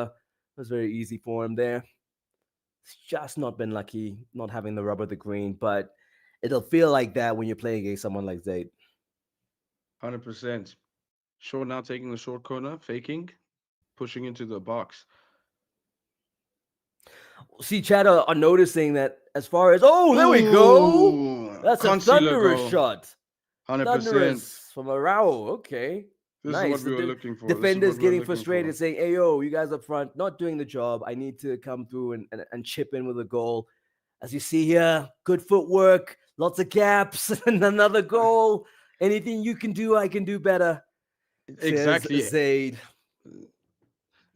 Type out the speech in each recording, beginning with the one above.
It was very easy for him there. It's just not been lucky not having the rub of the green, but it'll feel like that when you're playing against someone like Zayd. 100%. Shaw now taking the short corner, faking, pushing into the box. See, Chad are noticing that as far as there we go. Ooh, That's a concealer thunderous goal. shot. 100%. Thunderous from Arao. Okay. This is what Nice. we were looking for. This is Defenders what we were getting looking for. frustrated, saying, "Hey, yo, you guys up front not doing the job. I need to come through and chip in with a goal." As you see here, good footwork, lots of gaps, and another goal. Anything you can do, I can do better, says Exactly. Zayd.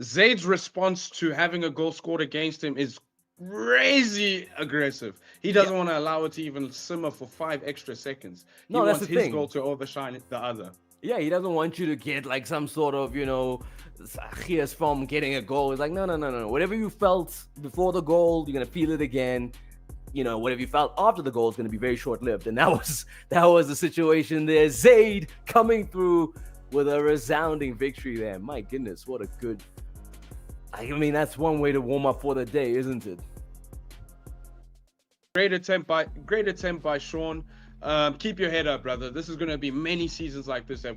Zayd's response to having a goal scored against him is crazy aggressive. He Yeah, doesn't want to allow it to even simmer for 5 extra seconds. He no, that's the wants his goal thing. to overshine the other. Yeah, he doesn't want you to get like some sort of, here's from getting a goal. It's like, no, no, no, no. Whatever you felt before the goal, you're gonna feel it again. Whatever you felt after the goal is gonna be very short lived. And that was the situation there. Zayd coming through with a resounding victory there. My goodness, what a good. I mean, that's one way to warm up for the day, isn't it? Great attempt by Sean. Keep your head up, brother. This is going to be many seasons like this. That,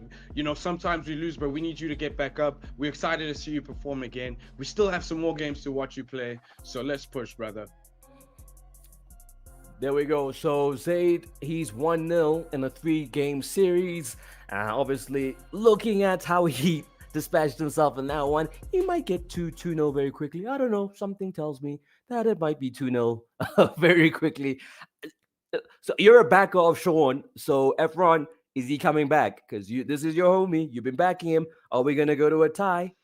sometimes we lose, but we need you to get back up. We're excited to see you perform again. We still have some more games to watch you play, so let's push, brother. There we go. So Zayd, he's 1-0 in a 3-game series. Obviously, looking at how he dispatched himself in that one, he might get 2-0 very quickly. I don't know. Something tells me that it might be 2-0 very quickly. So you're a backer of Sean. So Efron, is he coming back? Because this is your homie. You've been backing him. Are we gonna go to a tie?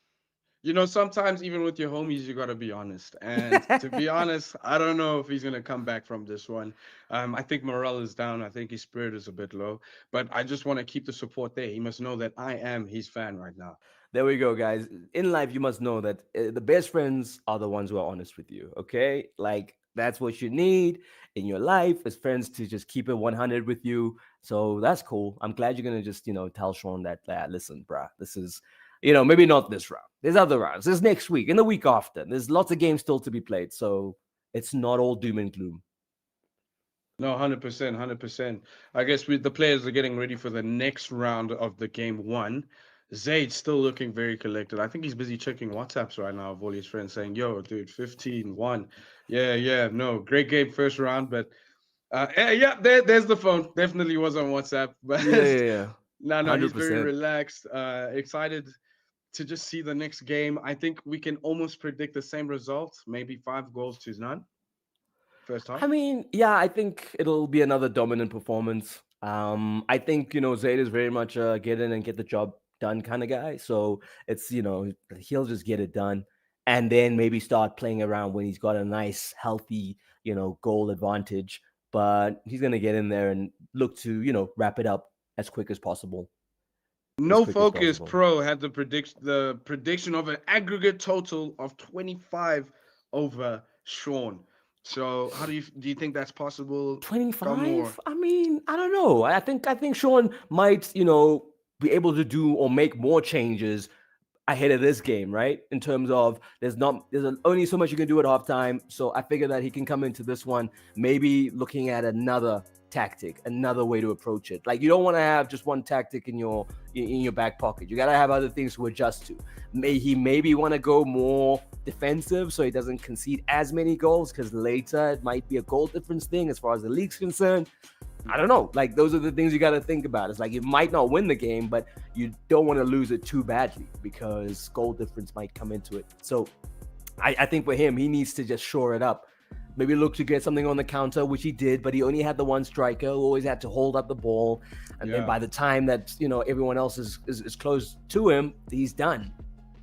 Sometimes even with your homies, you gotta be honest. And to be honest, I don't know if he's gonna come back from this one. I think morale is down. I think his spirit is a bit low. But I just want to keep the support there. He must know that I am his fan right now. There we go, guys. In life, you must know that the best friends are the ones who are honest with you. Okay, like that's what you need in your life is friends to just keep it 100 with you. So that's cool. I'm glad you're gonna just tell Sean that listen, bruh, this is maybe not this round. There's other rounds. There's next week and the week after. There's lots of games still to be played. So it's not all doom and gloom. No, 100%, 100%. I guess the players are getting ready for the next round of the game one. Zayd's still looking very collected. I think he's busy checking WhatsApps right now of all his friends saying, yo, dude, 15-1. Yeah, yeah, no, great game first round. But yeah, there's the phone. Definitely was on WhatsApp. But Yeah, yeah, yeah. no, he's very 100%. relaxed, excited to just see the next game. I think we can almost predict the same result, maybe 5 goals to none, first I half. mean, yeah, I think it'll be another dominant performance. I think Zayd is very much a get in and get the job done kind of guy. So it's he'll just get it done, and then maybe start playing around when he's got a nice, healthy goal advantage. But he's gonna get in there and look to wrap it up as quick as possible. As No quick as Focus possible. Pro had the prediction of an aggregate total of 25 over Sean. So how do you think that's possible? Come more. 25? I mean, I don't know. I think Sean might, be able to do or make more changes ahead of this game, right? In terms of there's only so much you can do at halftime. So I figure that he can come into this one maybe looking at another tactic, another way to approach it. Like you don't want to have just one tactic in your back pocket. You gotta have other things to adjust to. He maybe want to go more defensive so he doesn't concede as many goals because later it might be a goal difference thing as far as the league's concerned. I don't know. Like those are the things you got to think about. It's like you might not win the game, but you don't want to lose it too badly because goal difference might come into it. So I think for him, he needs to just shore it up. Maybe look to get something on the counter, which he did, but he only had the one striker who always had to hold up the ball. And then Yeah. by the time that, everyone else is close to him, he's done,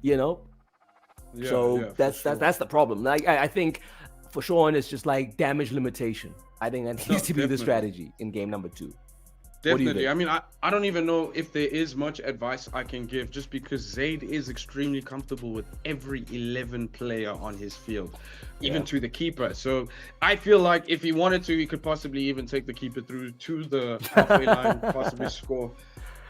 you know? Yeah, So yeah, for that's sure. that's the problem. Like I think for Sean, it's just like damage limitation. I think that No, needs to be the definitely. strategy in game number 2. What do you Definitely. think? I mean, I don't even know if there is much advice I can give just because Zayd is extremely comfortable with every 11 player on his field, even Yeah. to the keeper. So I feel like if he wanted to, he could possibly even take the keeper through to the halfway line, possibly score.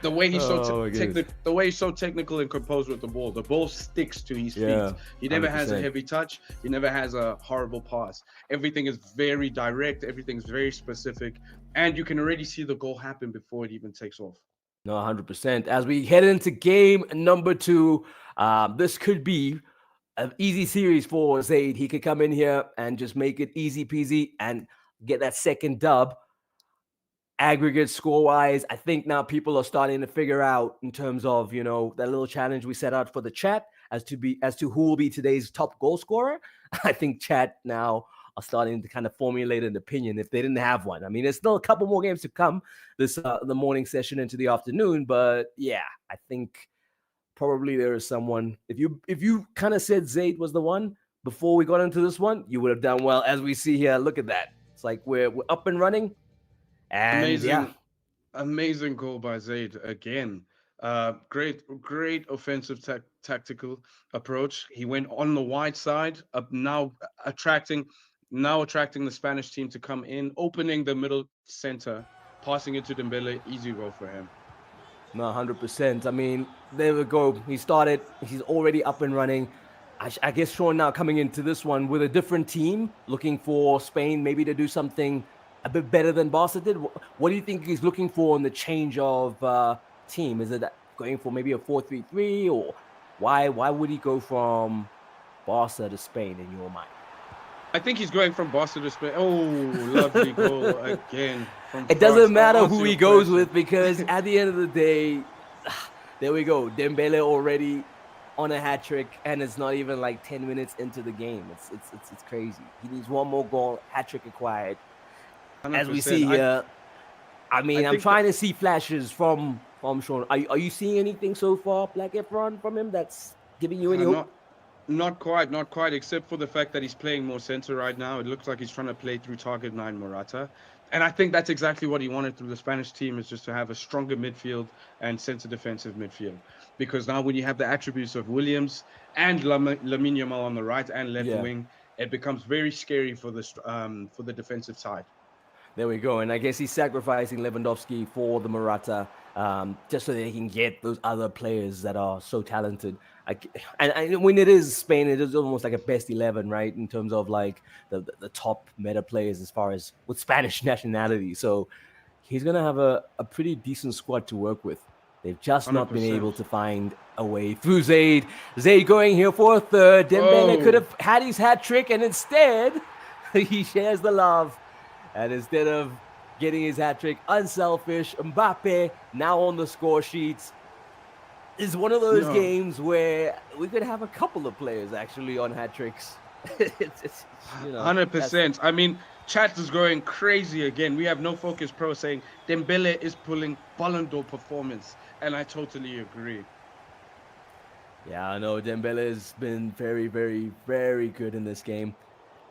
The way he's so Oh my goodness. the way he's so technical and composed with the ball sticks to his feet. Yeah, He never has a 100%. heavy touch. He never has a horrible pass. Everything is very direct. Everything's very specific, and you can already see the goal happen before it even takes off. No, 100%. As we head into game number 2, this could be an easy series for Zaid. He could come in here and just make it easy peasy and get that second dub. Aggregate score wise, I think now people are starting to figure out in terms of, you know, that little challenge we set out for the chat as to who will be today's top goal scorer. I think chat now are starting to kind of formulate an opinion if they didn't have one. I mean, there's still a couple more games to come this the morning session into the afternoon, but yeah, I think probably there is someone. If you kind of said Zaid was the one before we got into this one, you would have done well. As we see here, look at that. It's like we're up and running. And yeah, Amazing goal by Zaid again. Great offensive tactical approach. He went on the wide side, attracting attracting the Spanish team to come in, opening the middle center, passing it to Dembele. Easy goal for him. no, 100%. I mean, there we go. He started. He's already up and running. I guess Sean now coming into this one with a different team, looking for Spain maybe to do something a bit better than Barca did. What do you think he's looking for in the change of team? Is it going for maybe a 4-3-3, or why would he go from Barca to Spain in your mind? I think he's going from Barca to Spain. Oh, lovely goal again. It doesn't matter who he goes with, because at the end of the day, there we go. Dembele already on a hat trick, and it's not even like 10 minutes into the game. It's crazy. He needs one more goal, hat trick acquired. 100%. As we see here, I'm trying to see flashes from Sean. Are you seeing anything so far, Black Efron, from him that's giving you any hope? Not quite, except for the fact that he's playing more center right now. It looks like he's trying to play through target 9 Morata. And I think that's exactly what he wanted through the Spanish team, is just to have a stronger midfield and center defensive midfield. Because now when you have the attributes of Williams and Lamine Yamal on the right and left wing, it becomes very scary for the defensive side. There we go. And I guess he's sacrificing Lewandowski for the Morata, just so that he can get those other players that are so talented. And when it is Spain, it is almost like a best 11, right? In terms of like the top meta players as far as with Spanish nationality. So he's going to have a pretty decent squad to work with. They've just 100%. Not been able to find a way through Zaid. Zaid going here for a third. Dembele could have had his hat trick, and instead he shares the love. And instead of getting his hat trick, unselfish, Mbappe now on the score sheets. Is one of those games where we could have a couple of players actually on hat tricks. It's 100%. I mean, chat is going crazy again. We have No Focus Pro saying Dembele is pulling Ballon d'Or performance, and I totally agree. Yeah, I know Dembele has been very, very, very good in this game,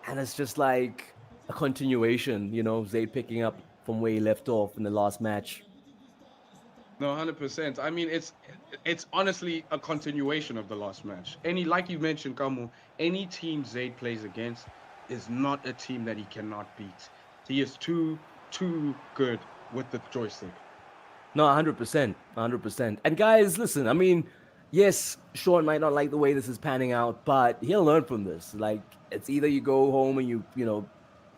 and it's just like a continuation, Zaid picking up from where he left off in the last match. No, 100%. I mean, it's honestly a continuation of the last match. Like you mentioned, Kamu, any team Zaid plays against is not a team that he cannot beat. He is too good with the joystick. No, 100%, 100%. And guys, listen, I mean, yes, Sean might not like the way this is panning out, but he'll learn from this. Like, it's either you go home and you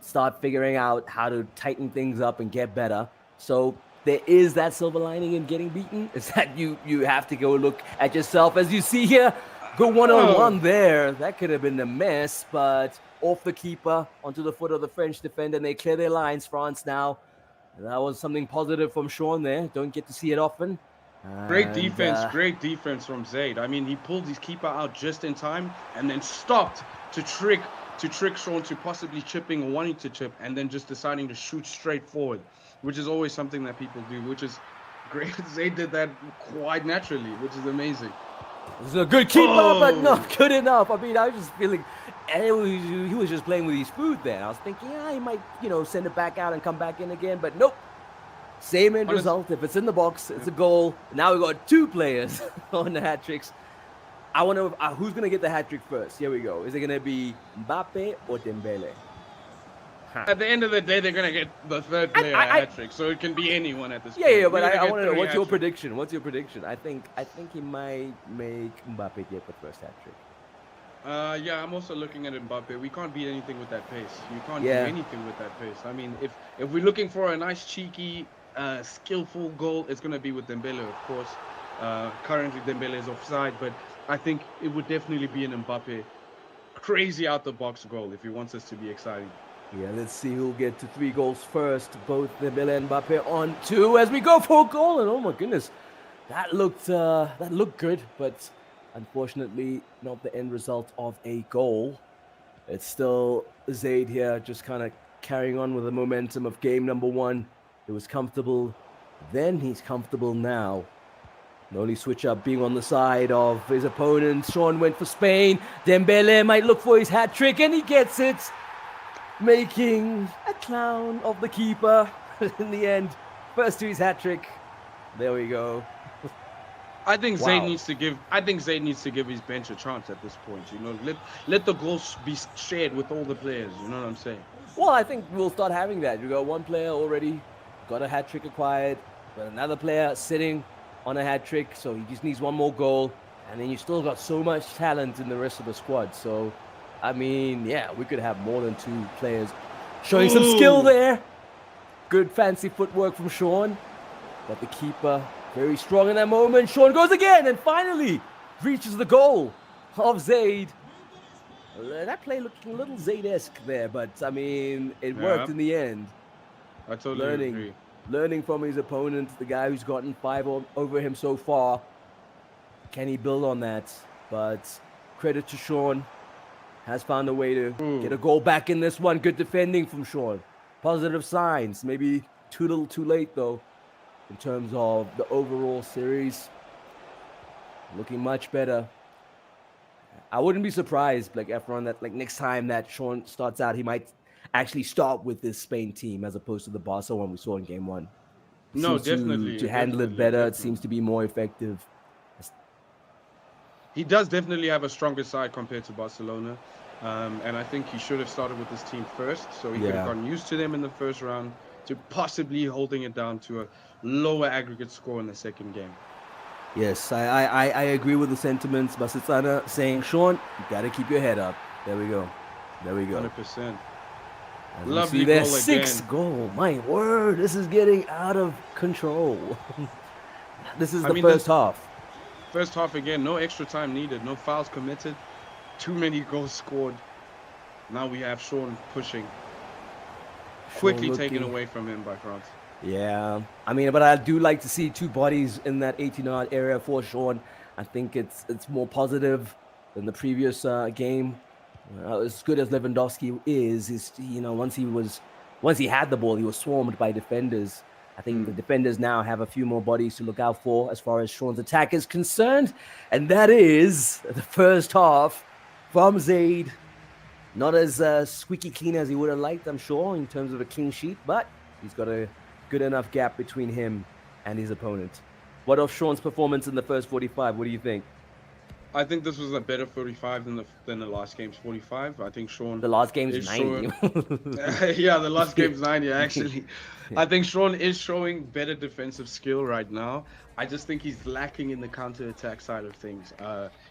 start figuring out how to tighten things up and get better. So there is that silver lining in getting beaten, is that you have to go look at yourself. As you see here, go one-on-one there. That could have been a mess, but off the keeper, onto the foot of the French defender, and they clear their lines, France now. And that was something positive from Sean there. Don't get to see it often. Great defense from Zaid. I mean, he pulled his keeper out just in time and then stopped to trick Sean to possibly chipping or wanting to chip, and then just deciding to shoot straight forward, which is always something that people do, which is great. Zaid did that quite naturally, which is amazing. It was a good keeper, but not good enough. I mean, I was just feeling he was just playing with his food there. I was thinking, he might, send it back out and come back in again, but nope. Same end result. If it's in the box, it's a goal. Now we've got 2 players on the hat tricks. I want to know who's going to get the hat trick first. Here we go. Is it going to be Mbappe or Dembele? At the end of the day, they're gonna get the third player a I hat trick, so it can be anyone at this yeah, yeah, point. but We're gonna I get want to know three what's your hat tricks. prediction? What's your prediction? I think he might make Mbappe get the first hat trick. Yeah, I'm also looking at Mbappe. We can't beat anything with that pace. You can't do Yeah, anything with that pace. I mean, if we're looking for a nice, cheeky, skillful goal, it's gonna be with Dembele, of course. Currently, Dembele is offside, but I think it would definitely be an Mbappe crazy out the box goal if he wants us to be exciting. yeah. Let's see who'll get to 3 goals first. Both Dembele and Mbappe on 2 as we go for a goal. And oh my goodness, that looked good, but unfortunately not the end result of a goal. It's still Zaid here, just kind of carrying on with the momentum of game number 1. It was comfortable, then he's comfortable now. The only switch up being on the side of his opponent. Sean went for Spain. Dembele might look for his hat trick, and he gets it, making a clown of the keeper in the end. First to his hat trick. There we go. I think Zayd Wow. needs to give. I think Zayd needs to give his bench a chance at this point. You know, let the goals be shared with all the players. You know what I'm saying? Well, I think we'll start having that. You got one player already got a hat trick acquired, but another player sitting on a hat trick, so he just needs one more goal, and then you still got so much talent in the rest of the squad. So, I mean, yeah, we could have more than 2 players showing some skill Ooh. there. Good fancy footwork from Sean, but the keeper very strong in that moment. Sean goes again and finally reaches the goal of Zaid. That play looking a little Zayd-esque there, but I mean, it worked Yeah, in the end. I totally Learning, agree. learning from his opponent, the guy who's gotten 5 over him so far. Can he build on that? But credit to Sean, has found a way to get Ooh. a goal back in this one. Good defending from Sean. Positive signs. Maybe too little, too late though, in terms of the overall series. Looking much better. I wouldn't be surprised, like Efron, that like next time that Sean starts out, he might actually start with this Spain team as opposed to the Barca one we saw in game 1. He No, seems definitely, to handle it definitely, better. It seems definitely. to be more effective. He does definitely have a stronger side compared to Barcelona, and I think he should have started with this team first, so he could have Yeah. gotten used to them in the first round, to possibly holding it down to a lower aggregate score in the second game. Yes, I agree with the sentiments. Basitsana saying, Sean, you got to keep your head up. There we go. There we go. 100%. As we see Lovely their goal 6th again. goal. My word, this is getting out of control. This is I the mean, first this half. first half again, no extra time needed, no fouls committed, too many goals scored. Now we have Sean pushing, Sean quickly taken looking. away from him by France. Yeah, I mean, but I do like to see 2 bodies in that 18-yard area for Sean. I think it's more positive than the previous game. As good as Lewandowski is once he had the ball, he was swarmed by defenders. I think the Hmm. defenders now have a few more bodies to look out for as far as Sean's attack is concerned, and that is the first half from Zaid. Not as squeaky clean as he would have liked, I'm sure, in terms of a clean sheet, but he's got a good enough gap between him and his opponent. What of Sean's performance in the first 45? What do you think? I think this was a better 45 than the last game's 45. I think Sean The last game's is 90. showing. Yeah, the last game's 90 actually. I think Sean is showing better defensive skill right now. I just think he's lacking in the counter attack side of things.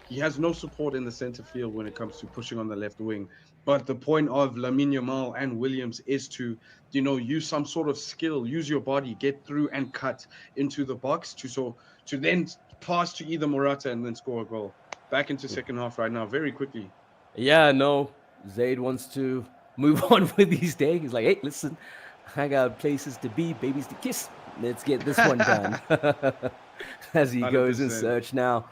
He has no support in the center field when it comes to pushing on the left wing. But the point of Lamine Yamal and Williams is to, use some sort of skill, use your body, get through and cut into the box to then pass to either Morata and then score a goal. Back into second half right now, very quickly. Yeah, no. Zaid wants to move on with his day. He's like, hey, listen, I got places to be, babies to kiss. Let's get this one done. As he goes in 100%. search now.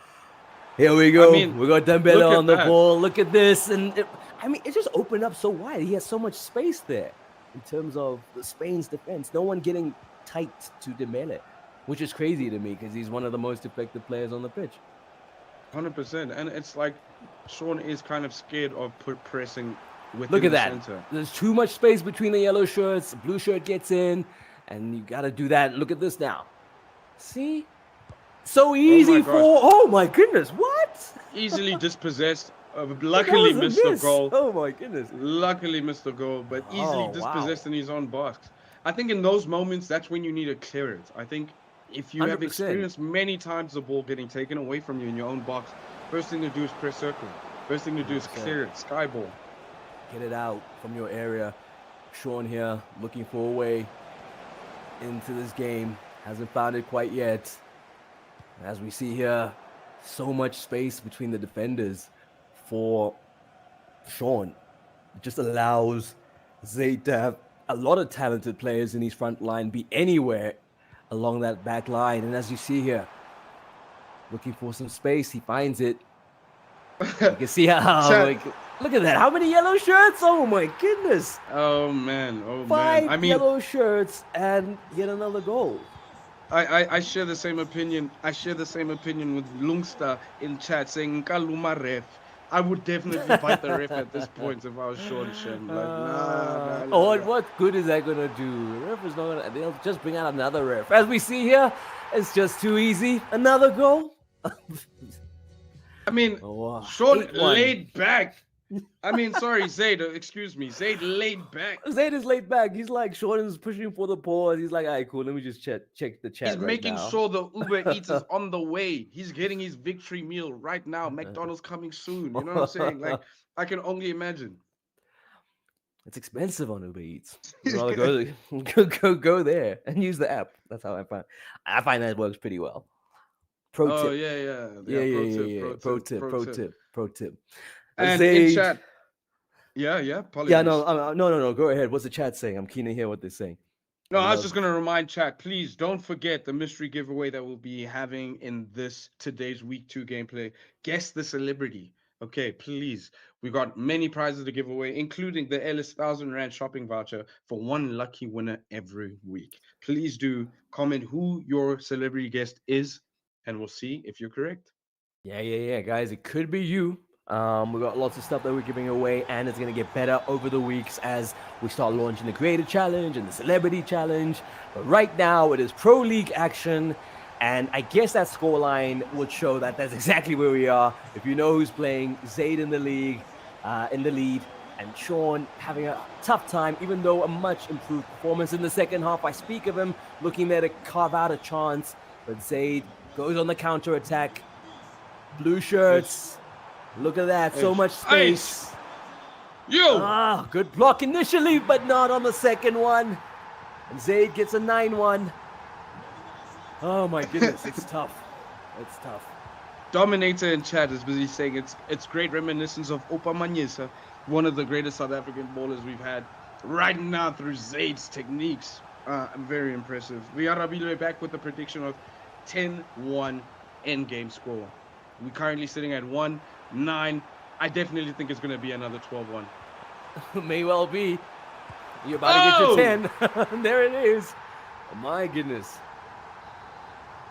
Here we I go. mean, We got look Dembele at on the that. ball. Look at this. I mean, it just opened up so wide. He has so much space there in terms of the Spain's defense. No one getting tight to Dembele, which is crazy to me because he's one of the most effective players on the pitch. 100%. And it's like Sean is kind of scared of pressing Look within at the that. center. There's too much space between the yellow shirts. The blue shirt gets in, and you got to do that. Look at this now. See? So Oh my easy gosh. for. Oh my goodness. What? Easily dispossessed. But that Luckily was a missed the miss. goal. Oh my goodness. Luckily missed the goal, but easily Oh wow. dispossessed in his own box. I think in those moments, that's when you need to clear it. I think if you have 100%. experienced many times the ball getting taken away from you in your own box, first thing to do is press circle. First thing to do is 100%. clear it, sky ball. Get it out from your area. Sean here looking for a way into this game. Hasn't found it quite yet. As we see here, so much space between the defenders for Sean. It just allows Zayd to have a lot of talented players in his front line, be anywhere along that back line. And as you see here, looking for some space, he finds it. You can see how, Chat. like, look at that. How many yellow shirts? Oh my goodness. Oh man, oh man. 5 yellow shirts and yet another goal. I share the same opinion. I share the same opinion with Lungster in chat saying Kaluma ref. I would definitely fight the ref at this point if I was Sean Shen. Like, nah, nah, nah, Oh, nah. what good is that gonna do? The ref is not gonna. They'll just bring out another ref. As we see here, it's just too easy. Another goal. I mean, Oh, wow. Sean 8-1. laid back. I mean, sorry, Zayd, excuse me. Zayd laid back. Zayd is laid back. He's like Sean is pushing for the pause. He's like, all right, cool. Let me just check the He's chat right making now. sure the Uber Eats is on the way. He's getting his victory meal right now. McDonald's coming soon. You know what I'm saying? Like, I can only imagine. It's expensive on Uber Eats. You'd rather go there and use the app. That's how I find. I find that works pretty well. Pro Oh tip. yeah, yeah, Yeah, yeah. yeah, Pro yeah, tip, yeah. pro Pro tip, tip, pro pro tip. tip, pro tip. And in Zayd. chat, yeah, yeah. Yeah, no, Apologies. no. Go ahead. What's the chat saying? I'm keen to hear what they're saying. No, I I was love. just gonna remind chat, please don't forget the mystery giveaway that we'll be having in this today's week 2 gameplay. Guess the celebrity. Okay, please. We got many prizes to give away, including the Ellis 1,000 Rand shopping voucher for one lucky winner every week. Please do comment who your celebrity guest is, and we'll see if you're correct. Yeah, guys. It could be you. We got lots of stuff that we're giving away, and it's gonna get better over the weeks as we start launching the Creator Challenge and the Celebrity Challenge. But right now, it is Pro League action, and I guess that scoreline would show that that's exactly where we are. If you know who's playing, Zayd in the league, in the lead, and Sean having a tough time, even though a much improved performance in the second half. I speak of him looking there to carve out a chance, but Zayd goes on the counter attack. Blue shirts. Look at that. So much space. You. Good block initially, but not on the second one. And Zayd gets a 9-1. Oh my goodness, it's tough. It's tough. Dominator in chat is busy saying it's great reminiscence of Opa Manyisa, one of the greatest South African bowlers we've had right now through Zayd's techniques. Very impressive. We are back with a prediction of 10-1 endgame score. We're currently sitting at 1-9. I definitely think it's going to be another 12-1. May well be. You're about to get your 10. There it is. Oh my goodness.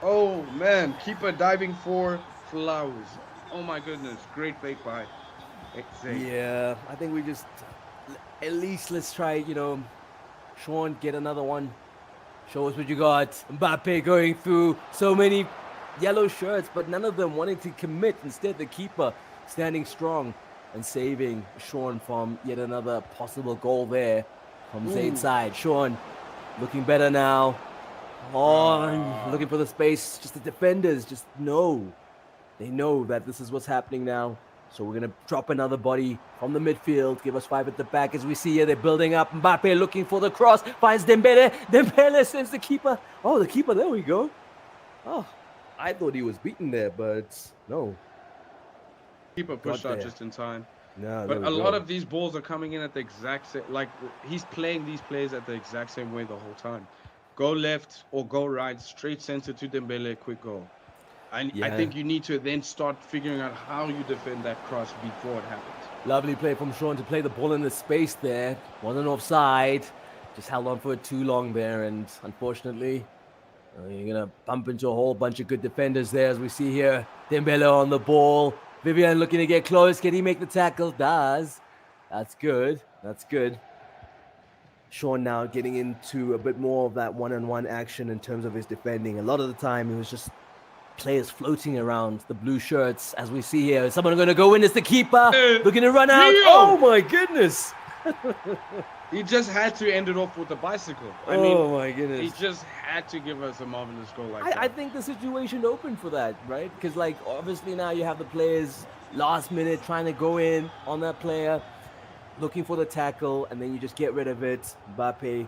Oh man, keeper diving for flowers. Oh my goodness, great fake by Zayd. Yeah, I think we just at least let's try, Sean, get another one. Show us what you got. Mbappe going through so many yellow shirts, but none of them wanting to commit. Instead, the keeper standing strong and saving Sean from yet another possible goal there from Zayd's side. Sean looking better now. Oh, looking for the space. Just the defenders just know. They know that this is what's happening now. So we're going to drop another body from the midfield. Give us 5 at the back. As we see here, they're building up. Mbappe looking for the cross. Finds Dembele. Dembele sends the keeper. Oh, the keeper. There we go. Oh, I thought he was beaten there, but no. Keeper pushed out just in time. No, but a lot of these balls are coming in at the exact same, like he's playing these plays at the exact same way the whole time. Go left or go right, straight center to Dembele, quick goal. And I think you need to then start figuring out how you defend that cross before it happens. Lovely play from Sean to play the ball in the space there. Wasn't offside. Just held on for too long there, and unfortunately, you're going to bump into a whole bunch of good defenders there, as we see here. Dembele on the ball. Vivian looking to get close. Can he make the tackle? Does. That's good. That's good. Sean now getting into a bit more of that one-on-one action in terms of his defending. A lot of the time, it was just players floating around the blue shirts, as we see here. Is someone going to go in? It's the keeper looking to run out. Rio! Oh my goodness! He just had to end it off with a bicycle. I Oh mean, my goodness! he just had to give us a marvelous goal like I that. think the situation opened for that, right? Because like obviously now you have the players last minute trying to go in on that player, looking for the tackle, and then you just get rid of it. Mbappe,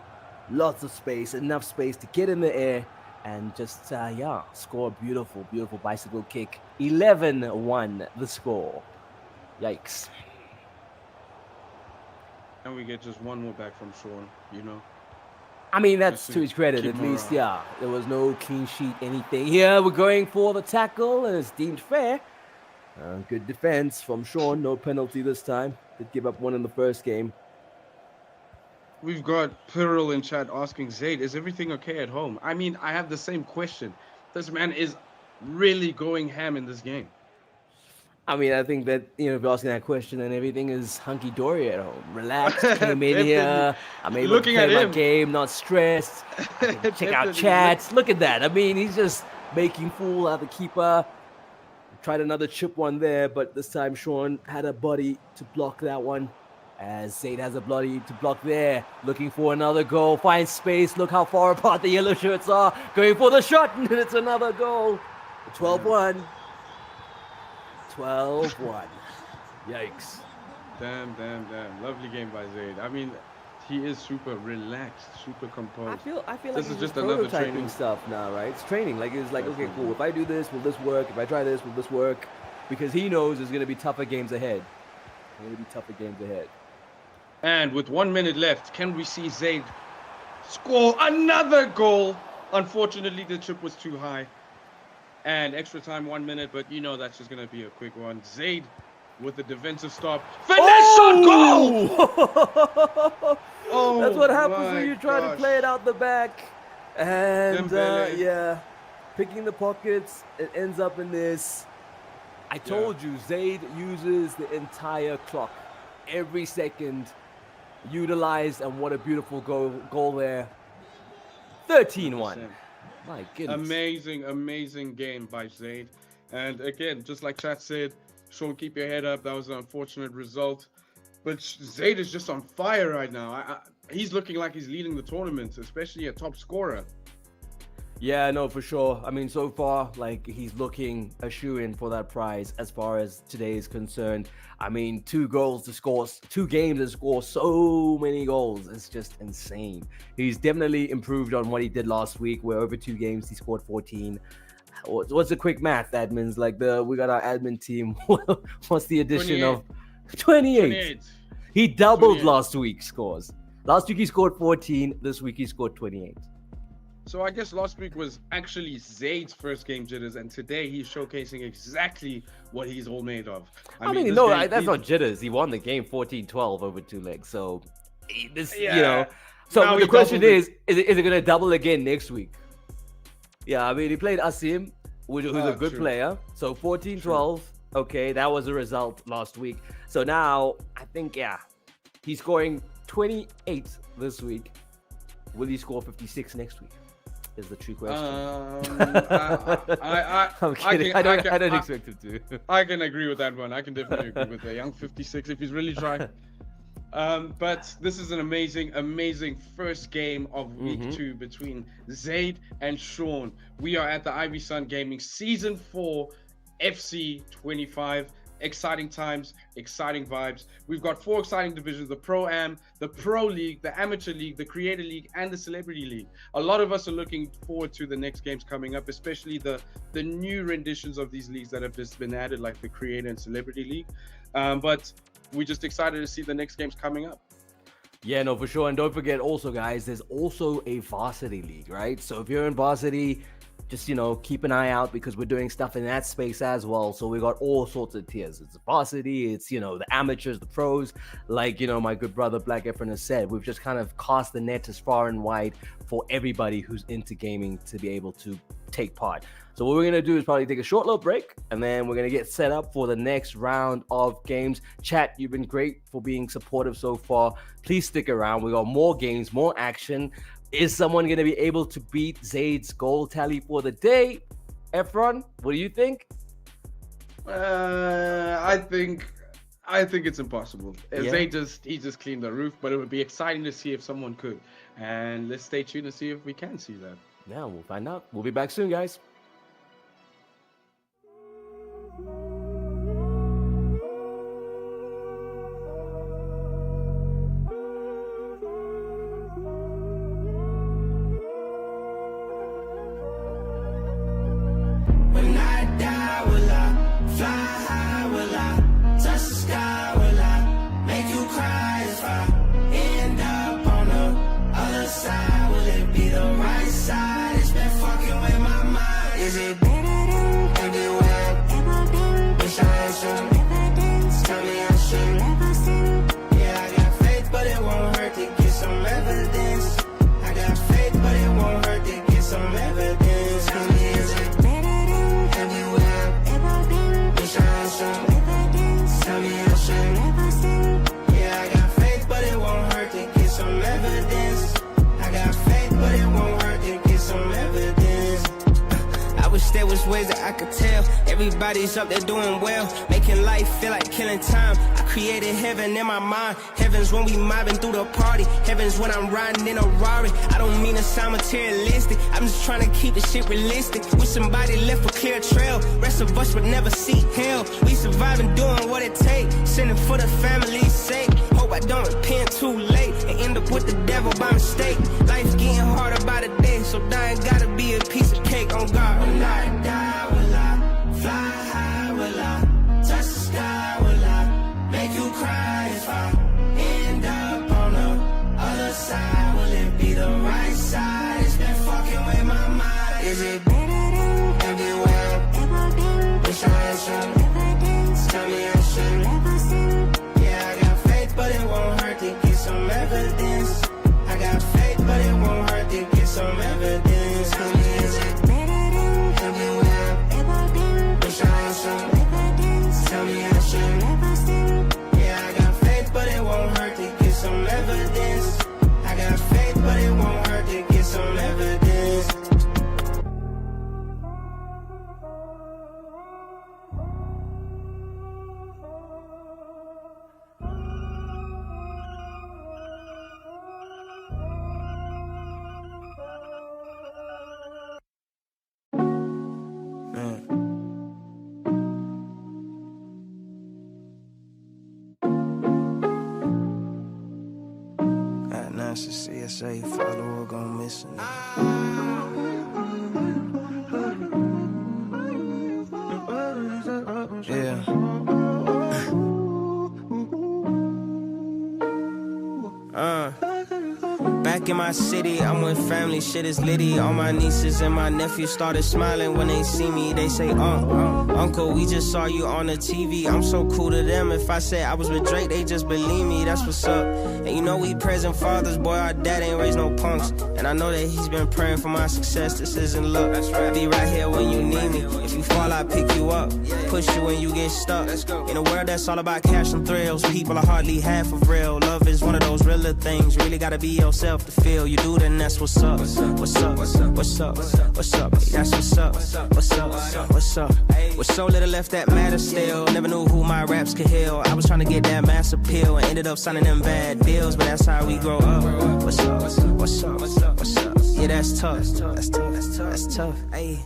lots of space, enough space to get in the air and just score a beautiful, beautiful bicycle kick. 11-1 the score. Yikes. And we get just one more back from Sean, you know. I mean, that's Just to to his credit, keep at him least, around. yeah. There was no clean sheet, anything. Here, we're going for the tackle, and it's deemed fair. Good defense from Sean. No penalty this time. Did give up one in the first game. We've got Pearl in chat asking Zaid, is everything okay at home? I mean, I have the same question. This man is really going ham in this game. I mean, I think that, if you're asking that question, then everything is hunky-dory at home. Relaxed, came in Definitely. here. I'm able Looking to at play my him. game, not stressed. I can check out Definitely. chats. Look at that. I mean, he's just making fool out of the keeper. Tried another chip one there, but this time Sean had a body to block that one. As Zaid has a body to block there. Looking for another goal. Finds space. Look how far apart the yellow shirts are. Going for the shot, and it's another goal. 12-1. 12-1. Yikes. Damn. Lovely game by Zaid. I mean, he is super relaxed, super composed. I feel like This it's is just just another prototyping training. stuff now, right? It's training. Like it's like, okay, Definitely. cool. If I do this, will this work? If I try this, will this work? Because he knows there's gonna be tougher games ahead. And with 1 minute left, can we see Zaid score another goal? Unfortunately, the chip was too high. And extra time, 1 minute, but you know that's just going to be a quick one. Zaid with the defensive stop. Finesse shot goal! Oh! Oh, That's what happens my when you try to gosh. play it out the back. And Dembele. picking the pockets, it ends up in this. I told you, Zaid uses the entire clock. Every second utilized, and what a beautiful goal there. 13-1. 100%. My goodness. Amazing game by Zaid. And again, just like chat said, Sean, keep your head up. That was an unfortunate result. But Zaid is just on fire right now. He's looking like he's leading the tournament, especially a top scorer. Yeah, no, for sure. I mean, so far, like, he's looking a shoe-in for that prize as far as today is concerned. I mean, 2 goals to score, 2 games to score so many goals. It's just insane. He's definitely improved on what he did last week, where over 2 games he scored 14. What's the quick math, admins? Like, we got our admin team. What's the addition 28. of 28? He doubled 28. last week's scores. Last week he scored 14. This week he scored 28. So I guess last week was actually Zaid's first game jitters, and today he's showcasing exactly what he's all made of. I mean, this no, game, that's not jitters. He won the game 14-12 over 2 legs. So, this, Yeah. So Now the he question doubled is it going to double again next week? Yeah, I mean, he played Asim, who's a good True. player. So 14-12. Okay, that was the result last week. So now, I think, he's scoring 28 this week. Will he score 56 next week? Is the true question. I'm kidding. I don't expect him to. I can agree with that one. I can definitely agree with the young 56 if he's really trying. But this is an amazing first game of week 2 between Zaid and Sean. We are at the Ivyson Gaming Season 4 FC 25. Exciting times, exciting vibes. We've got 4 exciting divisions: the Pro-Am, the Pro League, the Amateur League, the Creator League, and the Celebrity League. A lot of us are looking forward to the next games coming up, especially the new renditions of these leagues that have just been added, like the Creator and Celebrity League. But we're just excited to see the next games coming up. Yeah, no, for sure. And don't forget also, guys, there's also a varsity league, right? So if you're in varsity, just, keep an eye out, because we're doing stuff in that space as well. So we got all sorts of tiers. It's varsity, it's, the amateurs, the pros. Like, my good brother Black Efren has said, we've just kind of cast the net as far and wide for everybody who's into gaming to be able to take part. So what we're going to do is probably take a short little break, and then we're going to get set up for the next round of games. Chat, you've been great for being supportive so far. Please stick around. We got more games, more action. Is someone going to be able to beat Zaid's goal tally for the day? Efron, what do you think? I think it's impossible. Yeah. He just cleaned the roof, but it would be exciting to see if someone could. And let's stay tuned to see if we can see that. Yeah, we'll find out. We'll be back soon, guys. When I die, will I fly high? Will I touch the sky? Will I make you cry if I end up on the other side? Will it be the right side? It's been fucking with my mind. Is it better than everywhere I've ever been? Wish I had some evidence. Tell me I should never sin. Yeah, I got faith, but it won't hurt to get some evidence. I got faith, but it won't hurt to get some evidence. Tell me, is it better than everywhere I've ever been? Wish I had some evidence. Tell me I should never sin. Yeah, I got faith, but it won't hurt to get some evidence. I got faith, but it won't hurt to get some evidence. I wish there was ways that I could tell. Everybody's up there doing well, making life feel like killing time. I created heaven in my mind. Heaven's when we mobbing through the party. Heaven's when I'm riding in a Rari. I don't mean to sound materialistic, I'm just trying to keep the shit realistic. Wish somebody left a clear trail. Rest of us would never see hell. We surviving, doing what it takes, sinning for the family's sake. Hope I don't repent too late and end up with the devil by mistake. Life's getting harder by the day, so dying gotta be a piece of cake on God. When I die, will I fly high? Will I touch the sky? Will I make you cry if I end up on the other side? Will it be the right side? It's been fucking with my mind. Is it better than everywhere I've ever been? Wish I had some evidence. Tell me I should never sin. Yeah, I got faith, but it won't hurt to get some evidence. I got faith, but it won't hurt to get some evidence. Tell me, is it better than everywhere I've ever been? Wish I had some evidence. Tell me I should never sin. Yeah, I got faith, but it won't hurt to get some evidence. I got faith, but it won't hurt to get some evidence. Man. Got nice to CSA, follower gon' miss a nigga. Yeah. Back in my city, I'm with family, shit is litty. All my nieces and my nephews started smiling when they see me. They say, Uncle, we just saw you on the TV. I'm so cool to them. If I said I was with Drake, they just believe me. That's what's up. And you know we present fathers, boy, our dad ain't raised no punks. And I know that he's been praying for my success. This isn't luck. That's right. Be right here when you need me. If you fall, I pick you up. Push you when you get stuck. In a world that's all about cash and thrills, people are hardly half of real. Love is one of those realer things. Really gotta be yourself to feel. You do, then that's what's up. What's up? What's up? What's up? What's up? That's what's up. What's up? What's up? With so little left that matters still. Never knew who my raps could heal. I was trying to get that mass appeal and ended up signing them bad deals. But that's how we grow up. What's up? What's up? What's up? Yeah, that's tough. That's tough. That's tough. Hey.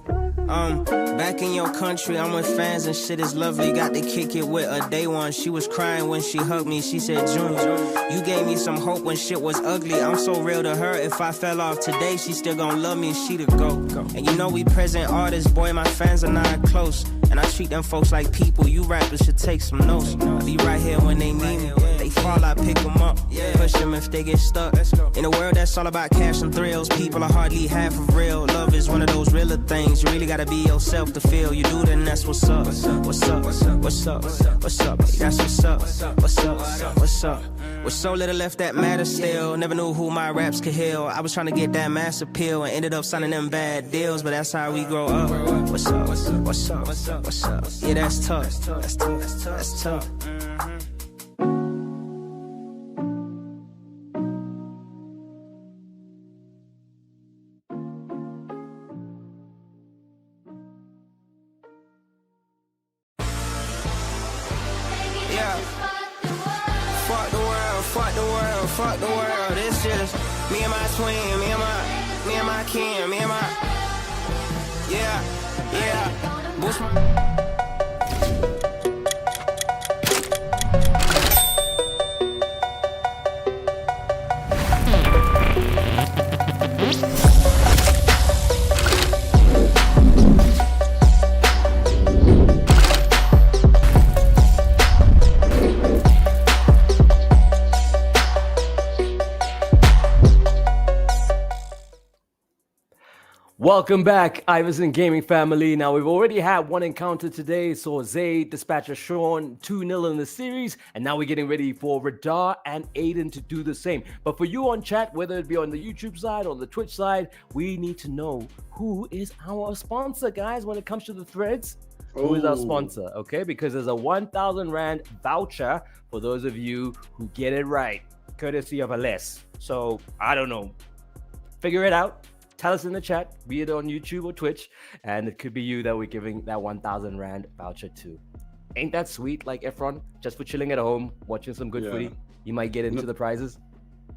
Back in your country, I'm with fans and shit is lovely. Got to kick it with a day one. She was crying when she hugged me. She said, Junior, you gave me some hope when shit was ugly. I'm so real to her. If I fell off today, she still gon' love me. She the GOAT. And you know we present artists, boy, my fans are not close. And I treat them folks like people. You rappers should take some notes. I be right here when they need me. They fall, I pick them up. Push them if they get stuck. In a world that's all about cash and thrills, people are hardly half of real. Love is one of those realer things. You really gotta be yourself to feel. You do, then that's what's up. What's up? What's up? What's up? What's up? That's what's up. What's up? What's up? With so little left that matters still. Never knew who my raps could heal. I was trying to get that mass appeal and ended up signing them bad deals. But that's how we grow up. What's up? What's up? What's up? Yeah, that's tough. That's tough. That's tough. fuck the world. It's just me and my twin, me and my kin, me and my, yeah. Boost my. Welcome back, Ivyson Gaming family. Now, we've already had one encounter today. Saw Zayd dispatch Sean 2-0 in the series, and now we're getting ready for Radar and Aiden to do the same. But for you on chat, whether it be on the YouTube side or the Twitch side, we need to know who is our sponsor, guys, when it comes to the threads. Who is our sponsor, okay? Because there's a 1,000 Rand voucher for those of you who get it right, courtesy of Aless. So, I don't know. Figure it out. Tell us in the chat, be it on YouTube or Twitch, and it could be you that we're giving that 1,000 Rand voucher to. Ain't that sweet, like Efron? Just for chilling at home, watching some good footy, you might get into the prizes.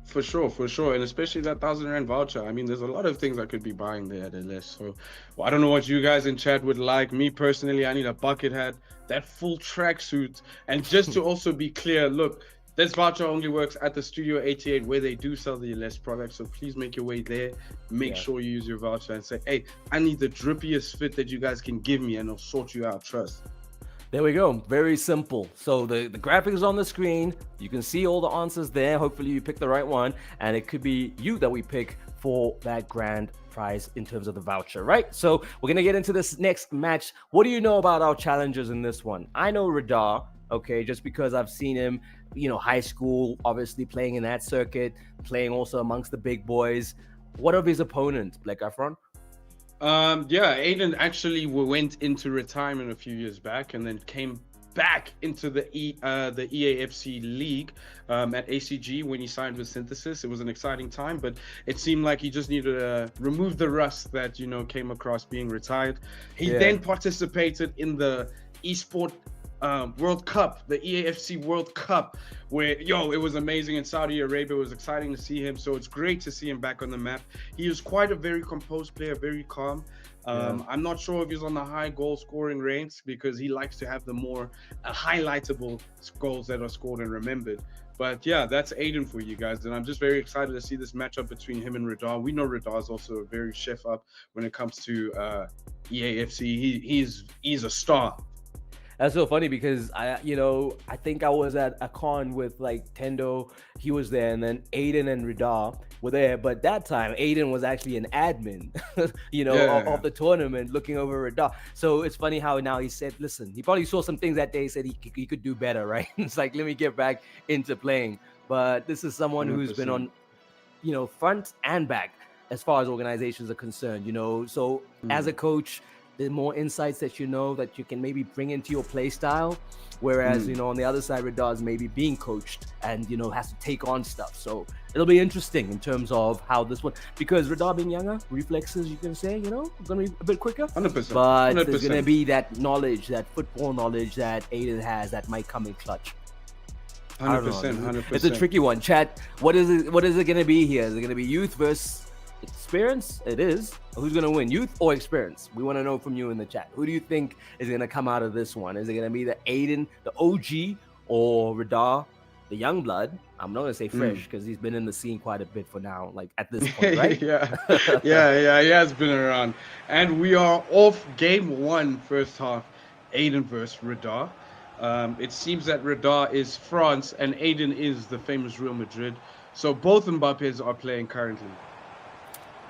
For sure, and especially that 1,000 Rand voucher. I mean, there's a lot of things I could be buying there at the list. So, I don't know what you guys in chat would like. Me personally, I need a bucket hat, that full tracksuit, and just to also be clear, look. This voucher only works at the Studio 88 where they do sell the less products. So please make your way there. Make sure you use your voucher and say, hey, I need the drippiest fit that you guys can give me, and I'll sort you out. Trust. There we go. Very simple. So the graphic is on the screen. You can see all the answers there. Hopefully you pick the right one. And it could be you that we pick for that grand prize in terms of the voucher, right? So we're going to get into this next match. What do you know about our challengers in this one? I know Radar, okay, just because I've seen him, high school, obviously playing in that circuit, playing also amongst the big boys. What of his opponent, Black Efron? Aiden actually went into retirement a few years back and then came back into the EAFC league at ACG when he signed with Synthesis. It was an exciting time, but it seemed like he just needed to remove the rust that came across being retired. He then participated in the esport World Cup, the EAFC World Cup, where it was amazing in Saudi Arabia. It was exciting to see him, so it's great to see him back on the map. He is quite a very composed player, very calm. I'm not sure if he's on the high goal scoring ranks because he likes to have the more highlightable goals that are scored and remembered. But yeah, that's Aiden for you guys, and I'm just very excited to see this matchup between him and Radar. We know Radar is also a very chef up when it comes to EAFC. He's a star. That's so funny because I think I was at a con with like Tendo. He was there, and then Aiden and Radar were there. But that time, Aiden was actually an admin, of the tournament, looking over Radar. So it's funny how now he said, listen, he probably saw some things that day, said he could do better, right? It's like, let me get back into playing. But this is someone 100%. Who's been on, front and back as far as organizations are concerned, So as a coach, the more insights that that you can maybe bring into your play style, whereas on the other side, Radar is maybe being coached and has to take on stuff. So it'll be interesting in terms of how this one, because Radar being younger, reflexes you can say gonna be a bit quicker. 100%. But 100%. There's gonna be that knowledge, that football knowledge that Aiden has that might come in clutch. 100%. It's a tricky one. Chat. What is it gonna be here? Is it gonna be youth versus experience? It is. Who's going to win, youth or experience? We want to know from you in the chat. Who do you think is going to come out of this one? Is it going to be the Aiden, the OG, or Radar, the young blood? I'm not going to say fresh because he's been in the scene quite a bit for now, like at this point, right? yeah, he has been around. And we are off game one, first half, Aiden versus Radar. It seems that Radar is France and Aiden is the famous Real Madrid. So both Mbappes are playing currently.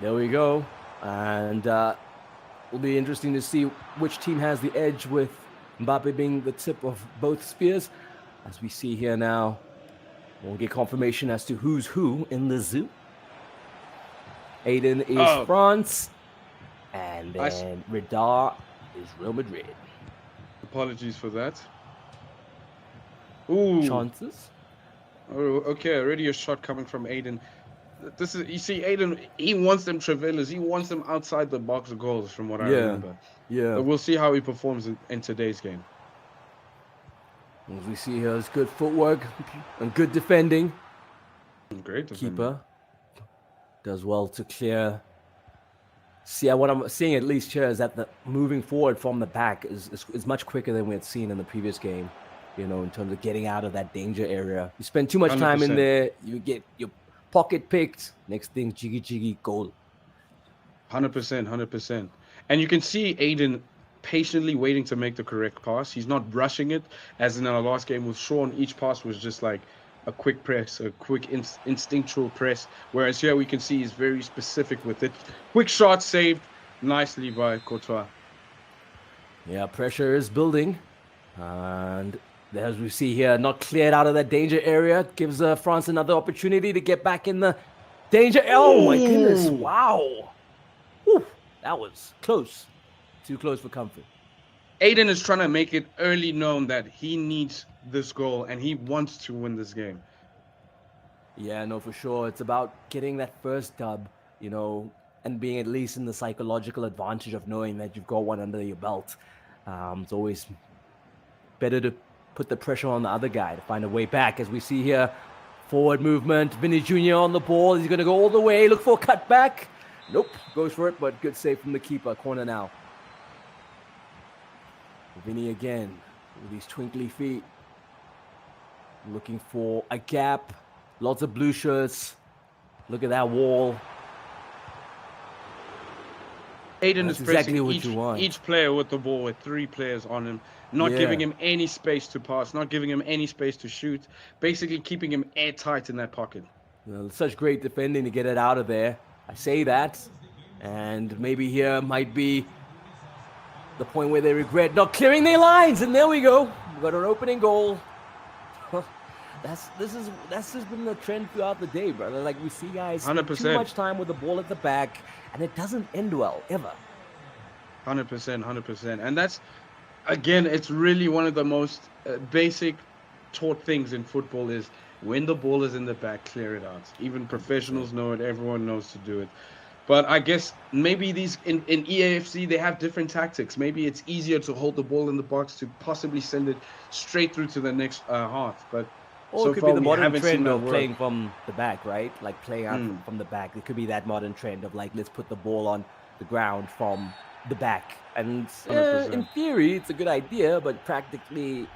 There we go. And it'll be interesting to see which team has the edge, with Mbappe being the tip of both spears. As we see here now, we'll get confirmation as to who's who in the zoo. Aiden is France, and then Radar is Real Madrid. Apologies for that. Ooh. Chances? Oh, okay, already a shot coming from Aiden. This is, you see, Aiden, he wants them Travellas. He wants them outside the box goals, from what I remember. Yeah. But we'll see how he performs in today's game. As we see here, it's good footwork and good defending. Great defender. Keeper does well to clear. See, what I'm seeing at least here is that the moving forward from the back is much quicker than we had seen in the previous game. You know, in terms of getting out of that danger area. You spend too much time in 100%. there, you get your pocket picked. Next thing, jiggy, goal. 100%, 100%. And you can see Aiden patiently waiting to make the correct pass. He's not rushing it, as in our last game with Sean. Each pass was just like a quick press, a quick instinctual press. Whereas here we can see he's very specific with it. Quick shot saved nicely by Courtois. Yeah, pressure is building. And as we see here, not cleared out of that danger area. Gives France another opportunity to get back in the danger. Oh, my goodness. Ooh. Wow. Whew, that was close. Too close for comfort. Aiden is trying to make it early known that he needs this goal and he wants to win this game. Yeah, no, for sure. It's about getting that first dub, you know, and being at least in the psychological advantage of knowing that you've got one under your belt. It's always better to put the pressure on the other guy to find a way back. As we see here, forward movement. Vinny Jr. on the ball. He's going to go all the way. Look for a cutback. Nope, goes for it, but good save from the keeper. Corner now. Vinny again with these twinkly feet. Looking for a gap. Lots of blue shirts. Look at that wall. Aiden That's is exactly pressing what you want. each player with the ball with 3 players on him, not Yeah. giving him any space to pass, not giving him any space to shoot, basically keeping him airtight in that pocket. Well, such great defending to get it out of there. I say that, and maybe here might be the point where they regret not clearing their lines, and there we go. We've got an opening goal. That's just been the trend throughout the day, brother. Like we see guys spend too 100%. much time with the ball at the back, and it doesn't end well ever. 100%, 100%. And that's, again, it's really one of the most basic taught things in football is when the ball is in the back, clear it out. Even professionals know it. Everyone knows to do it. But I guess maybe these in EAFC, they have different tactics. Maybe it's easier to hold the ball in the box to possibly send it straight through to the next half. But Or so it could far, be the we modern haven't seen trend that of work. playing from the back, right? Like playing out Mm. from the back. It could be that modern trend of like, let's put the ball on the ground from the back. And 100%. in theory, it's a good idea, but practically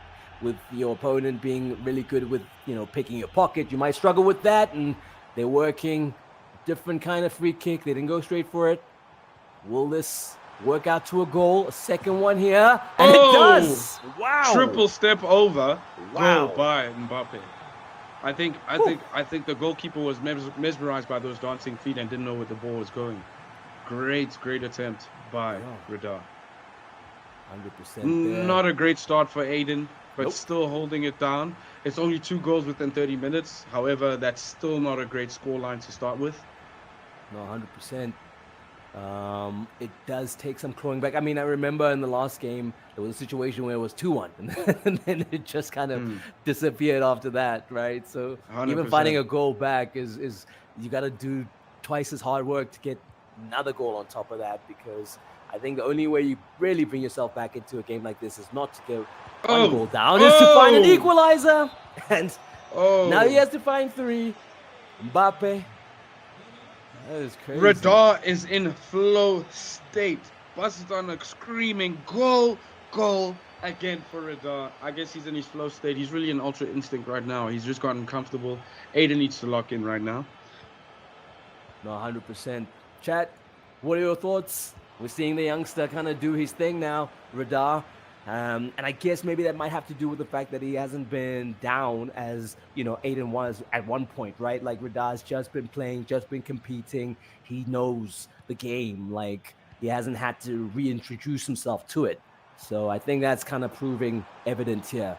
with your opponent being really good with, you know, picking your pocket, you might struggle with that. And they're working different kind of free kick. They didn't go straight for it. Will this work out to a goal? A second one here. And it does. Wow. Triple step over. Wow. Goal by Mbappe. I think the goalkeeper was mesmerized by those dancing feet and didn't know where the ball was going. Great attempt by Radar. 100% there. Not a great start for Aiden, but Nope. still holding it down. It's only 2 goals within 30 minutes. However, that's still not a great scoreline to start with. No, 100%. It does take some clawing back. I mean, I remember in the last game, there was a situation where it was 2-1, and then it just kind of disappeared after that, right? So even 100%. finding a goal back is you got to do twice as hard work to get another goal on top of that, because I think the only way you really bring yourself back into a game like this is not to go one goal down, is to find an equalizer. And now he has to find 3. Mbappe. That is crazy. Radar is in flow state. Bastana screaming, goal again for Radar. I guess he's in his flow state. He's really in ultra instinct right now. He's just gotten comfortable. Aiden needs to lock in right now. No, 100%. Chat, what are your thoughts? We're seeing the youngster kind of do his thing now, Radar. And I guess maybe that might have to do with the fact that he hasn't been down as, you know, Aiden was at one point, right? Like Radar's just been playing, just been competing. He knows the game. Like he hasn't had to reintroduce himself to it. So I think that's kind of proving evident here.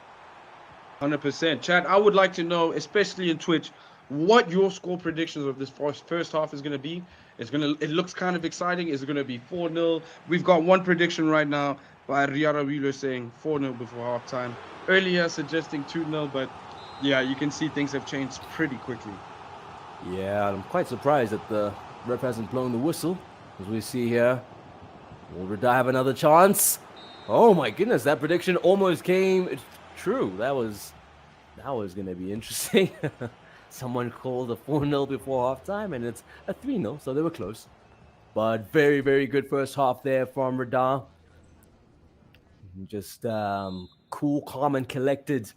100%. Chad, I would like to know, especially in Twitch, what your score predictions of this first half is going to be. It looks kind of exciting. Is it going to be 4-0? We've got one prediction right now by Riara Wheeler saying 4-0 before halftime. Earlier suggesting 2-0, but yeah, you can see things have changed pretty quickly. Yeah, I'm quite surprised that the ref hasn't blown the whistle. As we see here, will Radar have another chance? Oh my goodness, that prediction almost came true. That was going to be interesting. someone called a 4-0 before halftime, and it's a 3-0, so they were close. But very, very good first half there from Radar. Just cool, calm, and collected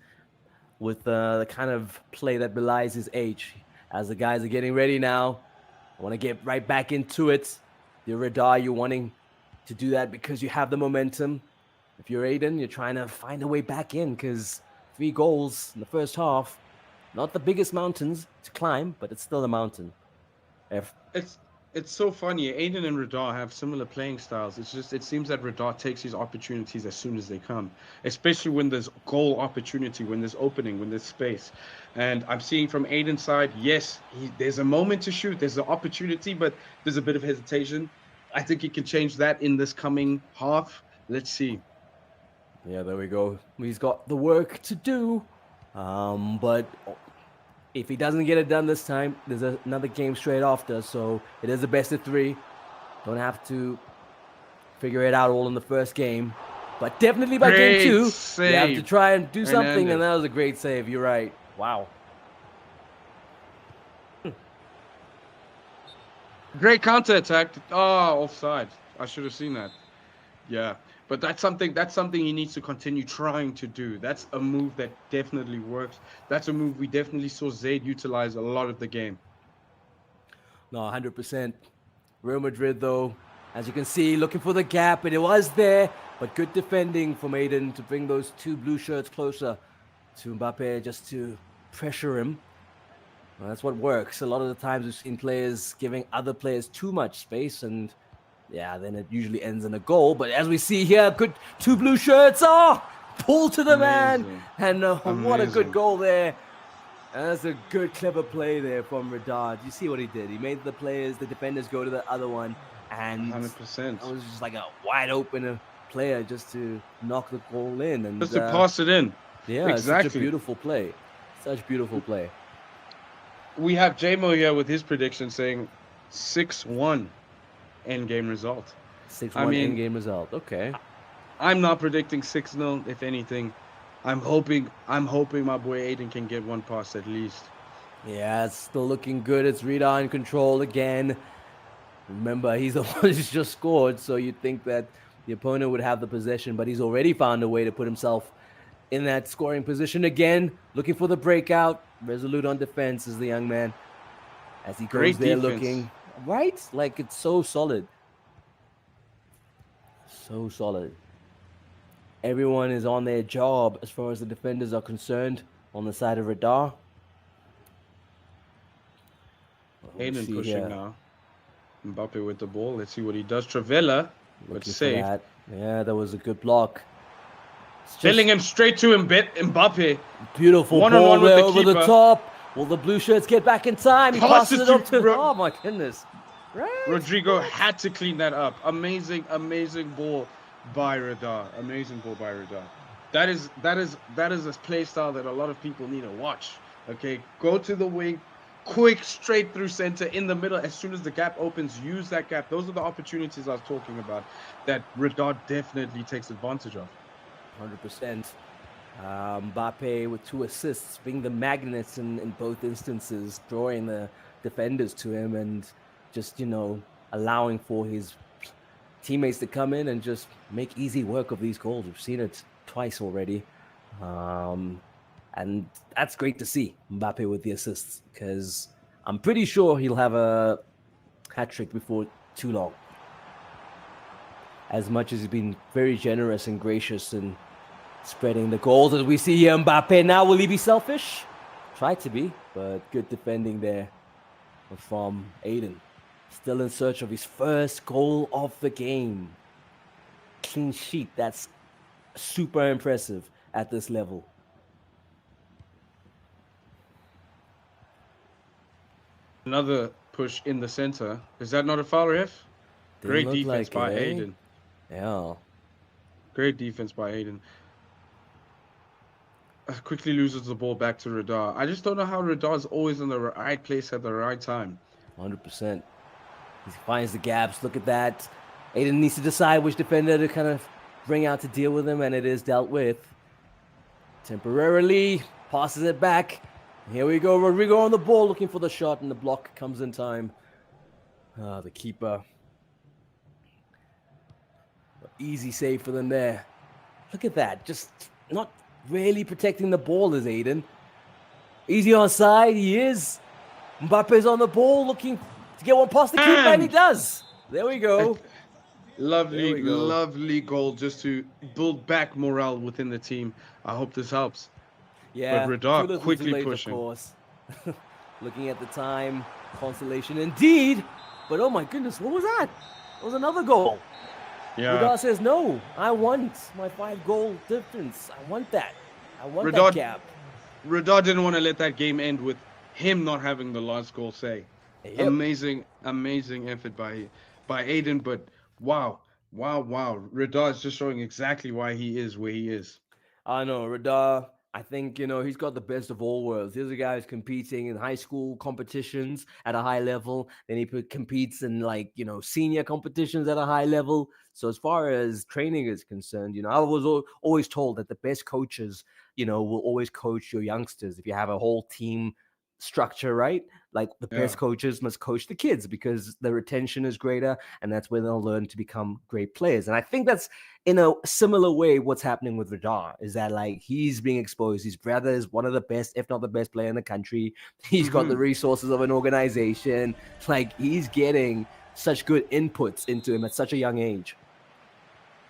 with the kind of play that belies his age. As the guys are getting ready now, I want to get right back into it. You're Radar, you're wanting to do that because you have the momentum. If you're Aiden, you're trying to find a way back in because 3 goals in the first half, not the biggest mountains to climb, but it's still a mountain. It's so funny. Aiden and Radar have similar playing styles. It's just it seems that Radar takes his opportunities as soon as they come, especially when there's goal opportunity, when there's opening, when there's space. And I'm seeing from Aiden's side, yes, there's a moment to shoot, there's an opportunity, but there's a bit of hesitation. I think he can change that in this coming half. Let's see. Yeah, there we go. He's got the work to do, but if he doesn't get it done this time, there's another game straight after, so it is a best of 3. Don't have to figure it out all in the first game, but definitely by game 2, you have to try and do something, and that was a great save. You're right. Wow. Great counter attack. Oh, offside. I should have seen that. Yeah. But that's something he needs to continue trying to do. That's a move that definitely works. That's a move we definitely saw Zaid utilize a lot of the game. No, 100%. Real Madrid, though, as you can see, looking for the gap, and it was there, but good defending from Aiden to bring those 2 blue shirts closer to Mbappe just to pressure him. Well, that's what works. A lot of the times we've seen players giving other players too much space, and yeah, then it usually ends in a goal. But as we see here, good 2 blue shirts. Oh, pull to the man. And what a good goal there. And that's a good, clever play there from Radar. You see what he did? He made the defenders go to the other one. And 100%. It was just like a wide open player just to knock the goal in. And just to pass it in. Yeah, exactly. It's such a beautiful play. Such beautiful play. We have JMO here with his prediction saying 6-1. End game result. 6-1 end game result. Okay. I'm not predicting 6-0. If anything, I'm hoping my boy Aiden can get one pass at least. Yeah, it's still looking good. It's Rida in control again. Remember, he's the one who's just scored, so you'd think that the opponent would have the possession, but he's already found a way to put himself in that scoring position again. Looking for the breakout. Resolute on defense is the young man as he goes there looking. Right? Like, it's so solid. So solid. Everyone is on their job as far as the defenders are concerned on the side of Radar. Aiden pushing now. Mbappe with the ball. Let's see what he does. Travella with save. Yeah, that was a good block. Filling him straight to Mbappe. Beautiful ball there over the top. Will the blue shirts get back in time? He passes it up to... Oh, my goodness. Right. Rodrigo had to clean that up. Amazing ball by Radar. Amazing ball by Radar. That is a play style that a lot of people need to watch. Okay, go to the wing, quick, straight through center, in the middle. As soon as the gap opens, use that gap. Those are the opportunities I was talking about that Radar definitely takes advantage of. 100%. Mbappe with 2 assists, being the magnets in both instances, drawing the defenders to him and just, allowing for his teammates to come in and just make easy work of these goals. We've seen it twice already. And that's great to see, Mbappe with the assists, because I'm pretty sure he'll have a hat-trick before too long. As much as he's been very generous and gracious and spreading the goals, as we see here, Mbappe now, will he be selfish? Try to be, but good defending there from Aiden. Still in search of his first goal of the game. Clean sheet, that's super impressive at this level. Another push in the center. Is that not a foul, ref? Great defense by Aiden. Yeah. Great defense by Aiden. Quickly loses the ball back to Radar. I just don't know how Radar is always in the right place at the right time. 100%. He finds the gaps. Look at that. Aiden needs to decide which defender to kind of bring out to deal with him, and it is dealt with. Temporarily passes it back. Here we go. Rodrigo on the ball looking for the shot, and the block comes in time. The keeper. Easy save for them there. Look at that. Just not really protecting the ball is Aiden. Easy on side. He is. Mbappe's on the ball looking to get one past the keeper, and he And does. There we go. There lovely, we go. lovely goal just to build back morale within the team. I hope this helps. Yeah, But too Radar little too quickly late, pushing. of course. Looking at the time, consolation indeed. But oh my goodness, what was that? It was another goal. Yeah. Radar says, no, I want my 5-goal difference. I want that. I want Radar- that gap. Radar didn't want to let that game end with him not having the last goal say. Yep. Amazing effort by Aiden. But wow. Radar is just showing exactly why he is where he is. I know, Radar. I think, he's got the best of all worlds. Here's a guy who's competing in high school competitions at a high level. Then he competes in, senior competitions at a high level. So as far as training is concerned, I was always told that the best coaches, will always coach your youngsters. If you have a whole team structure, right? Like the best Yeah. coaches must coach the kids because the retention is greater and that's where they'll learn to become great players. And I think that's in a similar way what's happening with Radar is that he's being exposed. His brother is one of the best, if not the best player in the country. He's got the resources of an organization. He's getting such good inputs into him at such a young age.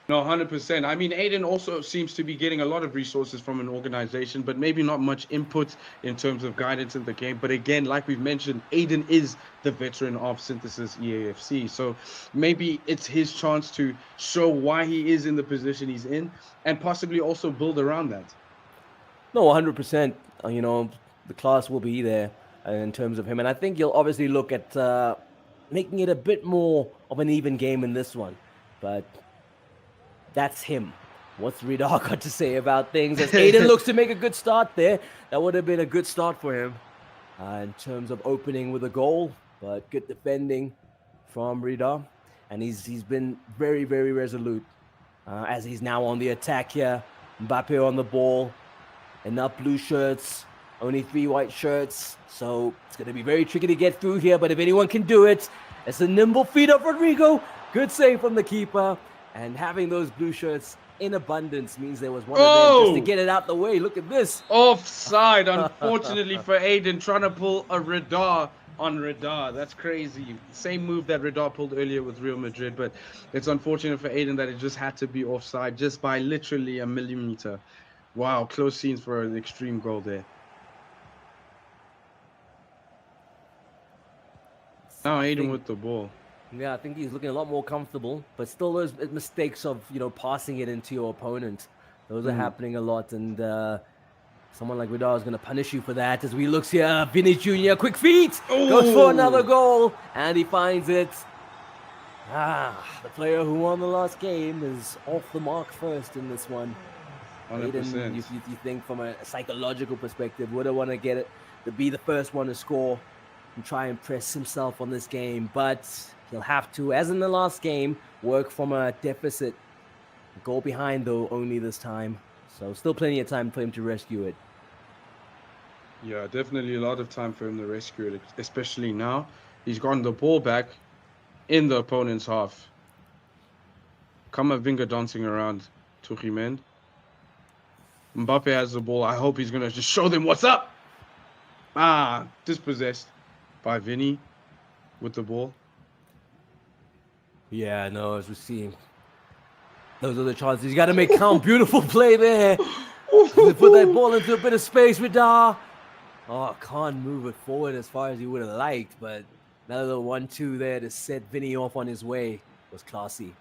No, 100%. I mean, Aiden also seems to be getting a lot of resources from an organization, but maybe not much input in terms of guidance in the game. But again, like we've mentioned, Aiden is the veteran of Synthesis EAFC. So maybe it's his chance to show why he is in the position he's in and possibly also build around that. No, 100%. The class will be there in terms of him. And I think you'll obviously look at making it a bit more of an even game in this one. But that's him. What's Radar got to say about things? As Aiden looks to make a good start there. That would have been a good start for him in terms of opening with a goal. But good defending from Radar. And he's been very, very resolute as he's now on the attack here. Mbappe on the ball. Enough blue shirts. Only 3 white shirts. So it's going to be very tricky to get through here. But if anyone can do it, it's the nimble feet of Rodrigo. Good save from the keeper. And having those blue shirts in abundance means there was one of them just to get it out the way. Look at this. Offside, unfortunately for Aiden, trying to pull a Radar on Radar. That's crazy. Same move that Radar pulled earlier with Real Madrid, but it's unfortunate for Aiden that it just had to be offside just by literally a millimeter. Wow, close scenes for an extreme goal there. Now Aiden with the ball. Yeah, I think he's looking a lot more comfortable, but still those mistakes of, passing it into your opponent. Those are happening a lot, and someone like Radar is going to punish you for that. As we looks here, Vinny Jr., quick feet, goes for another goal, and he finds it. The player who won the last game is off the mark first in this one. 100%. Aiden, you think from a psychological perspective, would have want to get it to be the first one to score and try and press himself on this game, but he'll have to, as in the last game, work from a deficit. Goal behind, though, only this time. So still plenty of time for him to rescue it. Yeah, definitely a lot of time for him to rescue it, especially now. He's gotten the ball back in the opponent's half. Kamavinga dancing around to Jimen. Mbappe has the ball. I hope he's going to just show them what's up. Dispossessed by Vinny with the ball. Yeah, no, as we see, those are the chances. You got to make count. Beautiful play there. Put that ball into a bit of space, Radar. Can't move it forward as far as he would have liked, but another 1-2 there to set Vinny off on his way was classy.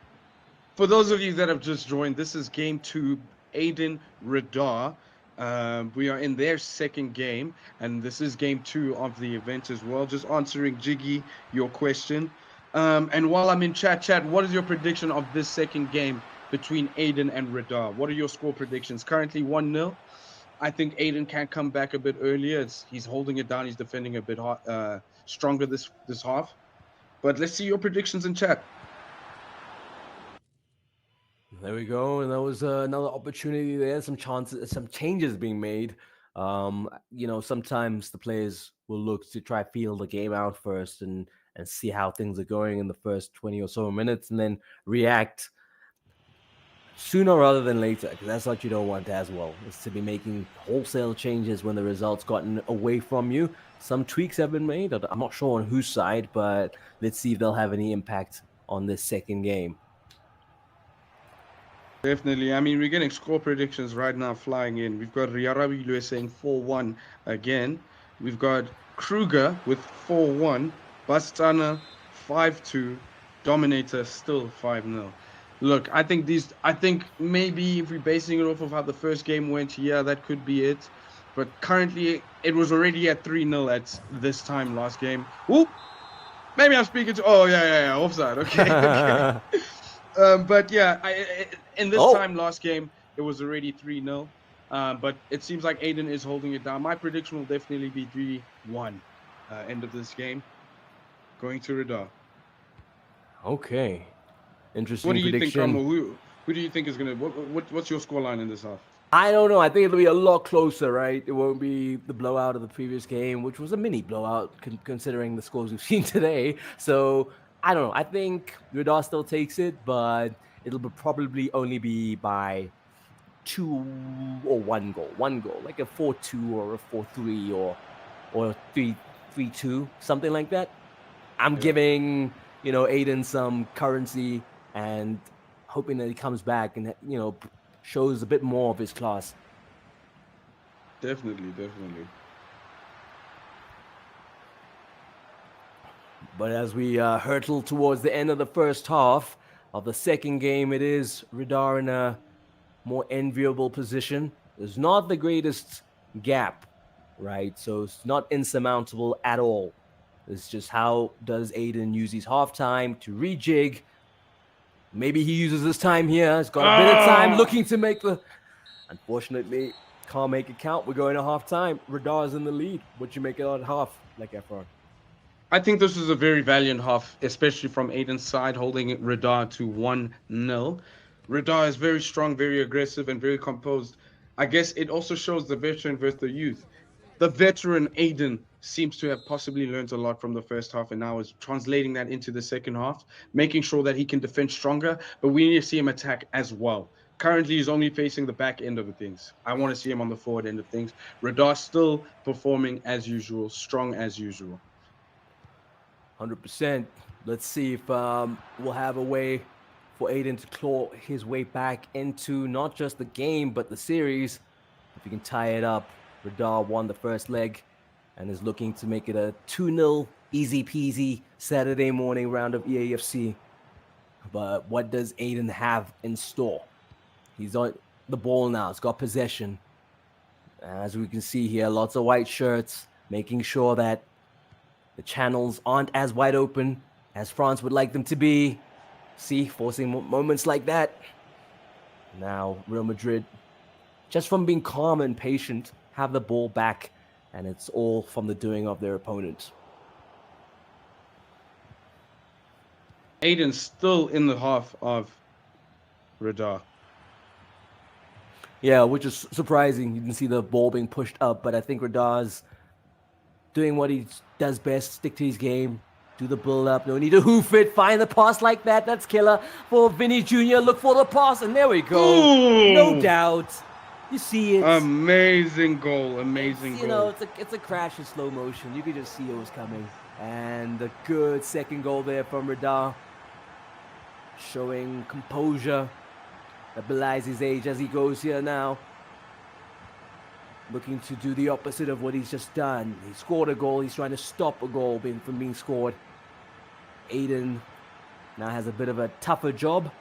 For those of you that have just joined, this is game 2, Aiden Radar. We are in their second game, and this is game 2 of the event as well. Just answering Jiggy your question. And while I'm in chat, what is your prediction of this second game between Aiden and Radar? What are your score predictions? Currently 1-0. I think Aiden can come back a bit earlier. He's holding it down. He's defending a bit stronger this half. But let's see your predictions in chat. There we go, and that was another opportunity there. Some changes being made. Sometimes the players will look to try feel the game out first and see how things are going in the first 20 or so minutes and then react sooner rather than later, because that's what you don't want as well, is to be making wholesale changes when the results gotten away from you. Some tweaks have been made. I'm not sure on whose side, but let's see if they'll have any impact on this second game. Definitely. I mean, we're getting score predictions right now flying in. We've got Riyarabilwe saying 4-1 again. We've got Kruger with 4-1. Bastana 5-2. Dominator still 5-0. Look, I think maybe if we're basing it off of how the first game went, yeah, that could be it. But currently, it was already at 3-0 at this time last game. Ooh, maybe I'm speaking to. Oh, yeah, offside. Okay, okay. But yeah, in this time last game, it was already 3-0. But it seems like Aiden is holding it down. My prediction will definitely be 3-1 end of this game. Going to Radar. Okay. Interesting What do you prediction. think, Cromwell? Who do you think is going to... What's your scoreline in this half? I don't know. I think it'll be a lot closer, right? It won't be the blowout of the previous game, which was a mini blowout considering the scores we've seen today. So I don't know. I think Radar still takes it, but it'll probably only be by 2 or 1 goal. 1 goal, like a 4-2 or a 4-3 or 3-2, something like that. I'm giving, Aiden some currency and hoping that he comes back and, shows a bit more of his class. Definitely. But as we hurtle towards the end of the first half of the second game, it is Radar in a more enviable position. There's not the greatest gap, right? So it's not insurmountable at all. It's just how does Aiden use his halftime to rejig. Maybe he uses his time here. He's got a bit of time looking to make the... Unfortunately, can't make it count. We're going to halftime. Radar's in the lead. What you make it at half, like Efron? I think this is a very valiant half, especially from Aiden's side, holding Radar to 1-0. Radar is very strong, very aggressive, and very composed. I guess it also shows the veteran versus the youth. The veteran Aiden seems to have possibly learned a lot from the first half and now is translating that into the second half, making sure that he can defend stronger, but we need to see him attack as well. Currently, he's only facing the back end of the things. I want to see him on the forward end of things. Radar still performing as usual, strong as usual. 100%. Let's see if we'll have a way for Aiden to claw his way back into not just the game, but the series. If he can tie it up, Radar won the first leg and is looking to make it a 2-0 easy peasy Saturday morning round of EAFC. But what does Aiden have in store? He's on the ball now. He's got possession. As we can see here, lots of white shirts, making sure that the channels aren't as wide open as France would like them to be. See, forcing moments like that. Now, Real Madrid, just from being calm and patient, have the ball back, and it's all from the doing of their opponent. Aiden's still in the half of Radar. Yeah, which is surprising. You can see the ball being pushed up, but I think Radar's doing what he does best, stick to his game, do the build-up. No need to hoof it, find the pass like that. That's killer for Vinny Jr. Look for the pass, and there we go. Ooh. No doubt. You see it. Amazing goal, amazing goal. You know, it's a crash in slow motion. You could just see it was coming. And a good second goal there from Radar. Showing composure. That belies his age as he goes here now. Looking to do the opposite of what he's just done. He scored a goal. He's trying to stop a goal from being scored. Aiden now has a bit of a tougher job.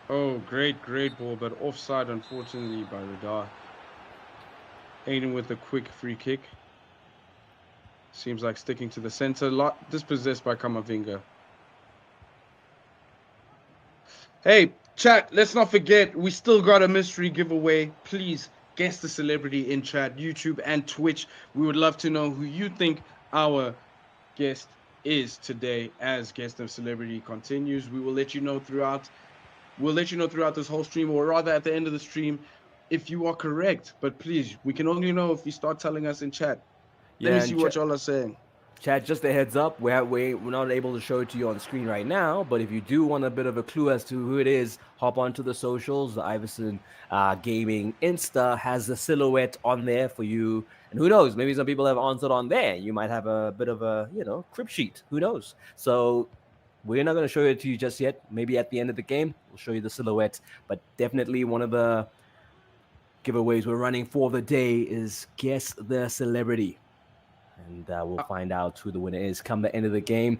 Oh, great ball, but offside, unfortunately, by Radar. Aiden with a quick free kick. Seems like sticking to the center. Dispossessed by Kamavinga. Hey, chat, let's not forget, we still got a mystery giveaway. Please guess the celebrity in chat, YouTube and Twitch. We would love to know who you think our guest is today as Guest of Celebrity continues. We will let you know throughout this whole stream, or rather at the end of the stream, if you are correct. But please, we can only know if you start telling us in chat. Let me Yeah, see and what y'all are saying. Chat, just a heads up, we're not able to show it to you on screen right now, but if you do want a bit of a clue as to who it is, hop onto the socials. The Ivyson Gaming Insta has the silhouette on there for you. And who knows, maybe some people have answered on there. You might have a bit of a, crib sheet. Who knows? So we're not going to show it to you just yet. Maybe at the end of the game, we'll show you the silhouette. But definitely one of the giveaways we're running for the day is Guess the Celebrity. And we'll find out who the winner is come the end of the game.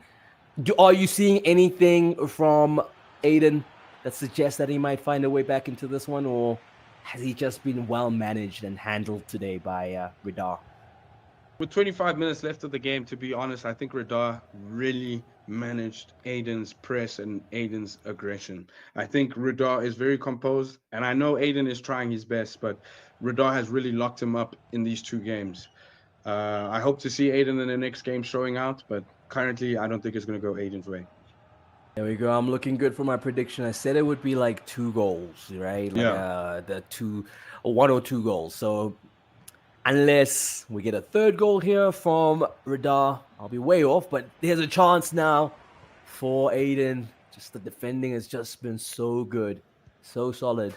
Are you seeing anything from Aiden that suggests that he might find a way back into this one, or has he just been well managed and handled today by Radar? With 25 minutes left of the game, to be honest, I think Radar really managed Aiden's press and Aiden's aggression. I think Radar is very composed, and I know Aiden is trying his best, but Radar has really locked him up in these 2 games. I hope to see Aiden in the next game showing out, but currently I don't think it's going to go Aiden's way. There we go. I'm looking good for my prediction. I said it would be like 2 goals, right? Like Yeah. 1 or 2 goals. So unless we get a 3rd goal here from Radar, I'll be way off. But there's a chance now for Aiden. Just the defending has just been so good, so solid.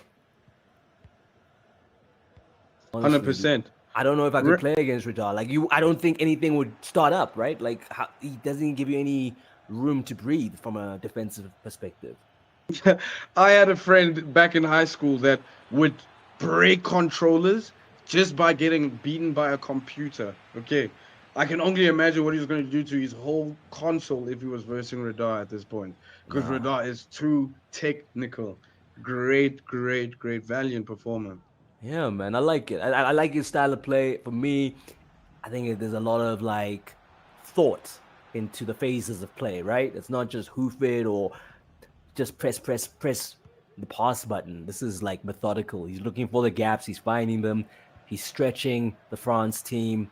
Honestly, 100%. I don't know if I could play against Radar. Like I don't think anything would start up, right? Like he doesn't give you any room to breathe from a defensive perspective. I had a friend back in high school that would break controllers just by getting beaten by a computer. Okay. I can only imagine what he was going to do to his whole console if he was versing Radar at this point. Because Radar is too technical. Great, valiant performer. Yeah, man, I like it. I like his style of play. For me, I think there's a lot of like thought into the phases of play, right? It's not just hoof it or just press the pass button. This is like methodical. He's looking for the gaps. He's finding them. He's stretching the France team.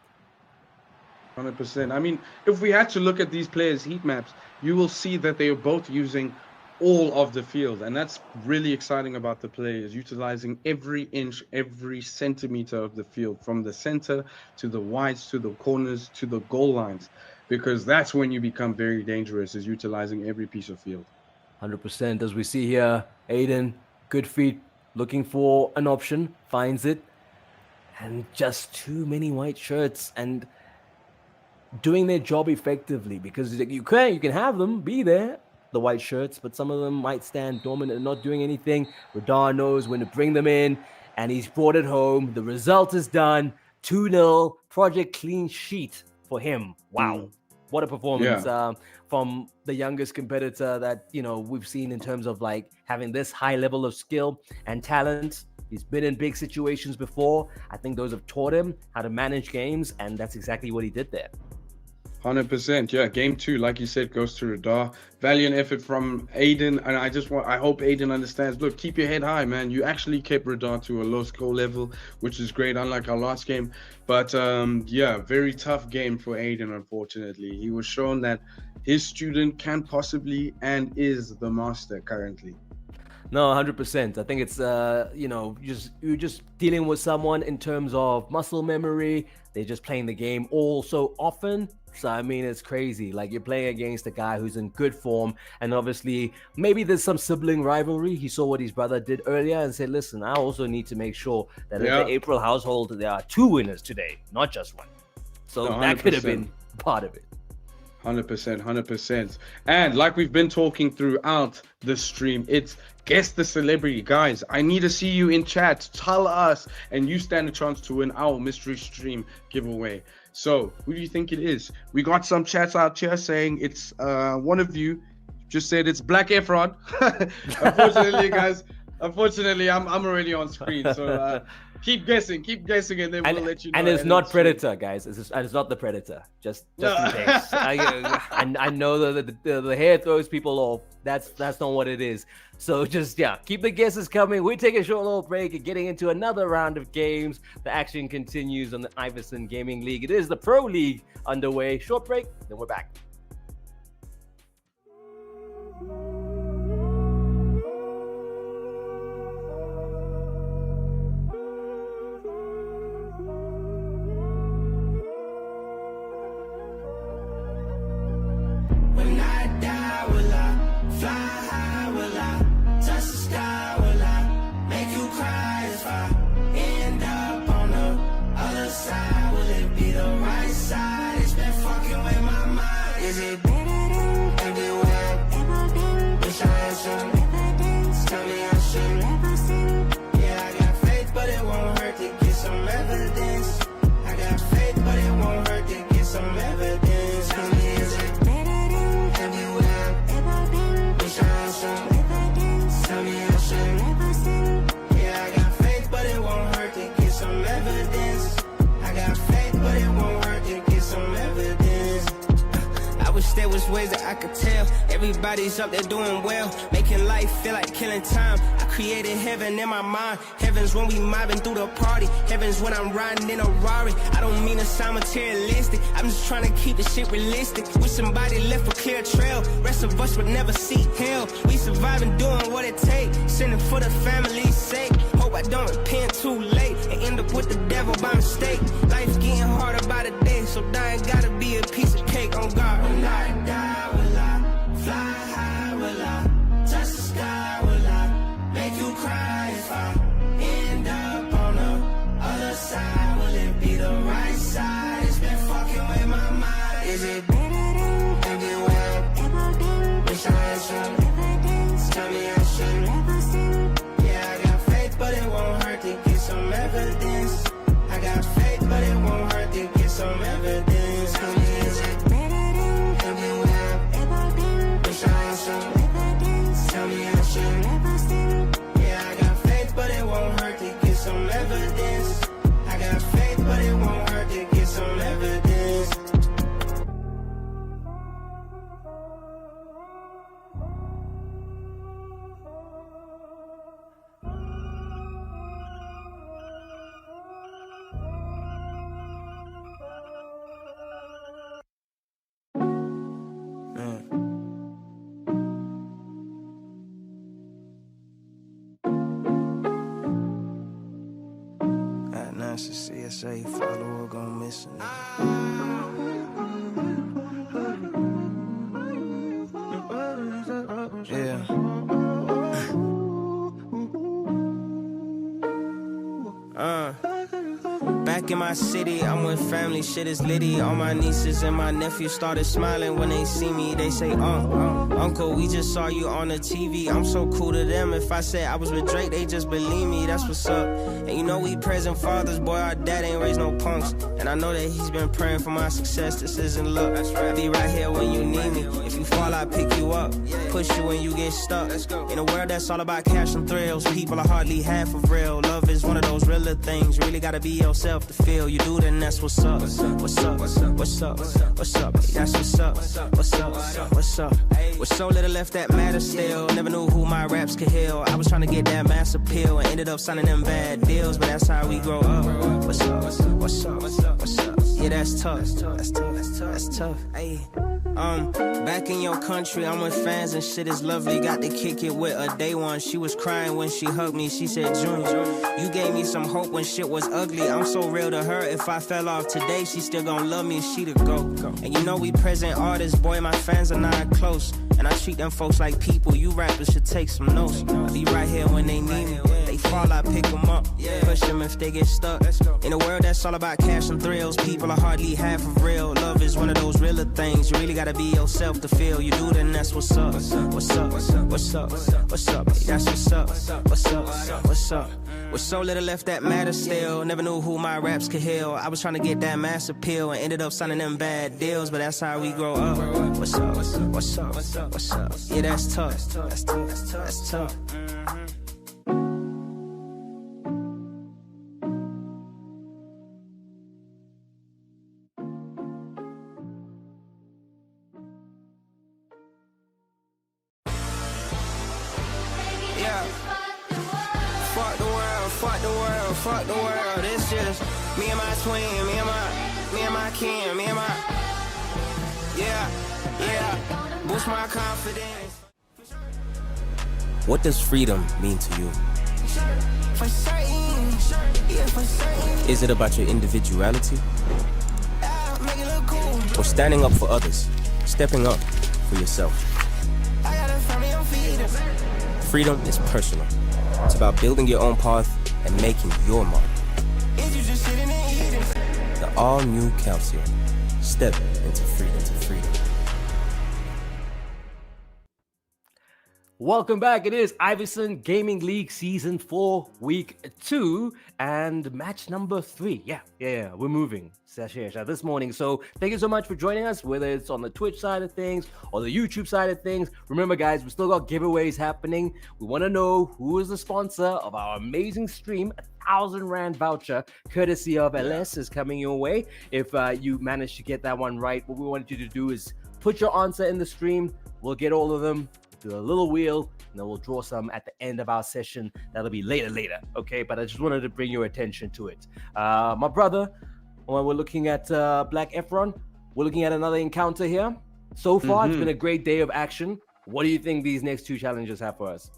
100%. I mean, if we had to look at these players' heat maps, you will see that they are both using all of the field, and that's really exciting about the players, utilizing every inch, every centimeter of the field, from the center to the wides to the corners to the goal lines, because that's when you become very dangerous, is utilizing every piece of field. 100%. As we see here, Aiden, good feet, looking for an option, finds it, and just too many white shirts and doing their job effectively, because you can have them be there, the white shirts, but some of them might stand dormant and not doing anything. Radar knows when to bring them in, and he's brought it home. The result is done. 2-0, project clean sheet for him. Wow. What a performance from the youngest competitor that, we've seen in terms of like having this high level of skill and talent. He's been in big situations before. I think those have taught him how to manage games, and that's exactly what he did there. 100%. Yeah, game 2, like you said, goes to Radar. Valiant effort from Aiden, and I hope Aiden understands. Look, keep your head high, man. You actually kept Radar to a low score level, which is great, unlike our last game. But very tough game for Aiden, unfortunately. He was shown that his student can possibly and is the master currently. No, 100%. I think it's you're just dealing with someone in terms of muscle memory. They're just playing the game all so often. So I mean, it's crazy. Like, you're playing against a guy who's in good form, and obviously maybe there's some sibling rivalry. He saw what his brother did earlier and said, "Listen, I also need to make sure that in the April household there are 2 winners today, not just 1." So that could have been part of it. 100%. And like we've been talking throughout the stream, it's Guess the Celebrity. Guys, I need to see you in chat. Tell us, and you stand a chance to win our mystery stream giveaway. So who do you think it is? We got some chats out here saying it's one of you just said it's Black Efron. Unfortunately, guys, I'm already on screen. So keep guessing, and then we'll let you know. And it's not Predator, guys. It's not the Predator. Just in case. I know that the hair throws people off. That's not what it is. So just keep the guesses coming. We take a short little break and getting into another round of games. The action continues on the Ivyson Gaming League. It is the Pro League underway. Short break, then we're back. Is it better than everywhere I've ever been? Wish I had some evidence. Tell me I should never sin. Yeah, I got faith, but it won't hurt to get some evidence. I got faith, but it won't hurt to get some evidence. Tell me, is it better than everywhere I've ever been? Wish I had some evidence. Tell me I should never sin. Yeah, I got faith, but it won't hurt to get some evidence. I got faith, but it won't hurt to get some evidence. I wish there was ways that I could tell. Everybody's up there doing well, making life feel like killing time. I created heaven in my mind. Heaven's when we mobbing through the party. Heaven's when I'm riding in a Rari. I don't mean to sound materialistic, I'm just trying to keep the shit realistic. Wish somebody left a clear trail. Rest of us would never see hell. We surviving, doing what it takes, sinning for the family's sake. Hope I don't repent too late and end up with the devil by mistake. Life getting harder by the day, so dying gotta be a piece of cake on God. When I die, will I fly high? Will I touch the sky? Will I make you cry if I end up on the other side? Will it be the right side? It's been fucking with my mind. Is it better than everywhere I've ever been? Wish I had some evidence. Tell me I should never sin. Yeah, I got faith, but it won't hurt to get some evidence. I got faith, but it won't hurt to get some evidence. Tell me, is it better than everywhere I've ever been? Wish I had some evidence. Tell me I should never sin. Yeah, I got faith, but it won't hurt to get some evidence. I got faith, but it won't hurt to get some evidence. That's a CSA follower gon' miss it. Yeah. Back in my city, I'm with family, shit is litty. All my nieces and my nephews started smiling when they see me. They say, Uncle, we just saw you on the TV. I'm so cool to them. If I said I was with Drake, they just believe me. That's what's up. And you know we present fathers, boy, our dad ain't raised no punks. And I know that he's been praying for my success. This isn't luck. Be right here when you need me. If you fall, I pick you up. Push you when you get stuck. In a world that's all about cash and thrills, people are hardly half of real. Love is one of those realer things. You really gotta be yourself to feel. You do, then that's what's up. What's up? What's up? What's up? What's up? That's what's up. What's up? What's up? With so little left that matters still. Never knew who my raps could heal. I was trying to get that mass appeal and ended up signing them bad deals. But that's how we grow up. What's up? What's up? What's up? Yeah, that's tough. That's tough. That's tough. Hey. Back in your country, I'm with fans and shit is lovely. Got to kick it with a day one. She was crying when she hugged me. She said, Junior, you gave me some hope when shit was ugly. I'm so real to her. If I fell off today, she still gon' love me. She the GOAT. And you know we present artists, boy, my fans are not close. And I treat them folks like people. You rappers should take some notes. I be right here when they need me. They fall, I pick them up. Push them if they get stuck. In a world that's all about cash and thrills, people are hardly half of real. Love is one of those realer things. You really gotta be yourself to feel. You do, then that's what's up. What's up? What's up? What's up? What's up? That's what's up. What's up? What's up? With so little left that matters still. Never knew who my raps could heal. I was trying to get that mass appeal and ended up signing them bad deals. But that's how we grow up. What's up? What's up? What's up? Yeah, that's tough. That's tough. That's tough. Fuck the world, it's just me and my twin, me and my kin, me and my, yeah, boost my confidence. What does freedom mean to you? For certain, yeah, for certain. Is it about your individuality? Make it look cool. Or standing up for others, stepping up for yourself? I got a family on feeding. Freedom is personal. It's about building your own path and making your mark. Is you just sitting and eating? The all-new Calcium. Step into freedom. Welcome back. It is Ivyson Gaming League Season 4, Week 2, and match number 3. Yeah, we're moving this morning. So thank you so much for joining us, whether it's on the Twitch side of things or the YouTube side of things. Remember, guys, we still got giveaways happening. We want to know who is the sponsor of our amazing stream. 1,000 Rand voucher courtesy of LS is coming your way. If you manage to get that one right, what we want you to do is put your answer in the stream. We'll get all of them. Do a little wheel, and then we'll draw some at the end of our session. That'll be later, okay? But I just wanted to bring your attention to it. My brother, when we're looking at Black Efron, we're looking at another encounter here. So far, It's been a great day of action. What do you think these next two challenges have for us?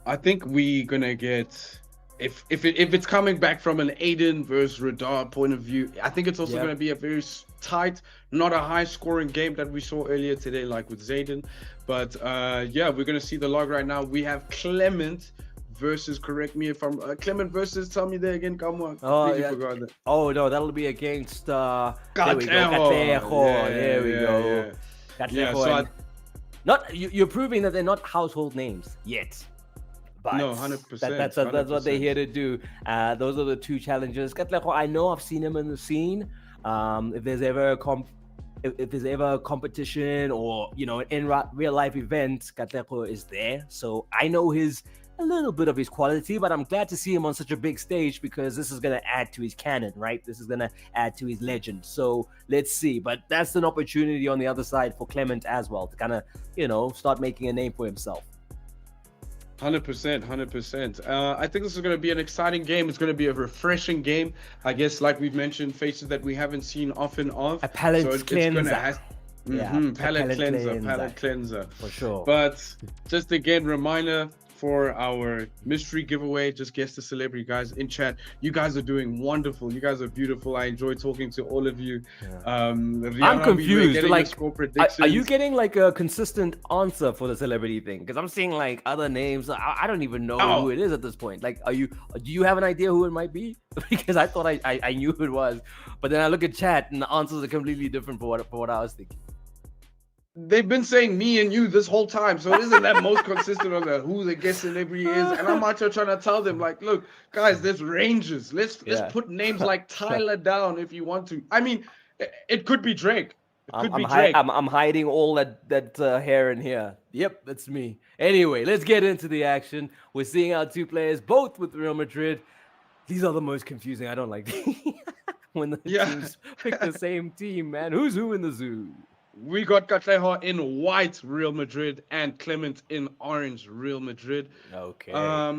I think we're gonna get, if it's coming back from an Aiden versus Radar point of view, I think it's also gonna be a very tight, not a high scoring game that we saw earlier today, like with Zayden. But we're gonna see the log right now. We have Clement versus, correct me if I'm Clement versus, tell me there again, come on. Forgot that. Oh no, that'll be against there we go. There we go. So not you're proving that they're not household names yet. But no, 100%. That's what they're here to do. Those are the two challenges. Katlego, I know I've seen him in the scene. If there's ever a competition or in real life event, Katlego is there. So I know a little bit of his quality, but I'm glad to see him on such a big stage because this is gonna add to his canon, right? This is gonna add to his legend. So let's see. But that's an opportunity on the other side for Clement as well to kind of start making a name for himself. 100%. I think this is going to be an exciting game. It's going to be a refreshing game. I guess, like we've mentioned, faces that we haven't seen often of. A palate cleanser. Palate cleanser. For sure. But just again, reminder for our mystery giveaway, just guess the celebrity, guys, in chat. You guys are doing wonderful. You guys are beautiful. I enjoy talking to all of you. I'm confused. Like, score are you getting like a consistent answer for the celebrity thing? Because I'm seeing like other names. I don't even know who it is at this point. Like, do you have an idea who it might be? Because I thought I knew who it was, but then I look at chat and the answers are completely different for what I was thinking. They've been saying me and you this whole time, so it isn't that most consistent on who the guest celebrity is. And I'm out here trying to tell them, like, look, guys, there's ranges. Let's put names like Tyler down if you want to. I mean, it could be Drake. Drake. I'm hiding all that hair in here. Yep, that's me. Anyway, let's get into the action. We're seeing our two players, both with Real Madrid. These are the most confusing. I don't like when the teams pick the same team, man. Who's who in the zoo? We got Katleho in white Real Madrid and Clement in orange Real Madrid. Okay.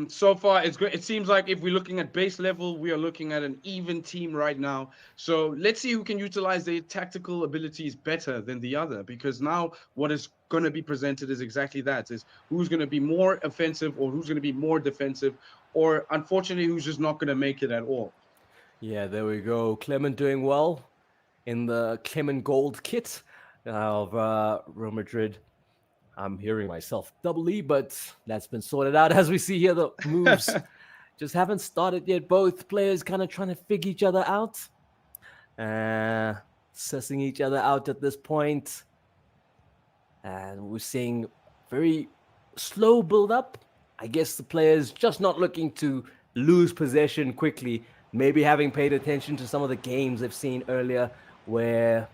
So far it's great. It seems like if we're looking at base level, we are looking at an even team right now. So let's see who can utilize their tactical abilities better than the other, because now what is going to be presented is exactly that, is who's going to be more offensive or who's going to be more defensive, or unfortunately who's just not going to make it at all. Yeah, there we go. Clement doing well in the Clement Gold kit of Real Madrid. I'm hearing myself doubly, but that's been sorted out. As we see here, the moves just haven't started yet. Both players kind of trying to figure each other out, sussing each other out at this point. And we're seeing very slow build up. I guess the players just not looking to lose possession quickly, maybe having paid attention to some of the games they've seen earlier where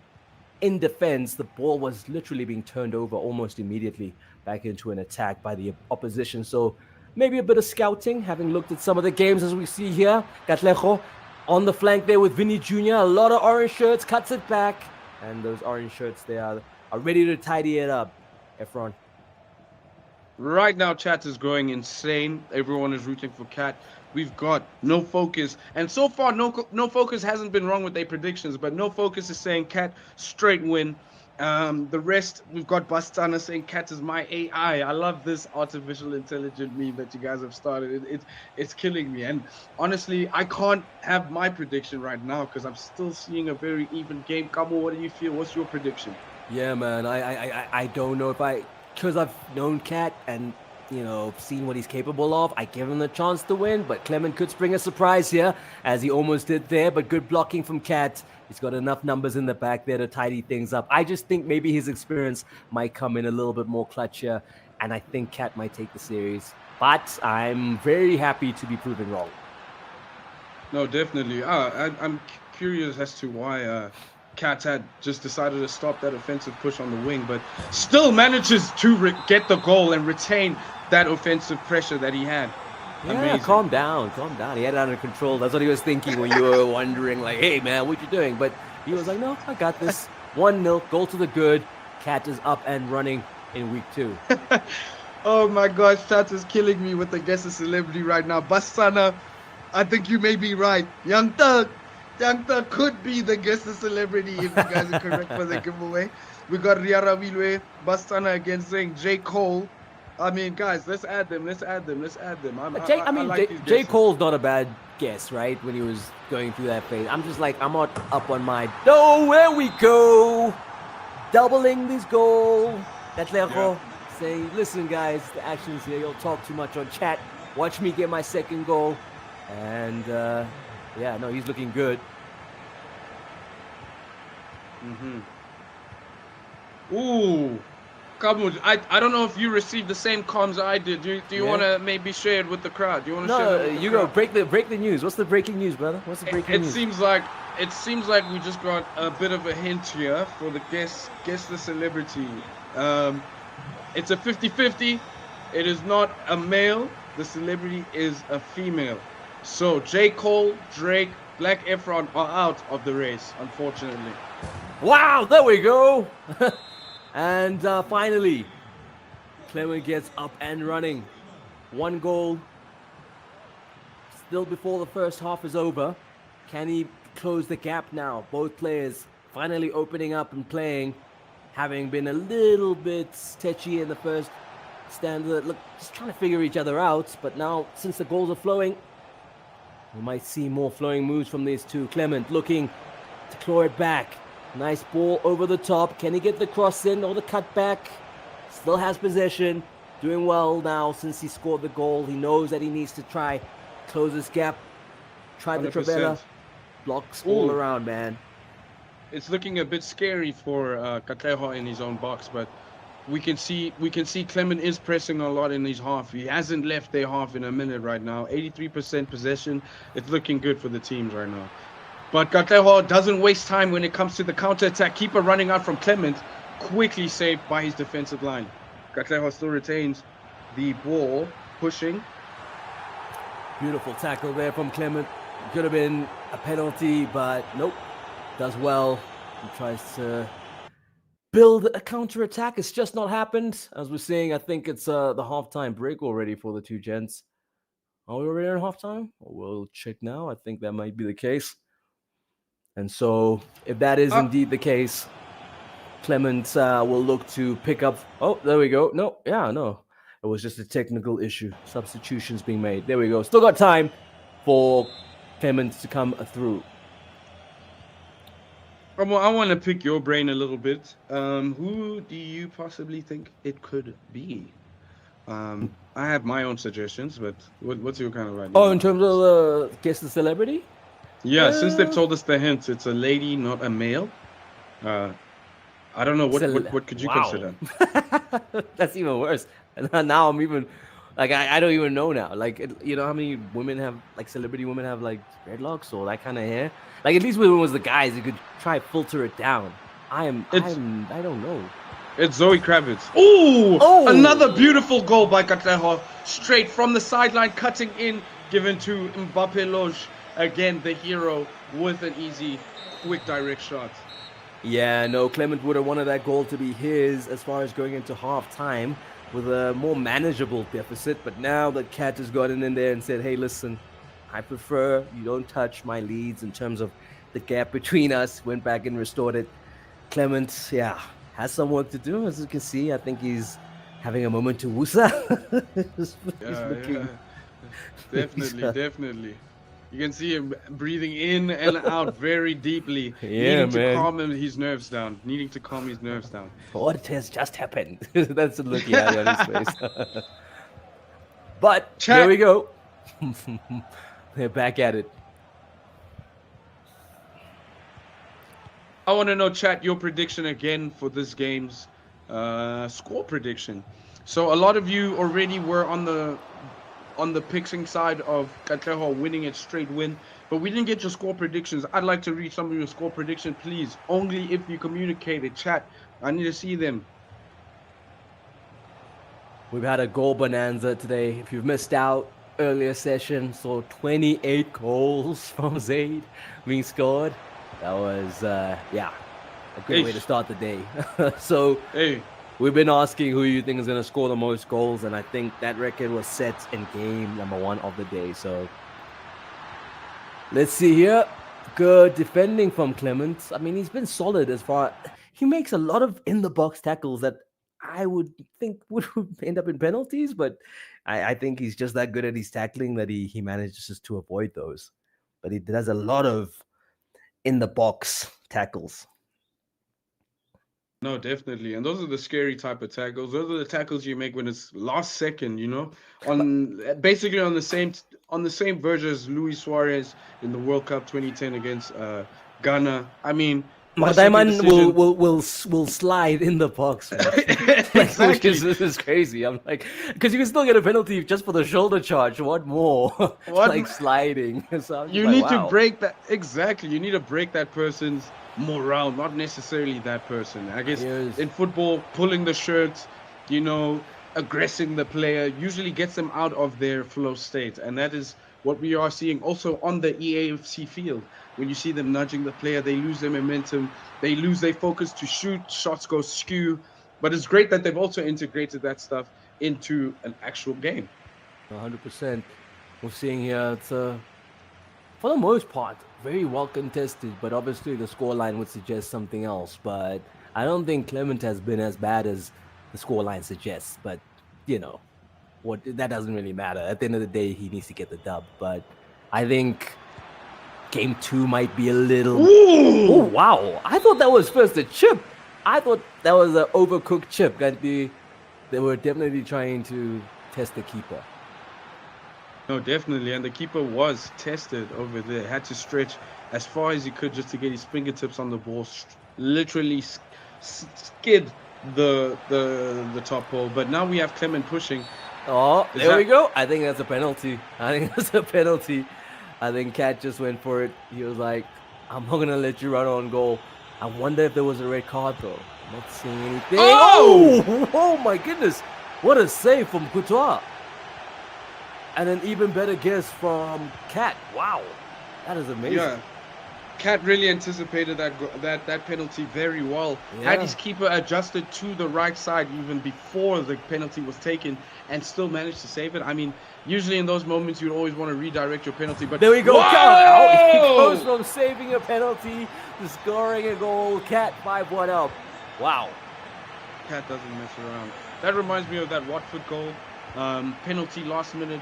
in defense, the ball was literally being turned over almost immediately back into an attack by the opposition. So maybe a bit of scouting, having looked at some of the games as we see here. Katlejo on the flank there with Vinny Jr. A lot of orange shirts, cuts it back. And those orange shirts, they are ready to tidy it up. Efron. Right now, chat is going insane. Everyone is rooting for Cat. We've got No Focus, and so far No Focus hasn't been wrong with their predictions, but No Focus is saying Cat straight win. The rest, we've got Bastana saying Cat is my AI. I love this artificial intelligent meme that you guys have started. It's killing me, and honestly, I can't have my prediction right now because I'm still seeing a very even game. Kamo, what do you feel? What's your prediction? Yeah, man, I don't know if because I've known Cat and seen what he's capable of, I give him the chance to win, but Clement could spring a surprise here, as he almost did there, but good blocking from Cat. He's got enough numbers in the back there to tidy things up. I just think maybe his experience might come in a little bit more clutch here. and I think Cat might take the series. But I'm very happy to be proven wrong. No, definitely. I'm curious as to why Cats had just decided to stop that offensive push on the wing, but still manages to get the goal and retain that offensive pressure that he had. Yeah, Amazing. calm down. He had it under control. That's what he was thinking when you were wondering, like, hey, man, what you doing? But he was like, no, I got this. 1-0, goal to the good. Cat is up and running in week 2. Oh my gosh, Chat is killing me with the guess a celebrity right now. Bastana, I think you may be right. Young Thug could be the guess a celebrity if you guys are correct for the giveaway. We got Riara Wilwe, Bastana again saying J. Cole. I mean, guys, let's add them. I like these J. guesses. Cole's not a bad guess, right? When he was going through that phase. I'm just like, I'm not up on my. Oh, there we go. Doubling this goal. Atletico saying, listen, guys, the action's here. You'll talk too much on chat. Watch me get my second goal. And, he's looking good. Ooh. Kabul, I don't know if you received the same comms I did. Do you want to maybe share it with the crowd? Do you want to share it with the you crowd? go. Break the news. What's the breaking news, brother? What's the breaking It news? seems like we just got a bit of a hint here for the guess the celebrity. It's a 50-50. It is not a male. The celebrity is a female. So J. Cole, Drake, Black Efron are out of the race, unfortunately. Wow, there we go. And finally, Clement gets up and running. 1 goal. Still before the first half is over. Can he close the gap now? Both players finally opening up and playing. Having been a little bit sketchy in the first stanza. Look, just trying to figure each other out. But now, since the goals are flowing, we might see more flowing moves from these two. Clement looking to claw it back. Nice ball over the top. Can he get the cross in or the cut back? Still has possession. Doing well now since he scored the goal. He knows that he needs to try close this gap. Try the 100%. Trabella. Blocks all around, man. It's looking a bit scary for Kateho in his own box, but we can see Clement is pressing a lot in his half. He hasn't left their half in a minute right now. 83% possession. It's looking good for the teams right now. But Kateho doesn't waste time when it comes to the counter-attack. Keeper running out from Clement, quickly saved by his defensive line. Kateho still retains the ball, pushing. Beautiful tackle there from Clement. Could have been a penalty, but nope. Does well. He tries to build a counter-attack. It's just not happened. As we're seeing, I think it's the halftime break already for the two gents. Are we already in halftime? We'll check now. I think that might be the case. And so, if that is indeed the case, Clement will look to pick up. Oh, there we go. No. It was just a technical issue. Substitutions being made. There we go. Still got time for Clement to come through. I want to pick your brain a little bit. Who do you possibly think it could be? I have my own suggestions, but what's your kind of idea? Oh, in terms of guess the celebrity? Yeah, since they've told us the hints, it's a lady, not a male. I don't know what could you consider? That's even worse. Now I'm even like I don't even know now. Like you know how many women have like celebrity women have like dreadlocks or that kind of hair? Like at least when it was the guys, you could try filter it down. I don't know. It's Zoe Kravitz. Ooh! Another beautiful goal by Kateho. Straight from the sideline, cutting in, given to Mbappe Loge. Again, the hero with an easy, quick direct shot. Yeah, no, Clement would have wanted that goal to be his as far as going into half time with a more manageable deficit. But now the Cat has gotten in there and said, hey, listen, I prefer you don't touch my leads in terms of the gap between us. Went back and restored it. Clement, has some work to do. As you can see, I think he's having a moment to Wusa. Definitely. You can see him breathing in and out very deeply, needing to calm his nerves down. What has just happened? That's the look he had on his face. But here we go. They're back at it. I want to know, chat, your prediction again for this game's score prediction. So a lot of you already were on the picking side of Katleho winning it straight win, but we didn't get your score predictions. I'd like to read some of your score prediction, please. Only if you communicate it, chat. I need to see them. We've had a goal bonanza today. If you've missed out earlier session, so 28 goals from Zaid being scored. That was a great way to start the day. So Hey, we've been asking who you think is going to score the most goals, and I think that record was set in game number 1 of the day. So let's see here. Good defending from Clement. I mean, he's been solid as far. He makes a lot of in-the-box tackles that I would think would end up in penalties, but I think he's just that good at his tackling that he manages to avoid those. But he does a lot of in-the-box tackles. no, definitely. And those are the scary type of tackles. Those are the tackles you make when it's last second, you know, basically on the same verge as Luis Suarez in the World Cup 2010 against Ghana. I mean, My last second diamond decision. will slide in the box. Like, Exactly. this is crazy. I'm like, because you can still get a penalty just for the shoulder charge. What more? What Like m- sliding. So I'm just You like, need to wow. break that. Exactly. You need to break that person's morale, not necessarily that person. I guess Yes. in football, pulling the shirt, you know, aggressing the player usually gets them out of their flow state. And that is what we are seeing also on the EAFC field. When you see them nudging the player, they lose their momentum, they lose their focus to shoot, shots go skew. But it's great that they've also integrated that stuff into an actual game. 100%. We're seeing here, it's for the most part, very well contested, but obviously the scoreline would suggest something else. But I don't think Clement has been as bad as the scoreline suggests. But, you know, that doesn't really matter. At the end of the day, he needs to get the dub. But I think game 2 might be a little... Ooh! Oh, wow. I thought that was first a chip. I thought that was an overcooked chip. They were definitely trying to test the keeper. No, definitely. And the keeper was tested over there. Had to stretch as far as he could just to get his fingertips on the ball. Literally skid the top pole. But now we have Clement pushing. Oh, Is there we that- go. I think that's a penalty. I think Cat just went for it. He was like, I'm not going to let you run on goal. I wonder if there was a red card, though. Not seeing anything. Oh! Oh my goodness. What a save from Couture. And an even better guess from Cat. Wow. That is amazing. Yeah. Cat really anticipated that penalty very well. Yeah. Had his keeper adjusted to the right side even before the penalty was taken and still managed to save it. I mean, usually in those moments you'd always want to redirect your penalty, but There we go. Whoa! Count. He goes from saving a penalty to scoring a goal. Cat 5-1 up. Wow. Cat doesn't mess around. That reminds me of that Watford goal. Penalty last minute.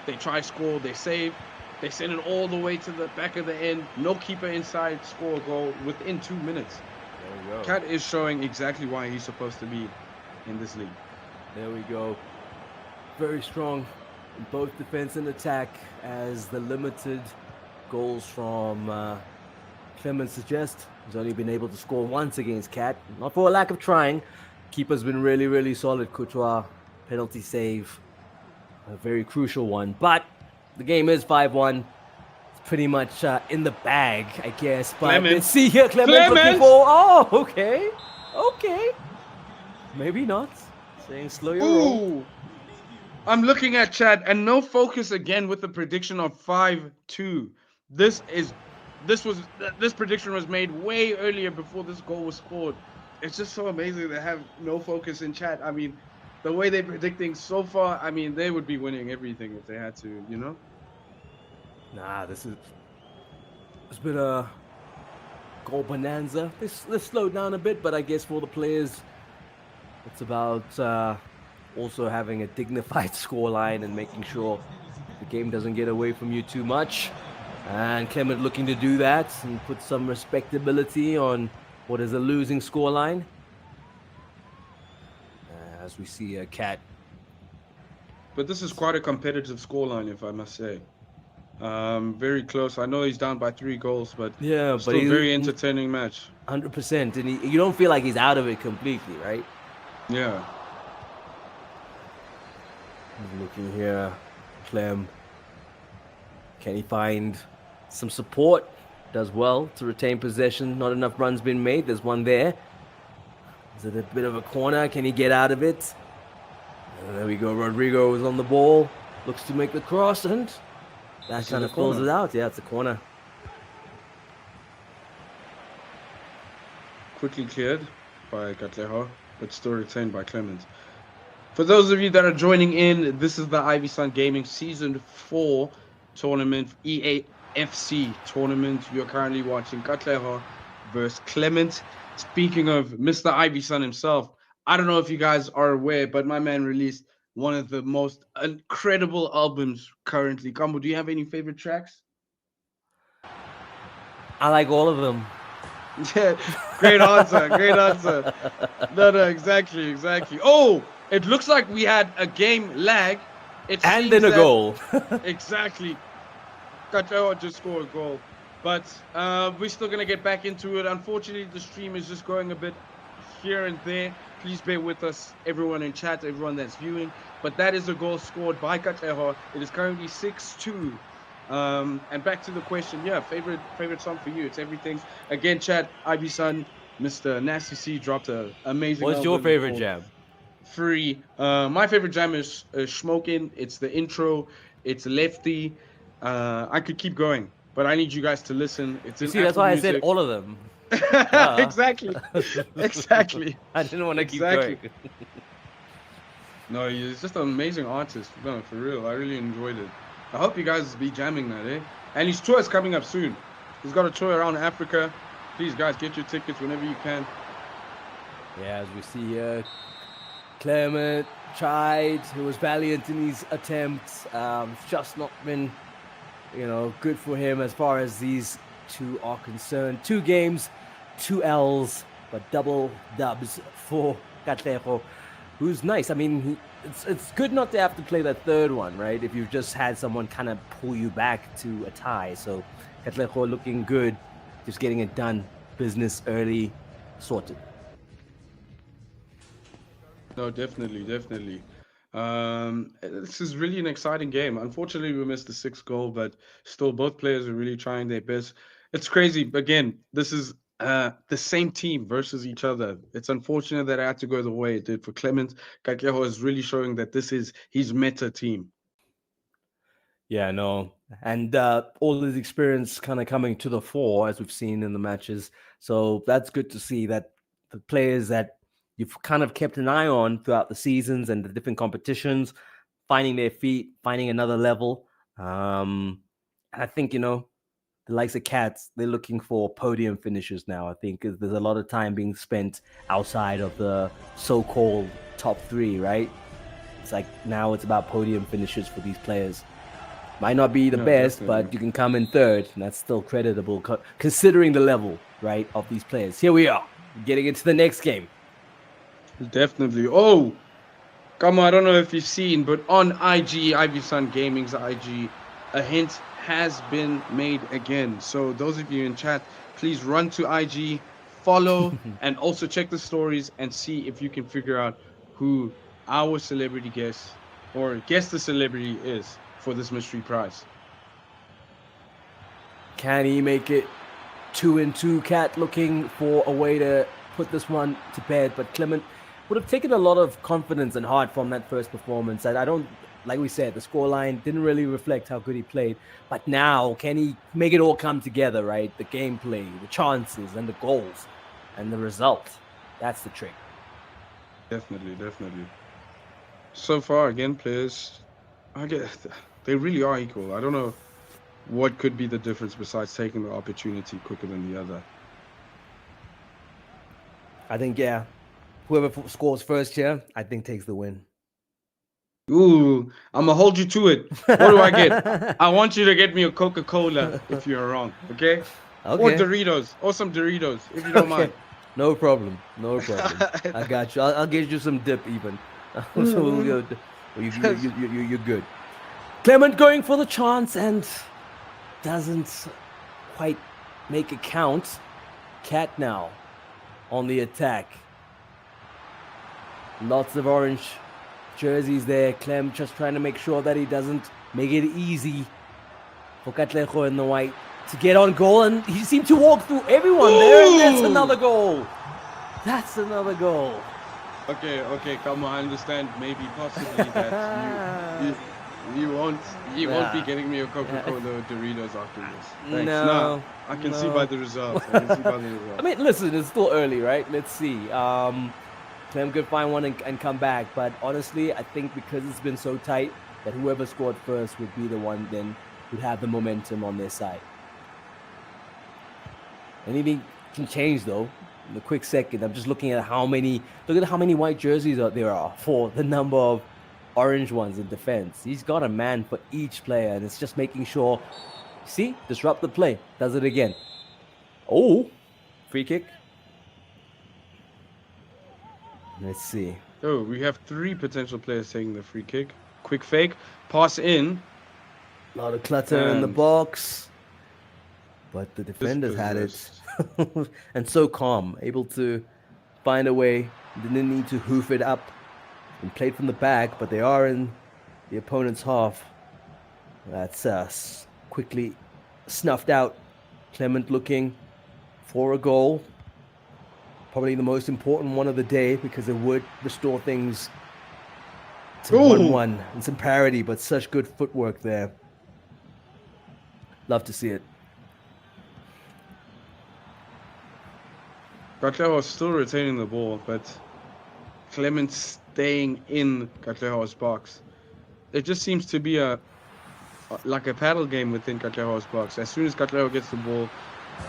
They try score, they save. They send it all the way to the back of the end. No keeper inside, score a goal within 2 minutes. There we go. Cat is showing exactly why he's supposed to be in this league. There we go. Very strong in both defense and attack, as the limited goals from Clement suggest. He's only been able to score once against Cat. Not for a lack of trying. Keeper's been really, really solid. Couture, penalty save. A very crucial one. But the game is 5-1. It's pretty much in the bag, I guess. But Clement. let's see here. Clement looking Clement. for... Oh, okay. Okay. Maybe not. Saying slow your roll. Ooh! I'm looking at chat and no focus again with the prediction of 5-2. This prediction was made way earlier before this goal was scored. It's just so amazing to have no focus in chat. I mean, the way they're predicting so far, I mean, they would be winning everything if they had to, you know? Nah, it's been a goal bonanza. Let's slow down a bit, but I guess for the players, it's about also having a dignified scoreline and making sure the game doesn't get away from you too much. And Clement looking to do that and put some respectability on what is a losing scoreline. As we see a Cat. But this is quite a competitive scoreline, if I must say. Very close. I know he's down by 3 goals, but Yeah, still but very entertaining match. 100%. And you don't feel like he's out of it completely, right? Yeah. He's looking here. Clem. Can he find some support? Does well to retain possession. Not enough runs been made. There's one there. Is it a bit of a corner? Can he get out of it? There we go. Rodrigo is on the ball. Looks to make the cross, and that kind of pulls it out. Yeah, it's a corner. Quickly cleared by Katleho, but still retained by Clement. For those of you that are joining in, this is the Ivyson Gaming Season 4 tournament, EAFC tournament. You're currently watching Katleho versus Clement. Speaking of Mr. Ivyson himself, I don't know if you guys are aware, but my man released one of the most incredible albums currently. Kambo, do you have any favorite tracks? I like all of them. Yeah, great answer, great answer. No, exactly. Oh, it looks like we had a game lag. And then a goal. Exactly. Katleho just scored a goal. But we're still going to get back into it. Unfortunately, the stream is just going a bit here and there. Please bear with us, everyone in chat, everyone that's viewing. But that is a goal scored by Katleho. It is currently 6-2. And back to the question, yeah, favorite song for you. It's everything. Again, chat, Ivyson, Mr. Nasty C dropped an amazing What's your favorite jam? Free. My favorite jam is Smoking. It's the intro. It's Lefty. I could keep going, but I need you guys to listen. It's in that's why I said all of them. Exactly. I didn't want to keep going. No, he's just an amazing artist. No, for real. I really enjoyed it. I hope you guys be jamming that, eh? And his tour is coming up soon. He's got a tour around Africa. Please, guys, get your tickets whenever you can. Yeah, as we see here, Clement tried. He was valiant in his attempts. It's just not been, good for him as far as these two are concerned. 2 games, 2 L's, but double dubs for Katleho, who's nice. I mean, it's good not to have to play that third one, right? If you've just had someone kind of pull you back to a tie. So Katleho looking good, just getting it done. Business early, sorted. No, definitely. This is really an exciting game. Unfortunately, we missed the 6th goal, but still both players are really trying their best. It's crazy. Again, this is the same team versus each other. It's unfortunate that I had to go the way it did for Clement. Katleho is really showing that this is his meta team. Yeah, no. And all his experience kind of coming to the fore, as we've seen in the matches. So that's good to see that the players that you've kind of kept an eye on throughout the seasons and the different competitions, finding their feet, finding another level. And I think, the likes of Cats, they're looking for podium finishes now. I think there's a lot of time being spent outside of the so-called top 3, right? It's like now it's about podium finishes for these players. Might not be the best, definitely. but you can come in third, and that's still creditable considering the level, right, of these players. Here we are, getting into the next game. Definitely. Oh, come on, I don't know if you've seen, but on IG, Ivyson Gaming's IG, a hint has been made again. So those of you in chat, please run to IG, follow, and also check the stories and see if you can figure out who our celebrity guest or guess the celebrity is for this mystery prize. Can he make it 2-2? Cat looking for a way to put this one to bed, but Clement would have taken a lot of confidence and heart from that first performance. And I don't, like we said, the scoreline didn't really reflect how good he played. But now, can he make it all come together, right? The gameplay, the chances, and the goals, and the result. That's the trick. Definitely. So far, again, players, they really are equal. I don't know what could be the difference besides taking the opportunity quicker than the other. I think, yeah, whoever scores first here, I think takes the win. Ooh, I'm going to hold you to it. What do I get? I want you to get me a Coca-Cola if you're wrong, okay? Or Doritos, or some Doritos, if you don't mind. No problem. I got you. I'll get you some dip even. So you're good. Clement going for the chance and doesn't quite make it count. Cat now on the attack. Lots of orange jerseys there. Clem just trying to make sure that he doesn't make it easy for Katlejo in the white to get on goal, and he seemed to walk through everyone there, and that's Ooh! another goal. That's another goal. Okay, come on. I understand maybe possibly that you won't be getting me a Coca-Cola or Doritos after this. Thanks. No, I can see no. by the results. I can see by the results. I mean, listen, it's still early, right? Let's see. Clem could find one and come back, but honestly, I think because it's been so tight that whoever scored first would be the one then who'd have the momentum on their side. Anything can change though. In a quick second, I'm just looking at how many white jerseys there are for the number of orange ones in defense. He's got a man for each player, and it's just making sure. See, disrupt the play. Does it again. Oh, free kick. Let's see. Oh, we have 3 potential players taking the free kick. Quick fake, pass in. A lot of clutter in the And- box, but the defenders had it. And so calm, able to find a way. Didn't need to hoof it up and played from the back, but they are in the opponent's half. That's quickly snuffed out. Clement looking for a goal. Probably the most important one of the day because it would restore things to Ooh. 1-1 and some parity, but such good footwork there. Love to see it. Katleho still retaining the ball, but Clement staying in Katleho's box. It just seems to be like a paddle game within Katleho's box. As soon as Katleho gets the ball,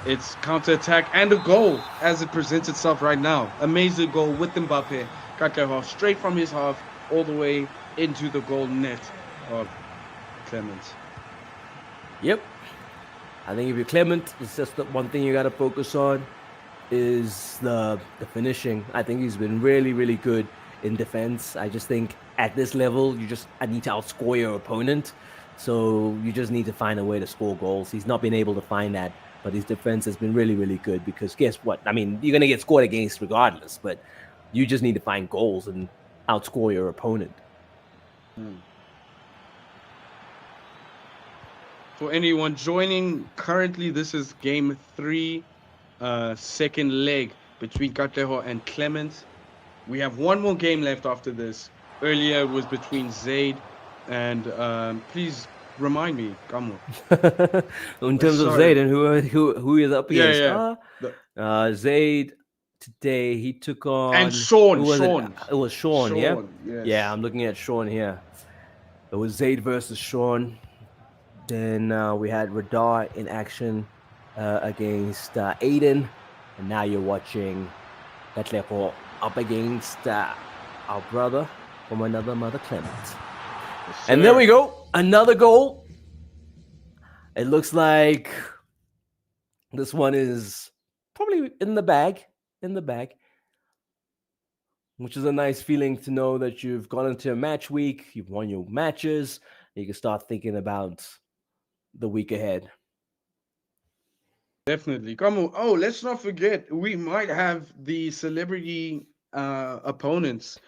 it's counter-attack and a goal as it presents itself right now. Amazing goal with Mbappe. Katleho straight from his half all the way into the goal net of Clement. Yep. I think if you're Clement, it's just the one thing you got to focus on is the finishing. I think he's been really, really good in defense. I just think at this level, I need to outscore your opponent. So you just need to find a way to score goals. He's not been able to find that, but his defense has been really, really good because guess what? I mean, you're going to get scored against regardless, but you just need to find goals and outscore your opponent. For anyone joining, currently this is game 3, second leg between Katleho and Clement. We have one more game left after this. Earlier it was between Zaid and please remind me, Kamu. In terms of Sorry. Zaid and who is up against? Yeah. Zaid today he took on And Sean. who was it? Sean. It was Sean, yeah. Yes. Yeah, I'm looking at Sean here. It was Zaid versus Sean. Then we had Radar in action against Aiden, and now you're watching Katleho up against our brother from another mother, Clement. And there we go, another goal. It looks like this one is probably in the bag, which is a nice feeling to know that you've gone into a match week, you've won your matches, you can start thinking about the week ahead. Definitely. Kamu. Oh, let's not forget, we might have the celebrity opponents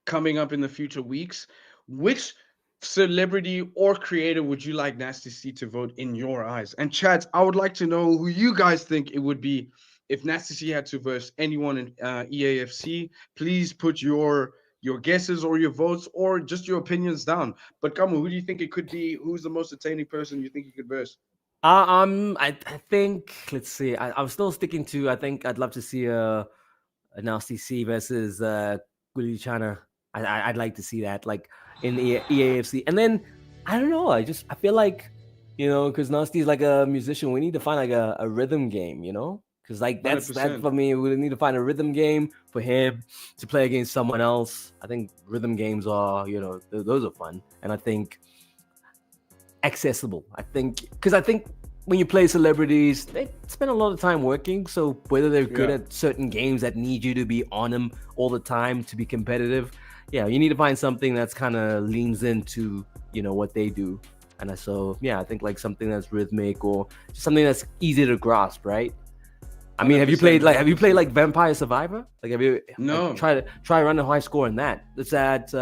coming up in the future weeks. Which celebrity or creator would you like Nasty C to vote in your eyes? And chat, I would like to know who you guys think it would be if Nasty C had to verse anyone in EAFC. Please put your guesses or your votes or just your opinions down. But Kamu, who do you think it could be? Who's the most entertaining person you think you could verse? I think let's see. I'm still sticking to. I think I'd love to see a Nasty C versus Guli Chana. I'd like to see that, like in the EAFC. And then I don't know. I feel like, because Nasty's like a musician, we need to find like a rhythm game, because like that's 100%. for me. We need to find a rhythm game for him to play against someone else. I think rhythm games are, those are fun, and I think accessible. I think when you play celebrities, they spend a lot of time working. So whether they're good at certain games that need you to be on them all the time to be competitive, you need to find something that's kind of leans into what they do. And I think like something that's rhythmic or just something that's easy to grasp, right? I mean, 100%, have you played 100%. like Vampire Survivor? Like, have you No. try running a high score in that? It's that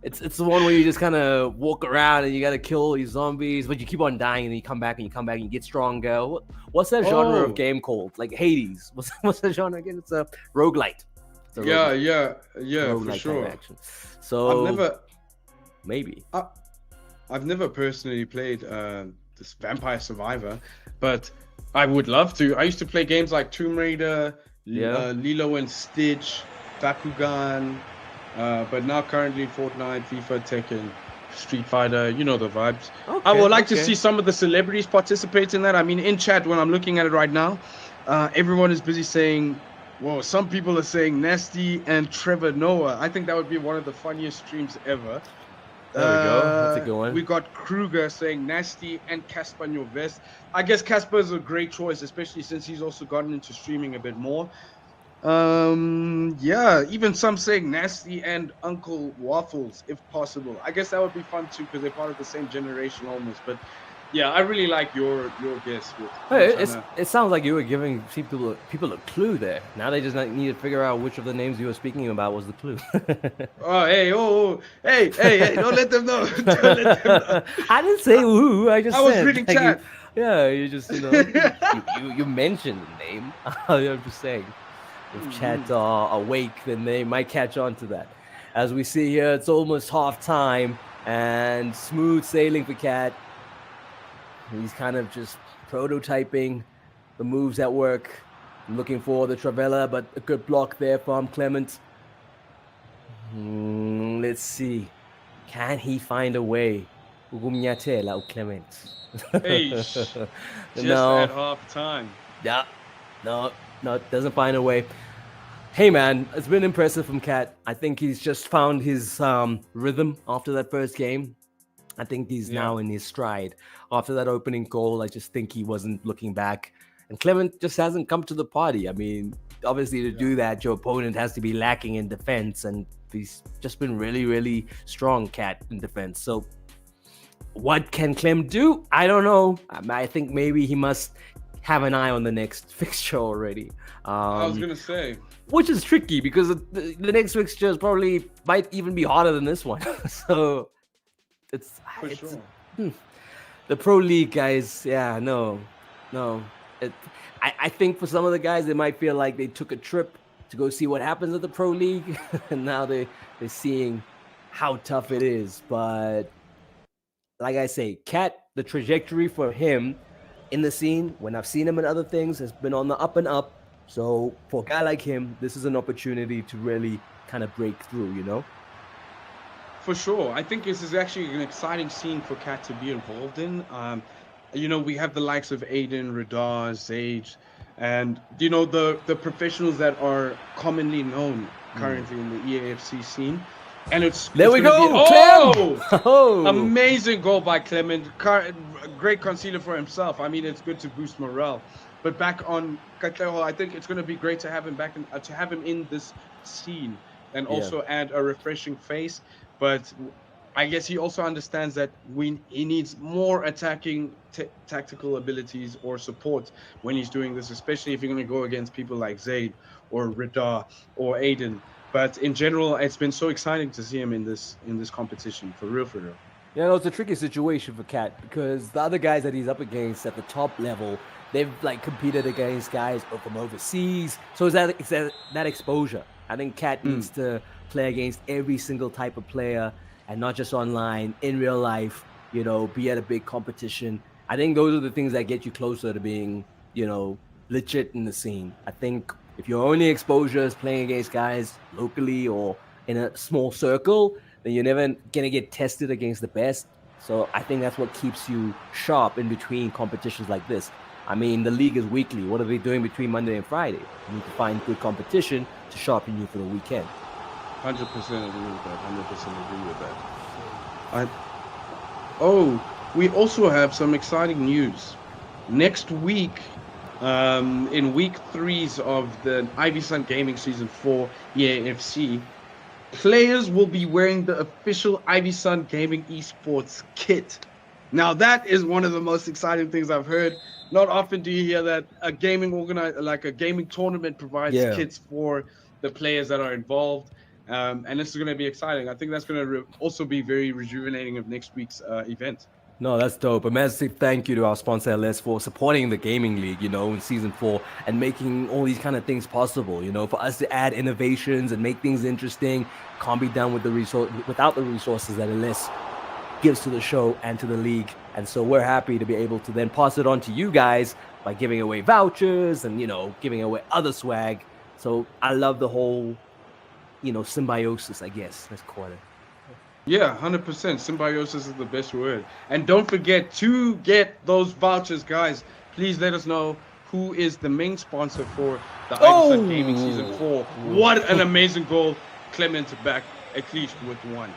it's the one where you just kind of walk around and you gotta kill these zombies, but you keep on dying and then you come back and you come back and you get stronger. What's that genre Oh. of game called? Like Hades? What's that genre again? It's a roguelite. It's a Yeah, roguelite. yeah, for Roguelite type sure. action. So I've maybe. never personally played this Vampire Survivor, but I would love to. I used to play games like Tomb Raider, Yeah. Lilo and Stitch, Bakugan, but now currently Fortnite, FIFA, Tekken, Street Fighter. You know the vibes. I would like to see some of the celebrities participate in that. I mean, in chat when I'm looking at it right now, everyone is busy saying. Well, some people are saying Nasty and Trevor Noah. I think that would be one of the funniest streams ever. There we go. That's a good one. We got Kruger saying Nasty and Casper Nyovest. I guess Casper is a great choice, especially since he's also gotten into streaming a bit more. Yeah, even some saying Nasty and Uncle Waffles, if possible. I guess that would be fun too, because they're part of the same generation almost. But yeah, I really like your guess. It sounds like you were giving people a clue there. Now they just need to figure out which of the names you were speaking about was the clue. Hey, don't let them know. Don't let them know. I didn't say who. I I was reading chat. You just you mentioned the name. I'm just saying, if chat are awake, then they might catch on to that. As we see here, it's almost half time and smooth sailing for Cat. He's kind of just prototyping the moves at work, looking for the Travella, but a good block there from Clement. Let's see. Can he find a way? Clement. Hey, just at half time. Yeah. No, doesn't find a way. Hey man, it's been impressive from Cat. I think he's just found his rhythm after that first game. I think he's now in his stride. After that opening goal, I just think he wasn't looking back. And Clement just hasn't come to the party. I mean, obviously to do that, your opponent has to be lacking in defense. And he's just been really, really strong, Cat, in defense. So what can Clem do? I don't know. I think maybe he must have an eye on the next fixture already. I was going to say. Which is tricky because the next fixture is probably might even be harder than this one. So... It's sure. The Pro League guys. Yeah, no. I think for some of the guys, they might feel like they took a trip to go see what happens at the Pro League, and now they're seeing how tough it is. But like I say, Cat, the trajectory for him in the scene, when I've seen him in other things, has been on the up and up. So for a guy like him, this is an opportunity to really kind of break through, you know? For sure. I think this is actually an exciting scene for Cat to be involved in. We have the likes of Aiden, Radar, Zage, and, the professionals that are commonly known currently in the EAFC scene. And there we go. Amazing goal by Clement. Great concealer for himself. I mean, it's good to boost morale. But back on Katleho, I think it's going to be great to have him back to have him in this scene and also add a refreshing face. But I guess he also understands that he needs more attacking tactical abilities or support when he's doing this, especially if you're going to go against people like Zaid or Radar or Aiden. But in general, it's been so exciting to see him in this competition, for real. Yeah, no, it's a tricky situation for Cat because the other guys that he's up against at the top level, they've competed against guys from overseas. So it's that exposure. I think Cat needs to play against every single type of player and not just online, in real life, be at a big competition. I think those are the things that get you closer to being, legit in the scene. I think if your only exposure is playing against guys locally or in a small circle, then you're never going to get tested against the best. So I think that's what keeps you sharp in between competitions like this. I mean, the league is weekly. What are they doing between Monday and Friday? You need to find good competition to sharpen you for the weekend. 100% agree with that. We also have some exciting news. Next week, in week 3s of the Ivyson Gaming Season 4 EAFC, players will be wearing the official Ivyson Gaming Esports kit. Now, that is one of the most exciting things I've heard. Not often do you hear that a gaming tournament provides Yeah. kits for the players that are involved. And this is going to be exciting. I think that's going to also be very rejuvenating of next week's event. No, that's dope. A massive thank you to our sponsor LS for supporting the gaming league, in season 4 and making all these kind of things possible. For us to add innovations and make things interesting can't be done without the resources that LS gives to the show and to the league. And so we're happy to be able to then pass it on to you guys by giving away vouchers and giving away other swag. So I love the whole symbiosis, I guess let's call it. Yeah, 100%. Symbiosis is the best word. And don't forget to get those vouchers, guys. Please let us know who is the main sponsor for the Ivyson Gaming Season 4. What an amazing goal. Clement back at least with one.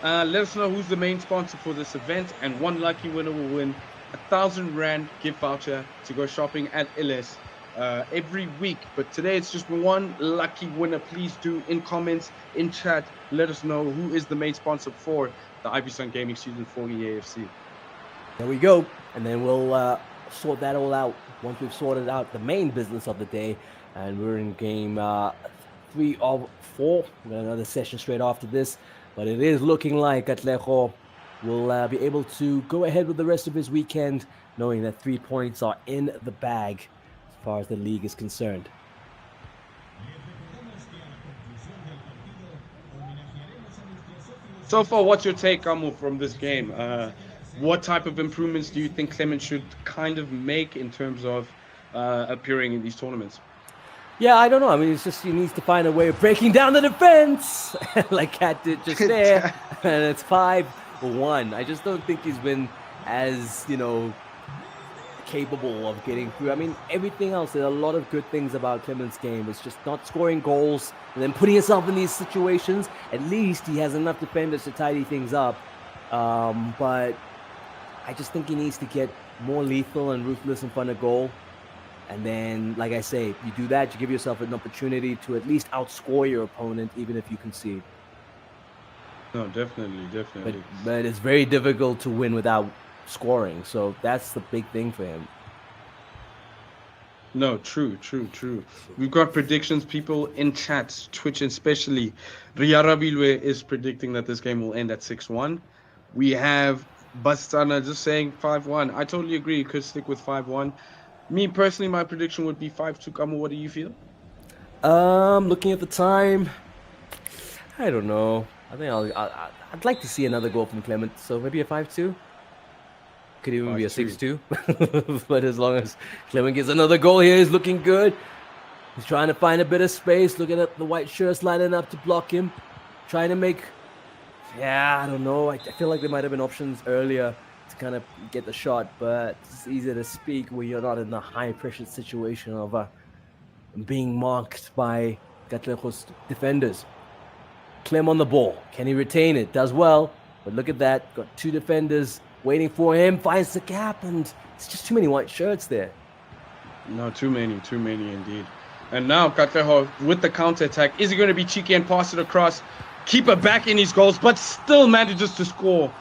Let us know who's the main sponsor for this event, and one lucky winner will win a 1,000 Rand gift voucher to go shopping at LS every week. But today it's just one lucky winner. Please do in comments, in chat, let us know who is the main sponsor for the Ivyson Gaming Season 4 EAFC. There we go. And then we'll sort that all out once we've sorted out the main business of the day. And we're in game 3 of 4. We've got another session straight after this. But it is looking like Atlejo will be able to go ahead with the rest of his weekend, knowing that 3 points are in the bag as far as the league is concerned. So far, what's your take, Amu, from this game? What type of improvements do you think Clement should kind of make in terms of appearing in these tournaments? Yeah, I don't know. I mean, it's just he needs to find a way of breaking down the defense, like Kat did just there. And it's 5-1. I just don't think he's been as, capable of getting through. I mean, everything else, there's a lot of good things about Clement's game. It's just not scoring goals and then putting himself in these situations. At least he has enough defenders to tidy things up. But I just think he needs to get more lethal and ruthless in front of goal. And then, like I say, you do that, you give yourself an opportunity to at least outscore your opponent, even if you concede. No, definitely. But it's very difficult to win without scoring. So that's the big thing for him. No, true. We've got predictions, people in chat, Twitch especially. Riyarabilwe is predicting that this game will end at 6-1. We have Bastana just saying 5-1. I totally agree. You could stick with 5-1. Me personally, my prediction would be 5-2. Kamu, what do you feel? Looking at the time, I don't know. I think I'd like to see another goal from Clement. So maybe a 5-2. Could even be a 6-2. But as long as Clement gets another goal here, he's looking good. He's trying to find a bit of space, looking at the white shirts lining up to block him. Trying to make... Yeah, I don't know. I feel like there might have been options earlier to kind of get the shot, but it's easier to speak when you're not in a high-pressure situation of being marked by Gatlejo's defenders. Clem on the ball. Can he retain it? Does well, but look at that. Got 2 defenders waiting for him. Finds the gap, and it's just too many white shirts there. No, too many indeed. And now Gatlejo with the counter-attack. Is he going to be cheeky and pass it across? Keeper back in his goals, but still manages to score.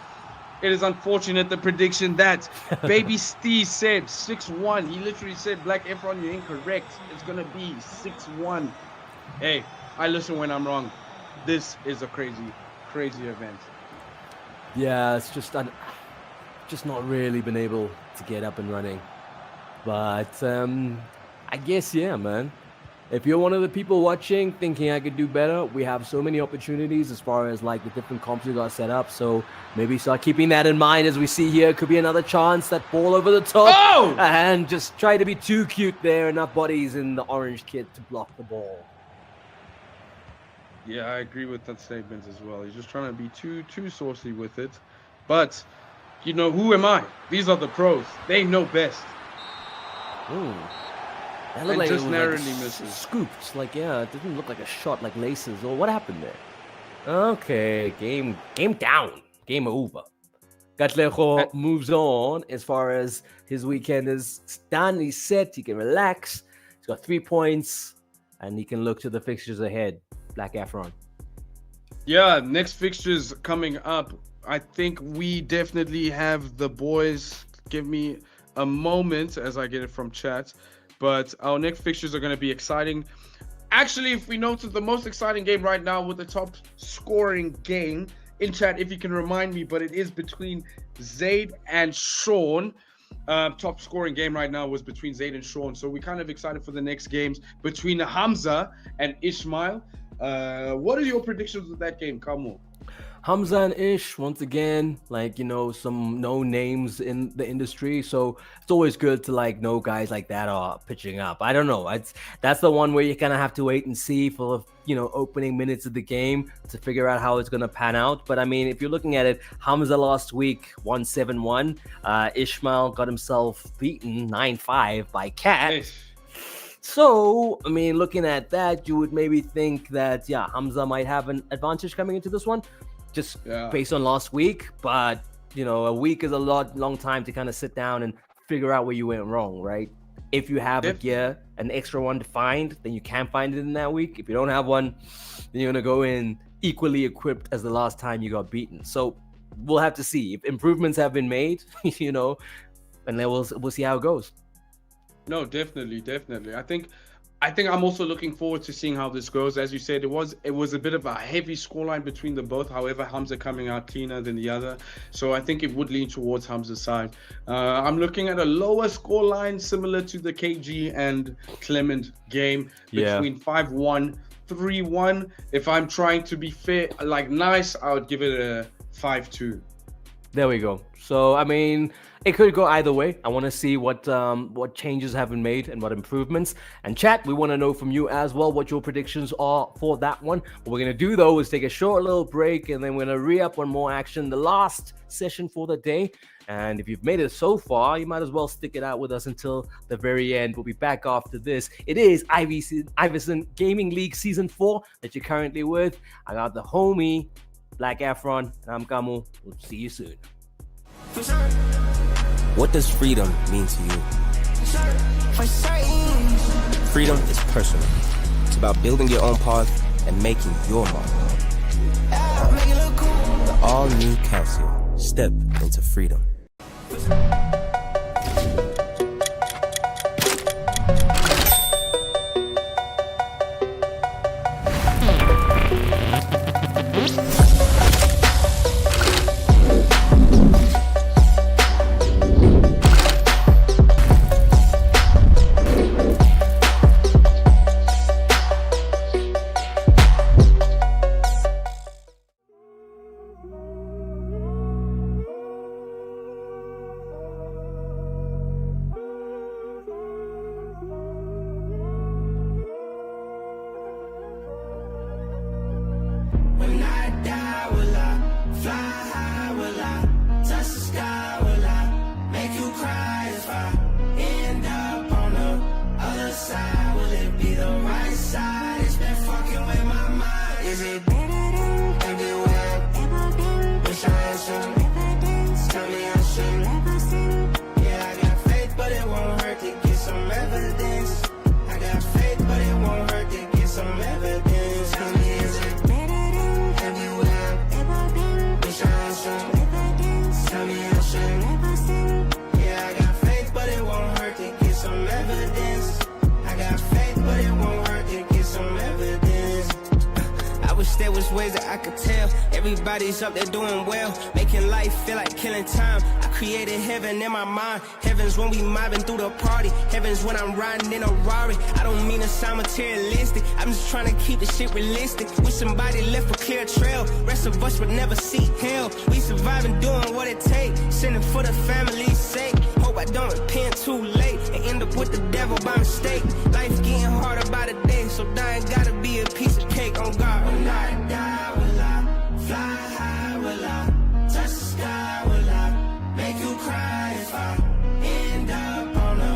It is unfortunate, the prediction that Baby Steve said 6-1. He literally said, Black Efron, you're incorrect. It's going to be 6-1. Hey, I listen when I'm wrong. This is a crazy event. Yeah, it's just not really been able to get up and running. But I guess, yeah, man. If you're one of the people watching thinking I could do better, we have so many opportunities as far as like the different comps we got set up. So maybe start keeping that in mind as we see here. Could be another chance, that ball over the top. Oh! And just try to be too cute there. Enough bodies in the orange kit to block the ball. Yeah, I agree with that statement as well. He's just trying to be too saucy with it. But, who am I? These are the pros. They know best. Ooh. That And looked like just it was narrowly like misses. scooped. Like, yeah, it didn't look like a shot like laces. Or what happened there? Okay, game down. Game over. Gatlejo moves on as far as his weekend is done. He's set. He can relax. He's got 3 points. And he can look to the fixtures ahead. Black Efron. Yeah, next fixtures coming up. I think we definitely have the boys. Give me a moment as I get it from chat. But our next fixtures are going to be exciting. Actually, if we notice the most exciting game right now with the top scoring game in chat, if you can remind me, but it is between Zaid and Sean. Top scoring game right now was between Zaid and Sean. So we're kind of excited for the next games between Hamza and Ismail. What are your predictions of that game? Come on. Hamza and Ish, once again, like, you know, some no names in the industry. So it's always good to like know guys like that are pitching up. I don't know. That's the one where you kind of have to wait and see for the, you know, opening minutes of the game to figure out how it's going to pan out. But I mean, if you're looking at it, Hamza last week won 7-1. Ishmael got himself beaten 9-5 by Cat. Ish. So, I mean, looking at that, you would maybe think that, yeah, Hamza might have an advantage coming into this one, just based on last week. But, you know, a week is a long time to kind of sit down and figure out where you went wrong, right? If you have an extra one to find, then you can find it in that week. If you don't have one, then you're going to go in equally equipped as the last time you got beaten. So we'll have to see if improvements have been made, you know, and then we'll see how it goes. No, definitely. I think I'm also looking forward to seeing how this goes. As you said, it was a bit of a heavy scoreline between them both. However, Hamza coming out cleaner than the other. So I think it would lean towards Hamza's side. I'm looking at a lower scoreline similar to the KG and Clement game between 5-1, 3-1. If I'm trying to be fair, like nice, I would give it a 5-2. There we go. So, I mean, it could go either way. I want to see what changes have been made and what improvements. And chat, we want to know from you as well what your predictions are for that one. What we're going to do, though, is take a short little break, and then we're going to re-up on more action, the last session for the day. And if you've made it so far, you might as well stick it out with us until the very end. We'll be back after this. It is Ivyson Gaming League Season 4 that you're currently with. I got the homie, Black Efron, and I'm Kamu. We'll see you soon. What does freedom mean to you? Freedom is personal. It's about building your own path and making your mark. The all-new Calcio. Step into freedom. When I die, will I fly high? Will I touch the sky? Will I make you cry if I end up on the other side? Will it be the right side? It's been fucking with my mind. Is it better than everywhere I've ever been? Wish I had some evidence. Tell me I should never sin. Yeah, I got faith, but it won't hurt to get some evidence. I got faith, but it won't hurt to get some evidence. Tell me, is it tell me I should never sin. Yeah, I got faith, but it won't hurt to get some evidence. I got faith, but it won't hurt to get some evidence. I wish there was ways that I could tell. Everybody's up there doing well, making life feel like killing time. I created heaven in my mind. Heaven's when we mobbing through the party. Heaven's when I'm riding in a Rari. I don't mean to sound materialistic, I'm just trying to keep the shit realistic. Wish somebody left a clear trail. Rest of us would never see hell. We surviving, doing what it takes, sinning for the family's sake. Hope I don't repent too late and end up with the devil by mistake. Life's getting harder by the day, so dying gotta be a piece of cake on God. When I die, will I fly high? Will I touch the sky? Will I make you cry if I end up on the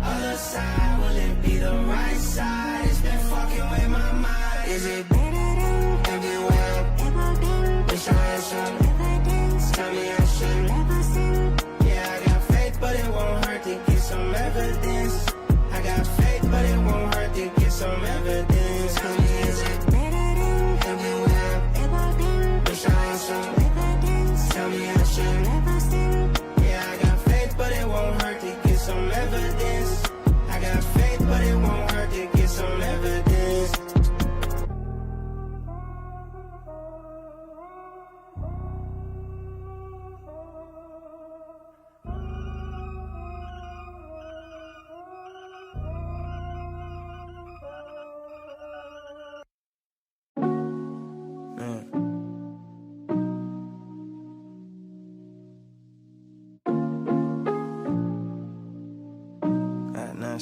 other side? Will it be the right side? It's been fucking with my mind. Is it better than everywhere I've ever been? Wish I had some evidence. Tell me I should never sin. Yeah, I got faith, but it won't hurt to get some evidence. I got faith, but it won't hurt to get some evidence. Tell me, is it better than everywhere I've ever been? Wish I had some evidence. Tell me I should never sin. Yeah, I got faith, but it won't hurt to get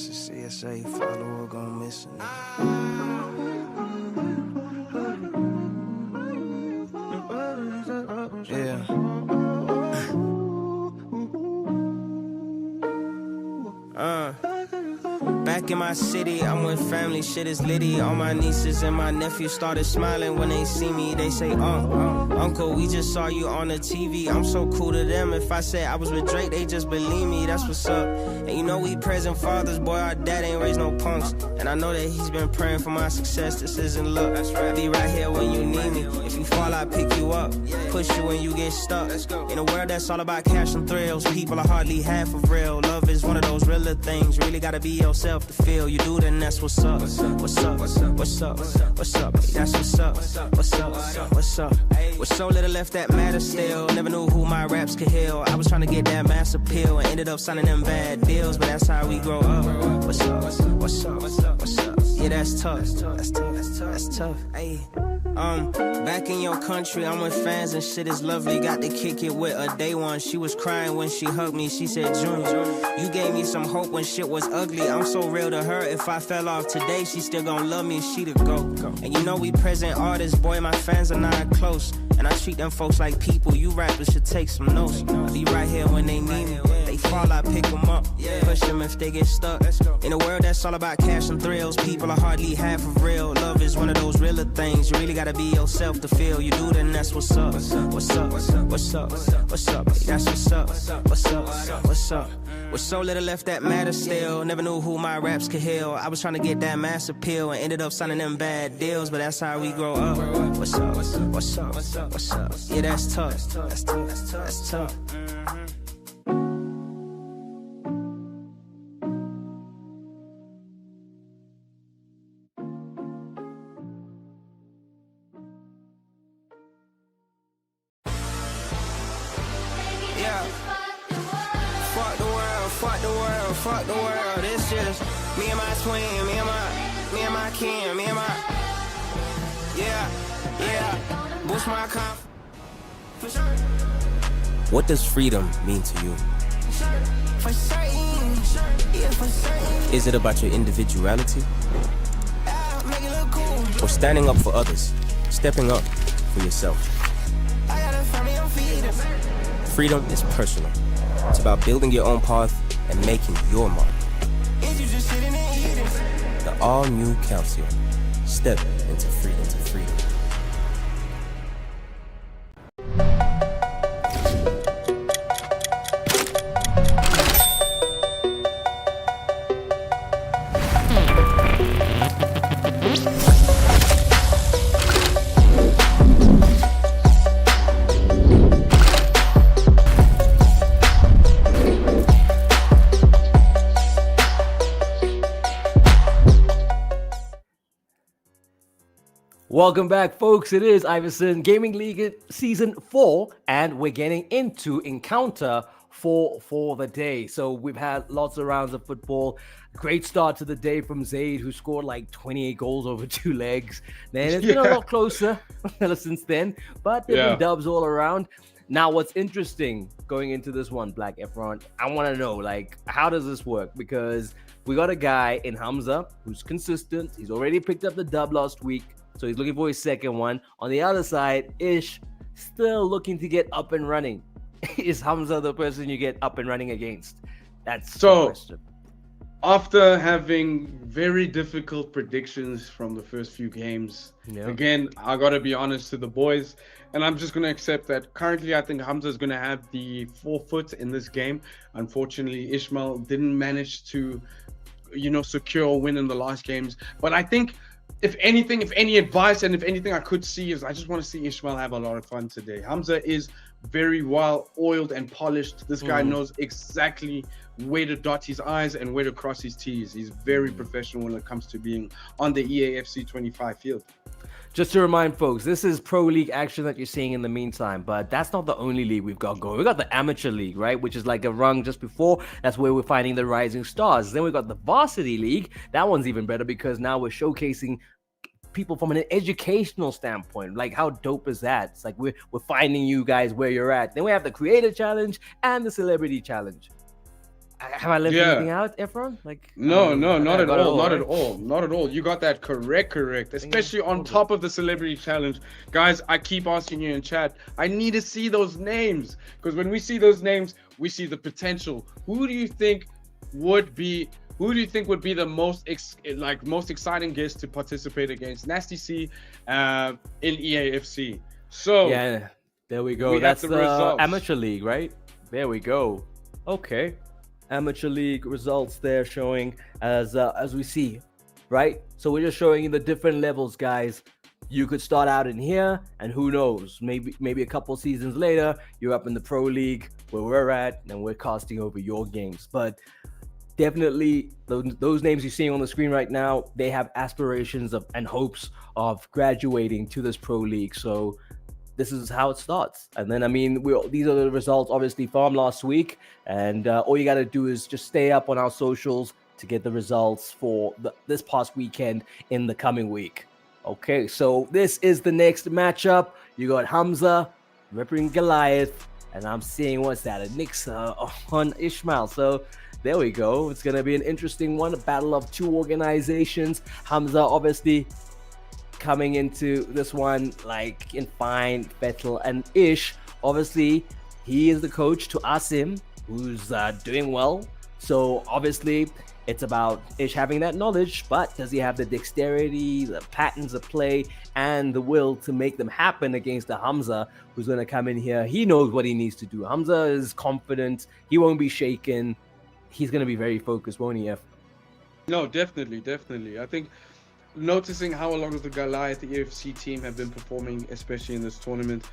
That's a CSA follower gone missing. Yeah. Back in my city, I'm with family, shit is litty. All my nieces and my nephews started smiling when they see me. They say, Uncle, we just saw you on the TV. I'm so cool to them. If I said I was with Drake, they just believe me. That's what's up. And you know we present fathers, boy, our dad ain't raised no punks. And I know that he's been praying for my success. This isn't luck. I'll be right here when you need me. If you fall, I pick you up. Push you when you get stuck. In a world that's all about cash and thrills, people are hardly half of real. Love is one of those realer things. Really gotta be yourself to feel. You do, then that's what's up. What's up? What's up? What's up? What's up? That's what's up. What's up? What's up? With so little left that matters still. Never knew who my raps could heal. I was trying to get that mass appeal and ended up signing them bad deals. But that's how we grow up. What's up? What's up? What's up? What's up? Yeah, that's tough. That's tough. That's tough. Hey. Back in your country, I'm with fans and shit is lovely. Got to kick it with a day one. She was crying when she hugged me. She said, Junior, you gave me some hope when shit was ugly. I'm so real to her. If I fell off today, she still gon' love me. She the go. And you know we present artists, boy, my fans are not close. And I treat them folks like people. You rappers should take some notes. I'll be right here when they need me. They fall, I pick them up. Push them if they get stuck. In a world that's all about cash and thrills, people are hardly half of real. Love is one of those realer things. You really gotta be yourself to feel. You do, then that's what's up. What's up? What's up? What's up? What's up? That's what's up. What's up? What's up? With so little left that matters still. Never knew who my raps could heal. I was trying to get that mass appeal and ended up signing them bad deals. But that's how we grow up. What's up? What's up? What's up? What's up? Yeah, that's tough. That's tough. That's tough. Fuck the world, it's just me and my twin, me and my kin, me and my, yeah, boost my conf. For sure. What does freedom mean to you? For certain, yeah, for certain. Is it about your individuality? Make it look cool. Or standing up for others, stepping up for yourself? I got a family on feet. Freedom is personal. It's about building your own path and making your mark. The all-new Calcium. Step into freedom. Welcome back, folks. It is Ivyson Gaming League Season 4, and we're getting into Encounter for the day. So we've had lots of rounds of football. Great start to the day from Zaid, who scored like 28 goals over 2 legs. Then it's been a lot closer since then, but there have been dubs all around. Now, what's interesting going into this one, Black Efron, I want to know, like, how does this work? Because we got a guy in Hamza who's consistent. He's already picked up the dub last week, so he's looking for his second one. On the other side, Ish still looking to get up and running. Is Hamza the person you get up and running against? That's the question. After having very difficult predictions from the first few games, again, I got to be honest to the boys, and I'm just going to accept that currently I think Hamza is going to have the forefoot in this game. Unfortunately, Ishmael didn't manage to, secure a win in the last games. But I think, if anything, if any advice and if anything I could see is I just want to see Ishmael have a lot of fun today. Hamza is very well oiled and polished. This guy knows exactly where to dot his I's and where to cross his T's. He's very professional when it comes to being on the EAFC 25 field. Just to remind folks, this is Pro League action that you're seeing in the meantime, but that's not the only league we've got going. We've got the Amateur League, right, which is like a rung just before. That's where we're finding the rising stars. Then we've got the Varsity League. That one's even better because now we're showcasing people from an educational standpoint. Like, how dope is that? It's like we're finding you guys where you're at. Then we have the Creator Challenge and the Celebrity Challenge. Have I left Yeah. anything out, Efron? Like, I No, mean, no, I think not I at got it all, not at right? all, not at all. You got that correct. Especially on all good. top of the celebrity challenge, guys. I keep asking you in chat. I need to see those names because when we see those names, we see the potential. Who do you think would be? Who do you think would be the most most exciting guest to participate against Nasty C in EAFC? So Yeah, there we go. we have That's the the results. amateur league, right? There we go. Okay, amateur league results there showing as we see, right? So we're just showing you the different levels, guys. You could start out in here, and who knows? Maybe a couple seasons later, you're up in the pro league where we're at, and we're casting over your games. But definitely those names you're seeing on the screen right now, they have aspirations of and hopes of graduating to this pro league. So this is how it starts. And then, I mean, these are the results, obviously, from last week. And all you got to do is just stay up on our socials to get the results for this past weekend in the coming week. Okay, so this is the next matchup. You got Hamza ripping Goliath, and I'm seeing what's that? A Nixa on Ishmael. So there we go. It's going to be an interesting one, a battle of two organizations. Hamza, obviously, coming into this one like in fine Vettel and Ish. Obviously, he is the coach to Asim, who's doing well. So obviously, it's about Ish having that knowledge, but does he have the dexterity, the patterns of play, and the will to make them happen against the Hamza, who's going to come in here? He knows what he needs to do. Hamza is confident. He won't be shaken. He's going to be very focused, won't he, F? No, definitely. I think noticing how a lot of the Goliath EFC team have been performing, especially in this tournament,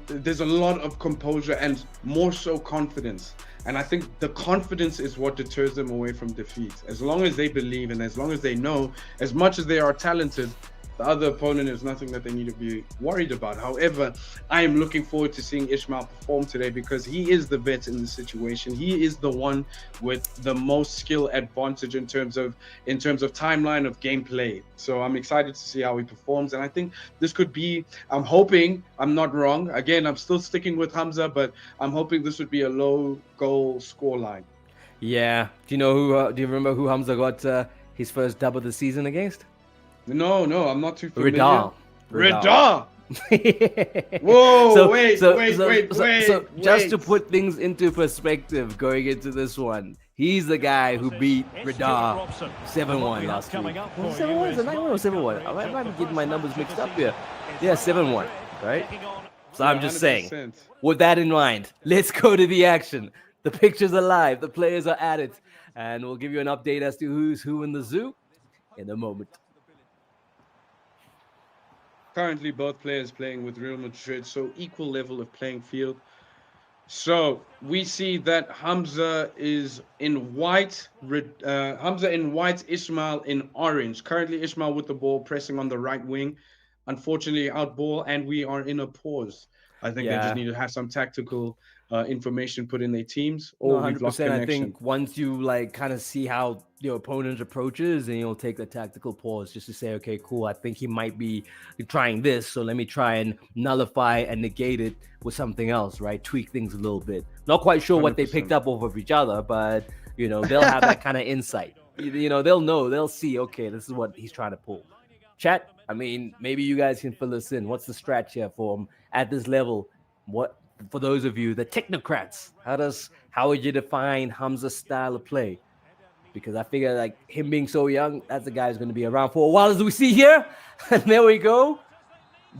there's a lot of composure and more so confidence. And I think the confidence is what deters them away from defeat. As long as they believe and as long as they know, as much as they are talented, the other opponent is nothing that they need to be worried about. However, I am looking forward to seeing Ishmael perform today because he is the vet in the situation. He is the one with the most skill advantage in terms of timeline of gameplay. So I'm excited to see how he performs, and I think this could be. I'm hoping I'm not wrong. Again, I'm still sticking with Hamza, but I'm hoping this would be a low goal score line. Yeah. Do you know who? Do you remember who Hamza got his first dub of the season against? No, I'm not too familiar. Rida. Whoa, wait. So just to put things into perspective, going into this one, he's the guy who beat Rida 7-1 last week. 7-1? Is it 9-1 or 7-1? I might be getting my numbers mixed up here. Yeah, 7-1, right? So I'm just saying, with that in mind, let's go to the action. The pictures are live, the players are at it, and we'll give you an update as to who's who in the zoo in a moment. Currently, both players playing with Real Madrid, so equal level of playing field. So we see that Hamza is in white, Ishmael in orange. Currently, Ishmael with the ball pressing on the right wing. Unfortunately, out ball, and we are in a pause. I think they just need to have some tactical information put in their teams, or No, we've lost 100%. connection. I think once you like kind of see how your opponent approaches, and you'll take the tactical pause just to say, okay, cool. I think he might be trying this, so let me try and nullify and negate it with something else, right? Tweak things a little bit. Not quite sure what they 100%. picked up off of each other, but they'll have that kind of insight. They'll know, they'll see, okay, this is what he's trying to pull. Chat, I mean, maybe you guys can fill us in. What's the strat here for him at this level? What, for those of you, the technocrats, how would you define Hamza's style of play? Because I figure like him being so young, that's a guy who's going to be around for a while, as we see here. And there we go,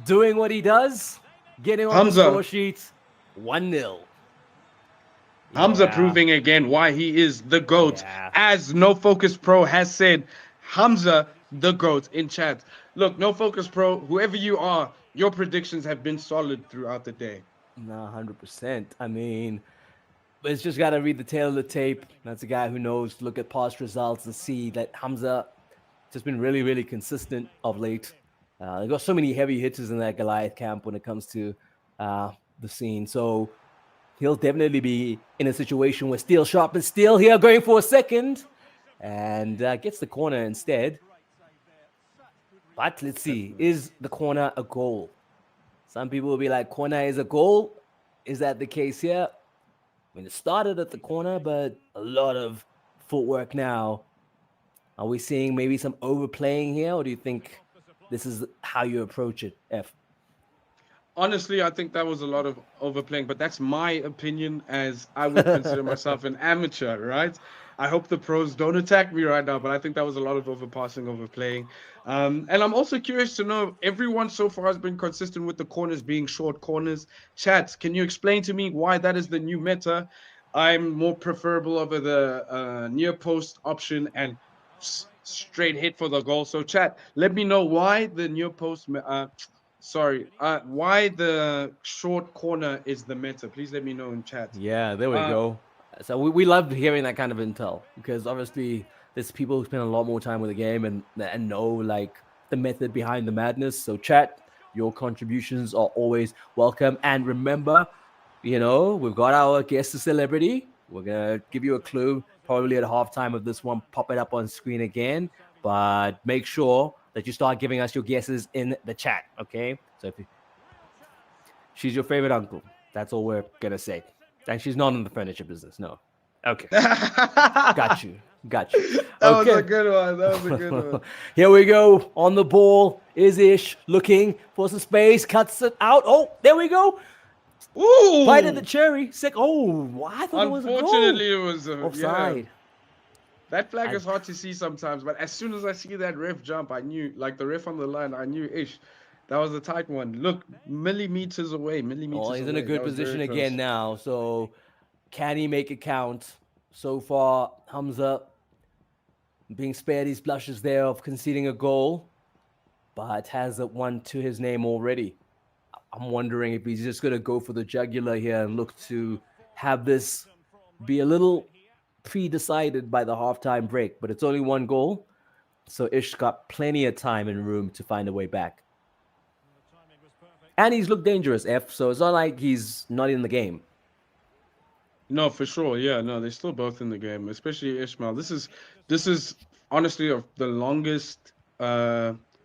doing what he does, getting on the score sheets, 1-0. Hamza proving again why he is the GOAT. Yeah. As No Focus Pro has said, Hamza the GOAT in chat. Look, No Focus Pro, whoever you are, your predictions have been solid throughout the day. No, 100%. I mean, but it's just got to read the tail of the tape. That's a guy who knows to look at past results and see that Hamza just been really, really consistent of late. They've got so many heavy hitters in that Goliath camp when it comes to the scene. So he'll definitely be in a situation where steel sharpens steel here, going for a second, and gets the corner instead. But let's see, is the corner a goal? Some people will be like, corner is a goal. Is that the case here? mean, it started at the corner, but a lot of footwork now. Are we seeing maybe some overplaying here, or do you think this is how you approach it, F? Honestly, I think that was a lot of overplaying, but that's my opinion as I would consider myself an amateur, right? I hope the pros don't attack me right now, but I think that was a lot of overpassing, overplaying. And I'm also curious to know, everyone so far has been consistent with the corners being short corners. Chat, can you explain to me why that is the new meta? I'm more preferable over the near post option and straight hit for the goal. So chat, let me know why the near post sorry, why the short corner is the meta. Please let me know in chat. Yeah, there we Uh, go. So we love hearing that kind of intel because obviously there's people who spend a lot more time with the game and know like the method behind the madness. So chat, your contributions are always welcome. And remember, we've got our guest celebrity. We're gonna give you a clue probably at halftime of this one. Pop it up on screen again, but make sure that you start giving us your guesses in the chat. Okay, so if she's your favorite uncle. That's all we're gonna say. And she's not in the furniture business. No. Okay. Got that you. Got you. was a Okay. good one. That was a good one. Here we go. On the ball is Ish looking for some space. Cuts it out. Oh, there we go. Bite at the Ooh! cherry. Sick. Oh, I thought it was a goal. Unfortunately, it was yeah. Offside. That flag I, is hard to see sometimes, but as soon as I see that ref jump, I knew, like the ref on the line, I knew, ish, that was a tight one. Look, millimeters away, oh, millimeters he's in a away. good That was very position again close. now. So can he make it count? So far, Hamza being spared his blushes there of conceding a goal, but has a one to his name already. I'm wondering if he's just going to go for the jugular here and look to have this be a little pre-decided by the halftime break. But it's only one goal, so Ish got plenty of time and room to find a way back. And he's looked dangerous, F. So it's not like he's not in the game. No, for sure. Yeah, no, they're still both in the game, especially Ishmael. This is honestly of the longest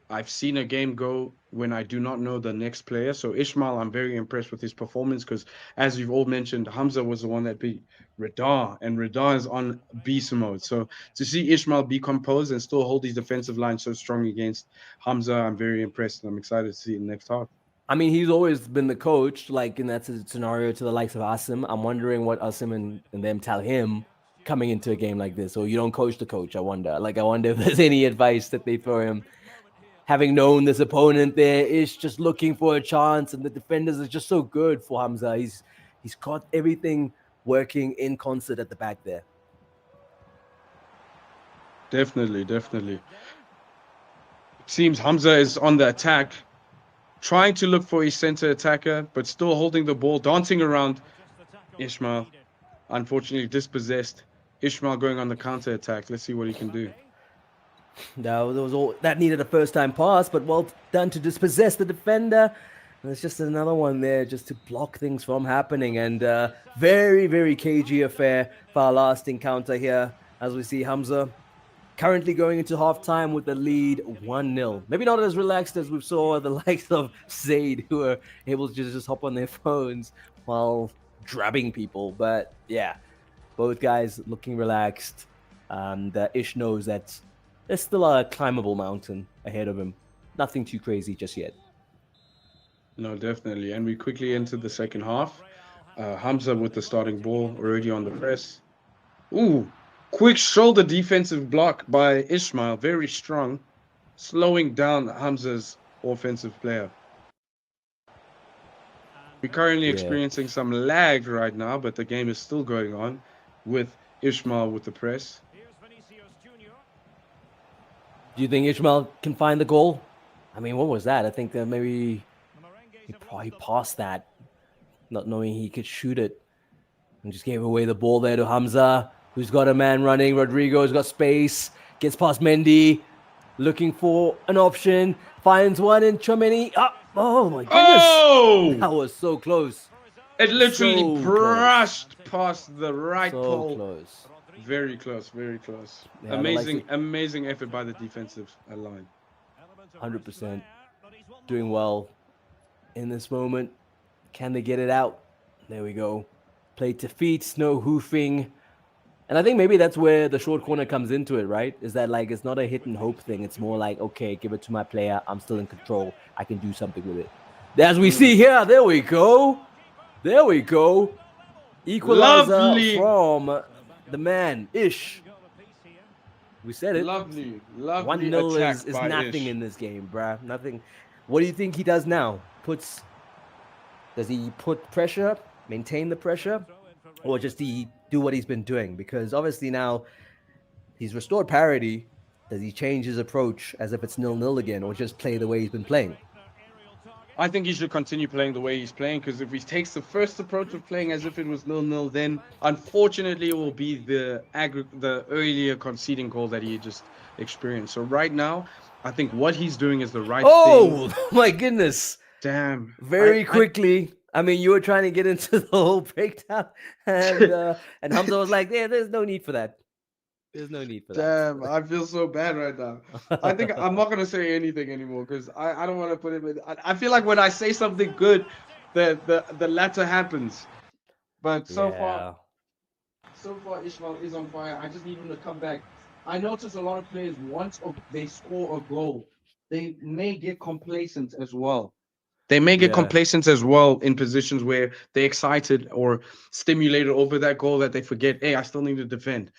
I've seen a game go when I do not know the next player. So Ishmael, I'm very impressed with his performance because, as you've all mentioned, Hamza was the one that beat Radar, and Radar is on beast mode. So to see Ishmael be composed and still hold his defensive line so strong against Hamza, I'm very impressed, and I'm excited to see it next half. I mean, he's always been the coach, like in that scenario to the likes of Asim. I'm wondering what Asim and them tell him coming into a game like this. Or you don't coach the coach, I wonder. Like, I wonder if there's any advice that they throw him. Having known this opponent there is just looking for a chance, and the defenders are just so good for Hamza. He's got everything working in concert at the back there. Definitely, definitely. It seems Hamza is on the attack, trying to look for his center attacker, but still holding the ball, dancing around Ishmael. Unfortunately, dispossessed. Ishmael going on the counter attack. Let's see what he can do. Now there was all that needed a first time pass, but well done to dispossess the defender. And there's just another one there just to block things from happening. And very, very cagey affair for our last encounter here, as we see Hamza currently going into halftime with the lead 1-0. Maybe not as relaxed as we saw the likes of Zaid, who are able to just hop on their phones while drabbing people. But yeah, both guys looking relaxed. And Ish knows that there's still a climbable mountain ahead of him. Nothing too crazy just yet. No, definitely. And we quickly enter the second half. Hamza with the starting ball already on the press. Ooh, quick shoulder defensive block by Ishmael. Very strong, slowing down Hamza's offensive player. We're currently Yeah. experiencing some lag right now, but the game is still going on with Ishmael with the press. Do you think Ishmael can find the goal? I mean, what was that? I think that maybe he probably passed that, not knowing he could shoot it, and just gave away the ball there to Hamza, who's got a man running. Rodrigo's got space, gets past Mendy, looking for an option, finds one in Chomeni. Oh my goodness! Oh! That was so close. It literally So brushed past the right So pole. close. Very close, very close. Yeah, the likes amazing, of- amazing effort by the defensive line. 100% doing well in this moment. Can they get it out? There we go. played to feet, no hoofing. And I think maybe that's where the short corner comes into it, right? Is that like it's not a hit and hope thing. It's more like, okay, give it to my player. I'm still in control. I can do something with it. As we see here, there we go. There we go. Equalizer Lovely. from the man, Ish. We said it. Lovely 1-0 attack is by nothing Ish. in this game, bruh. Nothing. What do you think he does now? Does he put pressure, maintain the pressure, or just he do what he's been doing? Because obviously now he's restored parity. Does he change his approach as if it's 0-0 again, or just play the way he's been playing? I think he should continue playing the way he's playing, because if he takes the first approach of playing as if it was 0-0, then unfortunately it will be the earlier conceding goal that he just experienced. So right now, I think what he's doing is the right thing. Oh my goodness! Damn. Very quickly. I mean, you were trying to get into the whole breakdown, and Hamza was like, "Yeah, there's no need for that. There's no need for that." Damn, I feel so bad right now. I think I'm not gonna say anything anymore, because I don't want to put it with. I feel like when I say something good, the latter happens. But so far Ishmael is on fire. I just need him to come back. I notice a lot of players, once they score a goal, they may get complacent as well. They may get complacent as well in positions where they're excited or stimulated over that goal that they forget, hey, I still need to defend.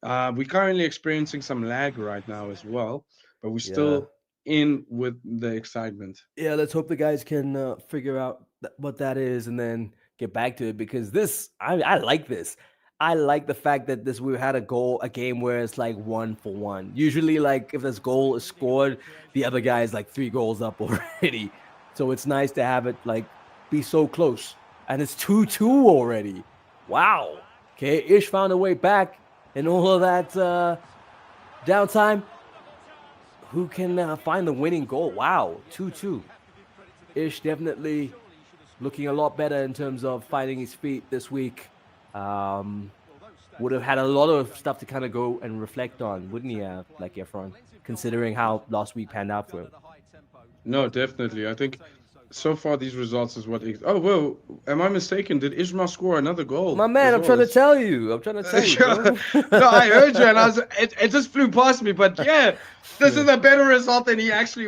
We're currently experiencing some lag right now as well, but we're still in with the excitement. Yeah, let's hope the guys can figure out what that is and then get back to it, because I like this. I like the fact that we had a game where it's like 1-for-1. Usually, like if this goal is scored, the other guy is like 3 goals up already. So it's nice to have it like be so close, and it's 2-2 already. Wow. Okay, Ish found a way back in all of that downtime. Who can find the winning goal? Wow, 2-2. Ish definitely looking a lot better in terms of finding his feet this week. Would have had a lot of stuff to kind of go and reflect on, wouldn't he, like Efron, considering how last week panned out for him? No, definitely. I think so far these results is what. Oh, well, am I mistaken? Did Ismail score another goal? My man, I'm trying to tell you. Bro. No, I heard you, and it just flew past me. But yeah, this is a better result than he actually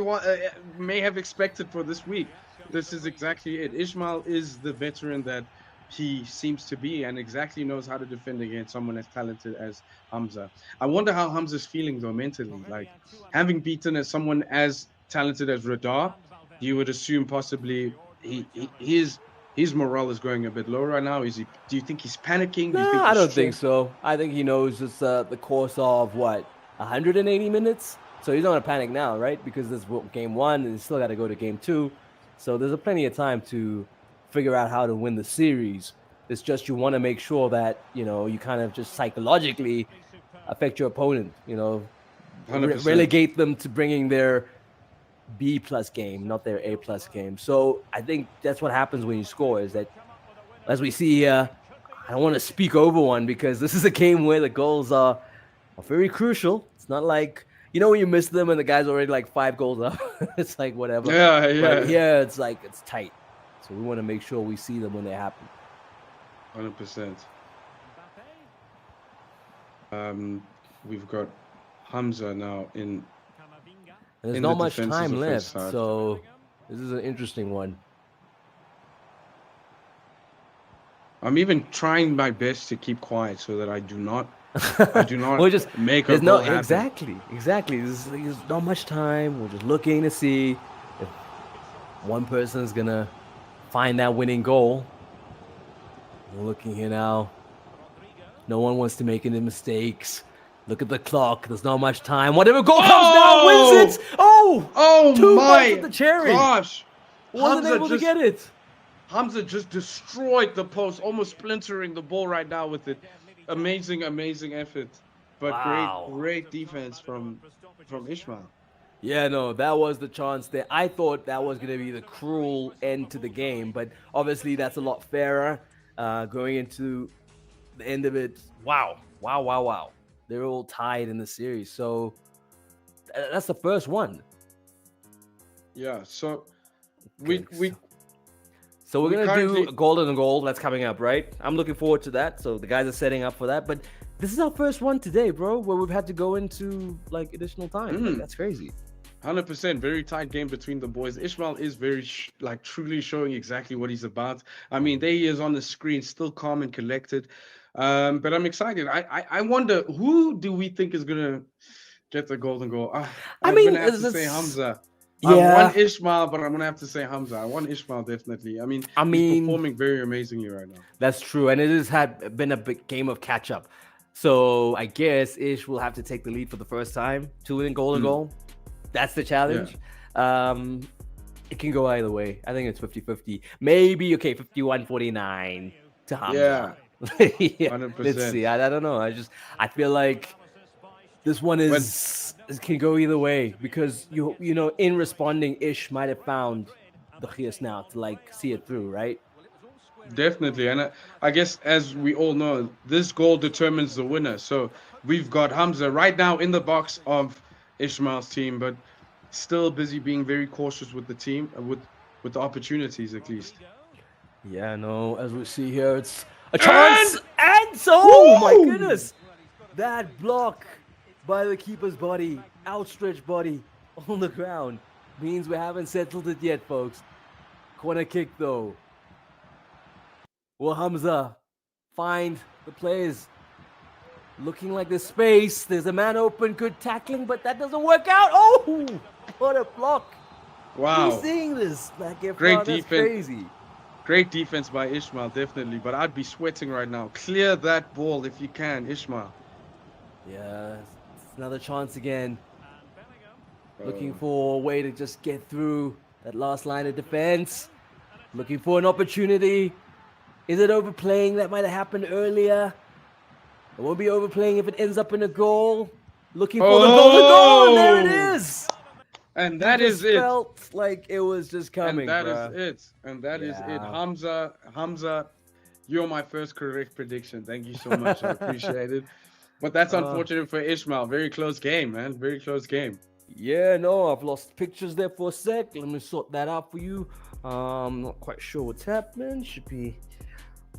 may have expected for this week. This is exactly it. Ismail is the veteran that he seems to be, and exactly knows how to defend against someone as talented as Hamza. I wonder how Hamza's feeling though mentally, like having beaten as someone as talented as Radar. You would assume possibly his morale is going a bit low right now. Do you think he's panicking? Do you think I don't think so. I think he knows it's the course of 180 minutes. So he's not gonna panic now, right? Because this is game 1, and he's still got to go to game 2. So there's plenty of time to figure out how to win the series. It's just you want to make sure that you kind of just psychologically affect your opponent. Relegate them to bringing their B+ game, not their A+ game. So I think that's what happens when you score, is that, as we see here, I don't want to speak over one, because this is a game where the goals are very crucial. It's not like, when you miss them and the guy's already like 5 goals up. It's like whatever. Yeah. But here it's like it's tight. So we want to make sure we see them when they happen. 100%. We've got Hamza now in. And there's not much time left, so this is an interesting one. I'm even trying my best to keep quiet so that I do not make a goal happen. Exactly. There's not much time. We're just looking to see if one person is gonna find that winning goal. We're looking here now. No one wants to make any mistakes. Look at the clock. There's not much time. Whatever goal comes now wins it. Oh, 2 my with the cherry. Gosh. Wasn't able to get it. Hamza just destroyed the post, almost splintering the ball right now with it. Amazing effort. But great defense from Ishmael. Yeah, no, that was the chance there. I thought that was going to be the cruel end to the game, but obviously that's a lot fairer going into the end of it. Wow. They're all tied in the series. So that's the first one. Yeah, so So we're We gonna currently- do golden and gold. That's coming up, right? I'm looking forward to that. So the guys are setting up for that. But this is our first one today, bro, where we've had to go into like additional time. Like, that's crazy. 100%, very tight game between the boys. Ishmael is very truly showing exactly what he's about. I mean, there he is on the screen, still calm and collected. But I'm excited. I wonder, who do we think is gonna get the golden goal? I'm mean, gonna have to it's- say Hamza. Yeah. I want Ishmael, but I'm gonna have to say Hamza. I want Ishmael definitely. I mean, I he's mean- performing very amazingly right now. That's true, and it has been a big game of catch up. So I guess Ish will have to take the lead for the first time to win golden goal. That's the challenge. It can go either way. I think it's 50-50. Maybe 51-49 to Hamza. Yeah, 100%. let's see. I don't know. I feel like this one it can go either way because you know in responding, Ish might have found the khiyas now to like see it through, right? Definitely, and I guess as we all know, this goal determines the winner. So we've got Hamza right now in the box of Ishmael's team, but still busy being very cautious with the team, with the opportunities at least. Yeah, no, as we see here, it's a chance, and so, oh my goodness, that block by the keeper's body, outstretched body on the ground, means we haven't settled it yet, folks. Corner kick, though. Will Hamza find the players? Looking like there's space, there's a man open, good tackling, but that doesn't work out. Oh, what a block. Wow. He's seeing this back here. Great That's defense. crazy. Great defense by Ishmael, definitely. But I'd be sweating right now. Clear that ball if you can, Ishmael. Yeah, it's another chance again. Looking for a way to just get through that last line of defense. Looking for an opportunity. Is it overplaying? That might have happened earlier. It won't be overplaying if it ends up in a goal. Looking for the goal, and there it is. And that It is just it. felt like it was just coming. And that is bruh. it. And that is it. Yeah. Hamza, you're my first correct prediction. Thank you so much. I appreciate it. But that's unfortunate for Ishmael. Very close game, man. Very close game. Yeah, no, I've lost pictures there for a sec. Let me sort that out for you. Not quite sure what's happening. Should be,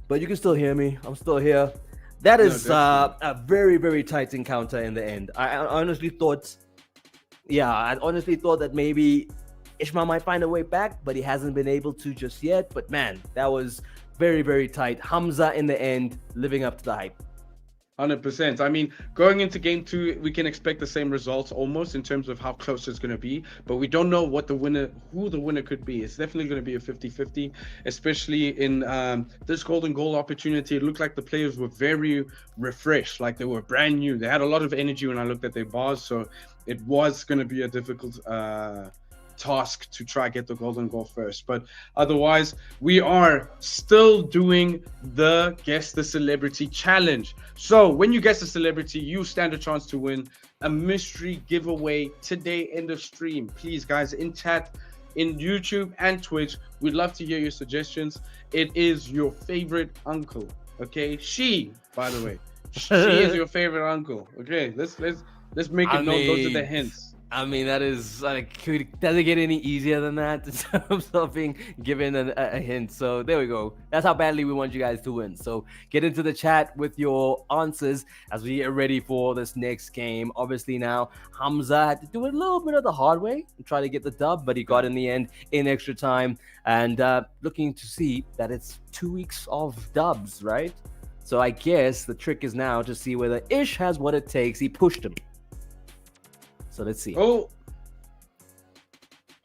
but you can still hear me. I'm still here. That is a very, very tight encounter in the end. I honestly thought, that maybe Ishmael might find a way back, but he hasn't been able to just yet. But man, that was very, very tight. Hamza in the end, living up to the hype. 100%. I mean, going into game 2, we can expect the same results almost in terms of how close it's going to be, but we don't know who the winner could be. It's definitely going to be a 50-50, especially in this golden goal opportunity. It looked like the players were very refreshed, like they were brand new. They had a lot of energy when I looked at their bars, so it was going to be a difficult task to try get the golden goal first. But otherwise, we are still doing the Guess the Celebrity challenge. So when you guess a celebrity, you stand a chance to win a mystery giveaway today, end of stream. Please, guys, in chat, in YouTube and Twitch, we'd love to hear your suggestions. It is your favorite uncle, okay? By the way, she is your favorite uncle. Okay, let's make it known. Those are the hints. I mean, that is like, does it get any easier than that in terms of being given a hint? So there we go. That's how badly we want you guys to win. So get into the chat with your answers as we get ready for this next game. Obviously now Hamza had to do it a little bit of the hard way and try to get the dub, but he got in the end in extra time. And looking to see that it's 2 weeks of dubs, right? So I guess the trick is now to see whether Ish has what it takes. He pushed him. So let's see. Oh,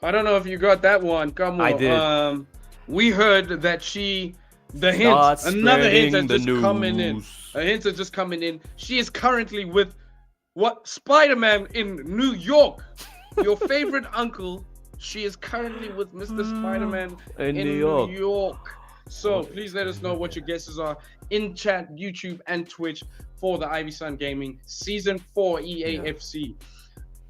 I don't know if you got that one. Come on. I did. We heard that another hint that's just coming in. A hint that's just coming in. She is currently with Spider-Man in New York. Your favorite uncle. She is currently with Mr. Spider-Man in New York. So please let us know what your guesses are in chat, YouTube, and Twitch for the Ivyson Gaming Season 4 EAFC.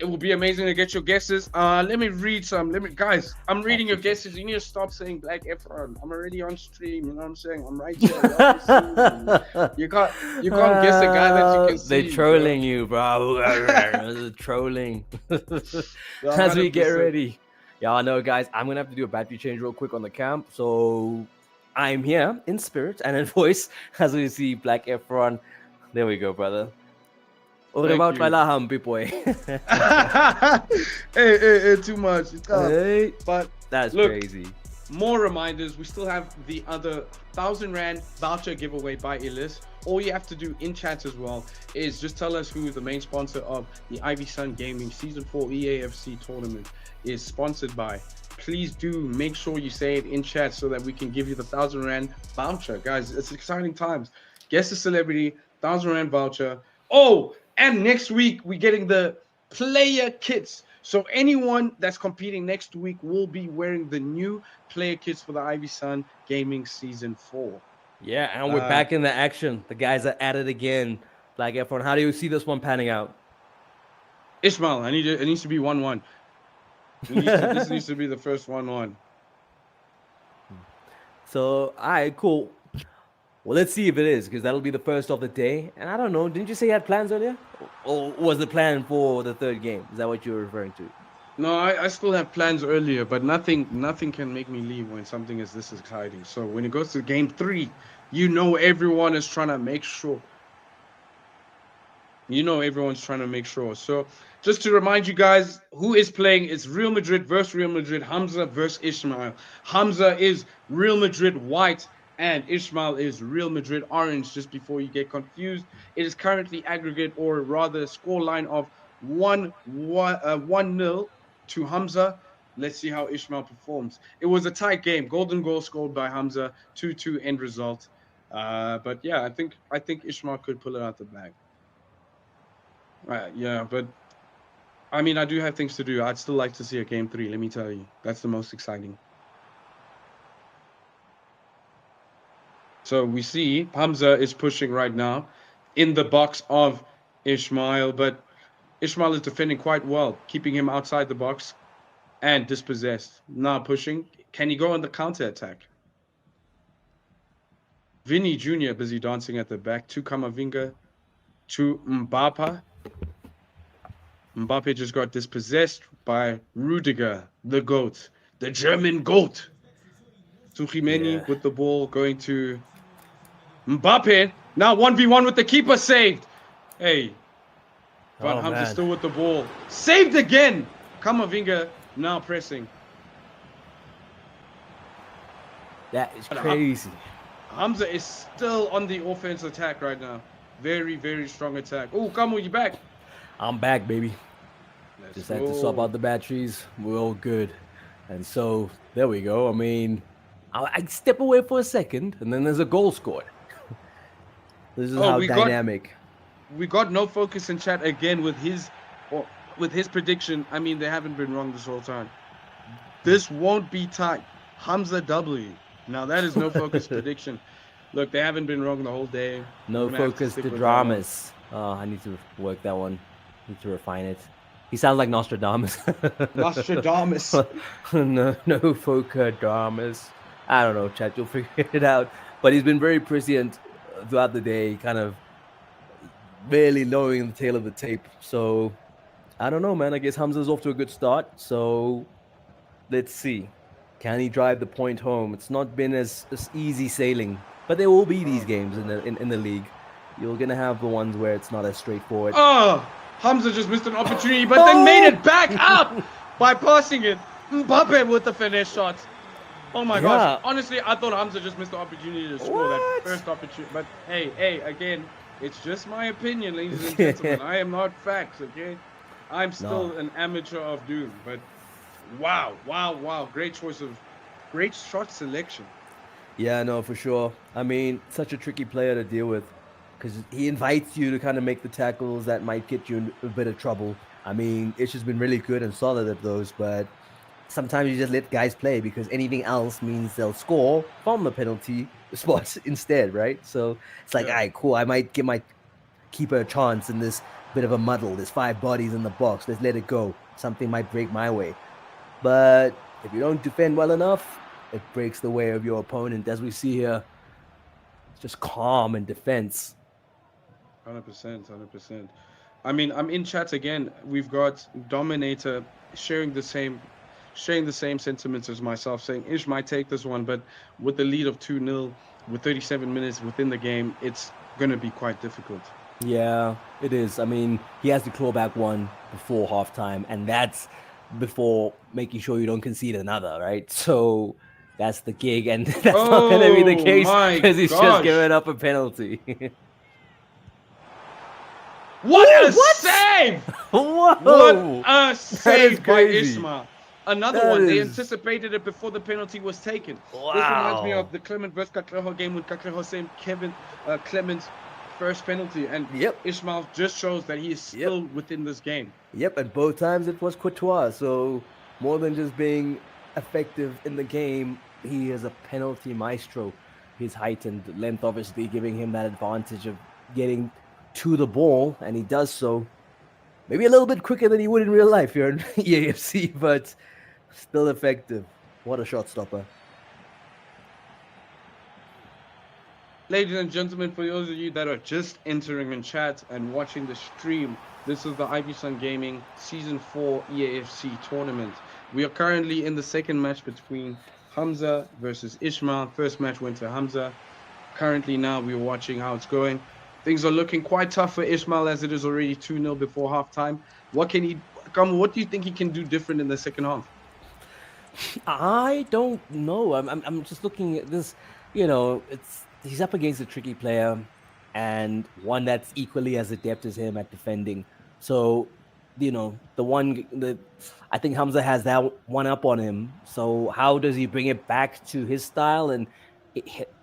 It will be amazing to get your guesses. Let me read some. Guys, I'm reading your guesses. You need to stop saying Black Efron. I'm already on stream. You know what I'm saying? I'm right here. You can't guess the guy that you can see. They're trolling you, bro. They're trolling. As we get ready Yeah, no, guys, I'm gonna have to do a battery change real quick on the camp. So I'm here in spirit and in voice as we see Black Efron. There we go, brother. Thank Orebaut you. wala hampi boy. Hey, too much. It's tough. Hey, But that's look, crazy. more reminders. We still have the other 1,000 Rand voucher giveaway by Ilis. All you have to do in chat as well is just tell us who the main sponsor of the Ivyson Gaming Season 4 EAFC tournament is sponsored by. Please do make sure you say it in chat so that we can give you the 1,000 Rand voucher. Guys, it's exciting times. Guess the celebrity, 1,000 Rand voucher. Oh, and next week we're getting the player kits. So anyone that's competing next week will be wearing the new player kits for the Ivyson Gaming Season 4. Yeah, and we're back in the action. The guys are at it again. Black Efron, how do you see this one panning out? Ishmael, it needs to be 1-1. This needs to be the first 1-1. So, all right, cool. Well, let's see if it is, because that'll be the first of the day. And I don't know, didn't you say you had plans earlier? Or was the plan for the third game? Is that what you were referring to? No, I still have plans earlier, but nothing can make me leave when something is this exciting. So when it goes to game 3, you know everyone is trying to make sure. Everyone's trying to make sure. So just to remind you guys, who is playing? It's Real Madrid versus Real Madrid. Hamza versus Ishmael. Hamza is Real Madrid white and Ishmael is Real Madrid orange. Just before you get confused, it is currently aggregate, or rather score line of 1-0 to Hamza. Let's see how Ishmael performs. It was a tight game. Golden goal scored by Hamza. 2-2 end result. But yeah, I think Ishmael could pull it out the bag. Yeah, but I mean, I do have things to do. I'd still like to see a game 3. Let me tell you, that's the most exciting. So we see Hamza is pushing right now in the box of Ishmael, but Ishmael is defending quite well, keeping him outside the box and dispossessed. Now pushing. Can he go on the counter attack? Vinny Jr. busy dancing at the back to Kamavinga, to Mbappe. Mbappe just got dispossessed by Rudiger, the GOAT, the German GOAT. Tuchimeni with the ball going to Mbappe. Now 1v1 with the keeper, saved. Hey, Van Hamza still with the ball. Saved again. Kamavinga now pressing. That is crazy. Hamza is still on the offense attack right now. Very, very strong attack. Oh, Kamu, you back? I'm back, baby. Let's had to swap out the batteries. We're all good. And so, there we go. I mean, I step away for a second, and then there's a goal scored. This is how dynamic. We got no focus in chat again with his prediction. I mean, they haven't been wrong this whole time. This won't be tight. Hamza W. Now, that is no focus prediction. Look, they haven't been wrong the whole day. No focus to dramas. Oh, I need to work that one. Need to refine it. He sounds like Nostradamus. Nostradamus. no focus dramas. I don't know, chat. You'll figure it out. But he's been very prescient throughout the day, kind of barely knowing the tail of the tape. So, I don't know, man. I guess Hamza's off to a good start. So, let's see. Can he drive the point home? It's not been as easy sailing, but there will be these games in the league. You're gonna have the ones where it's not as straightforward. Oh, Hamza just missed an opportunity, but then made it back up by passing it. Mbappe with the finish shot. Oh my gosh! Honestly, I thought Hamza just missed the opportunity to score that first opportunity. But hey, again, it's just my opinion, ladies and gentlemen. I am not facts, okay? I'm still an amateur of doom, but. Wow. Great shot selection. Yeah, no, for sure. I mean, such a tricky player to deal with because he invites you to kind of make the tackles that might get you in a bit of trouble. I mean, it's just been really good and solid at those, but sometimes you just let guys play because anything else means they'll score from the penalty spots instead, right? So it's like, all right, cool. I might give my keeper a chance in this bit of a muddle. There's 5 bodies in the box. Let's let it go. Something might break my way. But if you don't defend well enough, it breaks the way of your opponent. As we see here, it's just calm and defense. 100%. I mean, I'm in chat again. We've got Dominator sharing the same sharing the same sentiments as myself, saying Ish might take this one, but with the lead of 2-0, with 37 minutes within the game, it's going to be quite difficult. Yeah, it is. I mean, he has to claw back one before halftime, and that's before making sure you don't concede another, right? So that's the gig, and that's not going to be the Oh case my because he's just gosh. giving up a penalty. What Ooh, a what? save! Whoa! What a save by crazy. Ismail. Another That one. They is- anticipated it before the penalty was taken. This reminds me Wow. of the Clement versus Kakleho game when Kakleho saved Clement's first penalty. And Yep. Ismail just shows that he is still within this game. Yep, and both times it was Courtois. So more than just being effective in the game, he is a penalty maestro. His height and length obviously giving him that advantage of getting to the ball, and he does so maybe a little bit quicker than he would in real life here in EAFC, but still effective. What a shot stopper. Ladies and gentlemen, for those of you that are just entering in chat and watching the stream, this is the Ivyson Gaming Season 4 EAFC tournament. We are currently in the second match between Hamza versus Ismail. First match went to Hamza. Currently now we're watching how it's going. Things are looking quite tough for Ismail as it is already 2-0 before halftime. What do you think he can do different in the second half? I don't know. I'm just looking at this. You know, he's up against a tricky player, and one that's equally as adept as him at defending. So, you know, I think Hamza has that one up on him. So how does he bring it back to his style and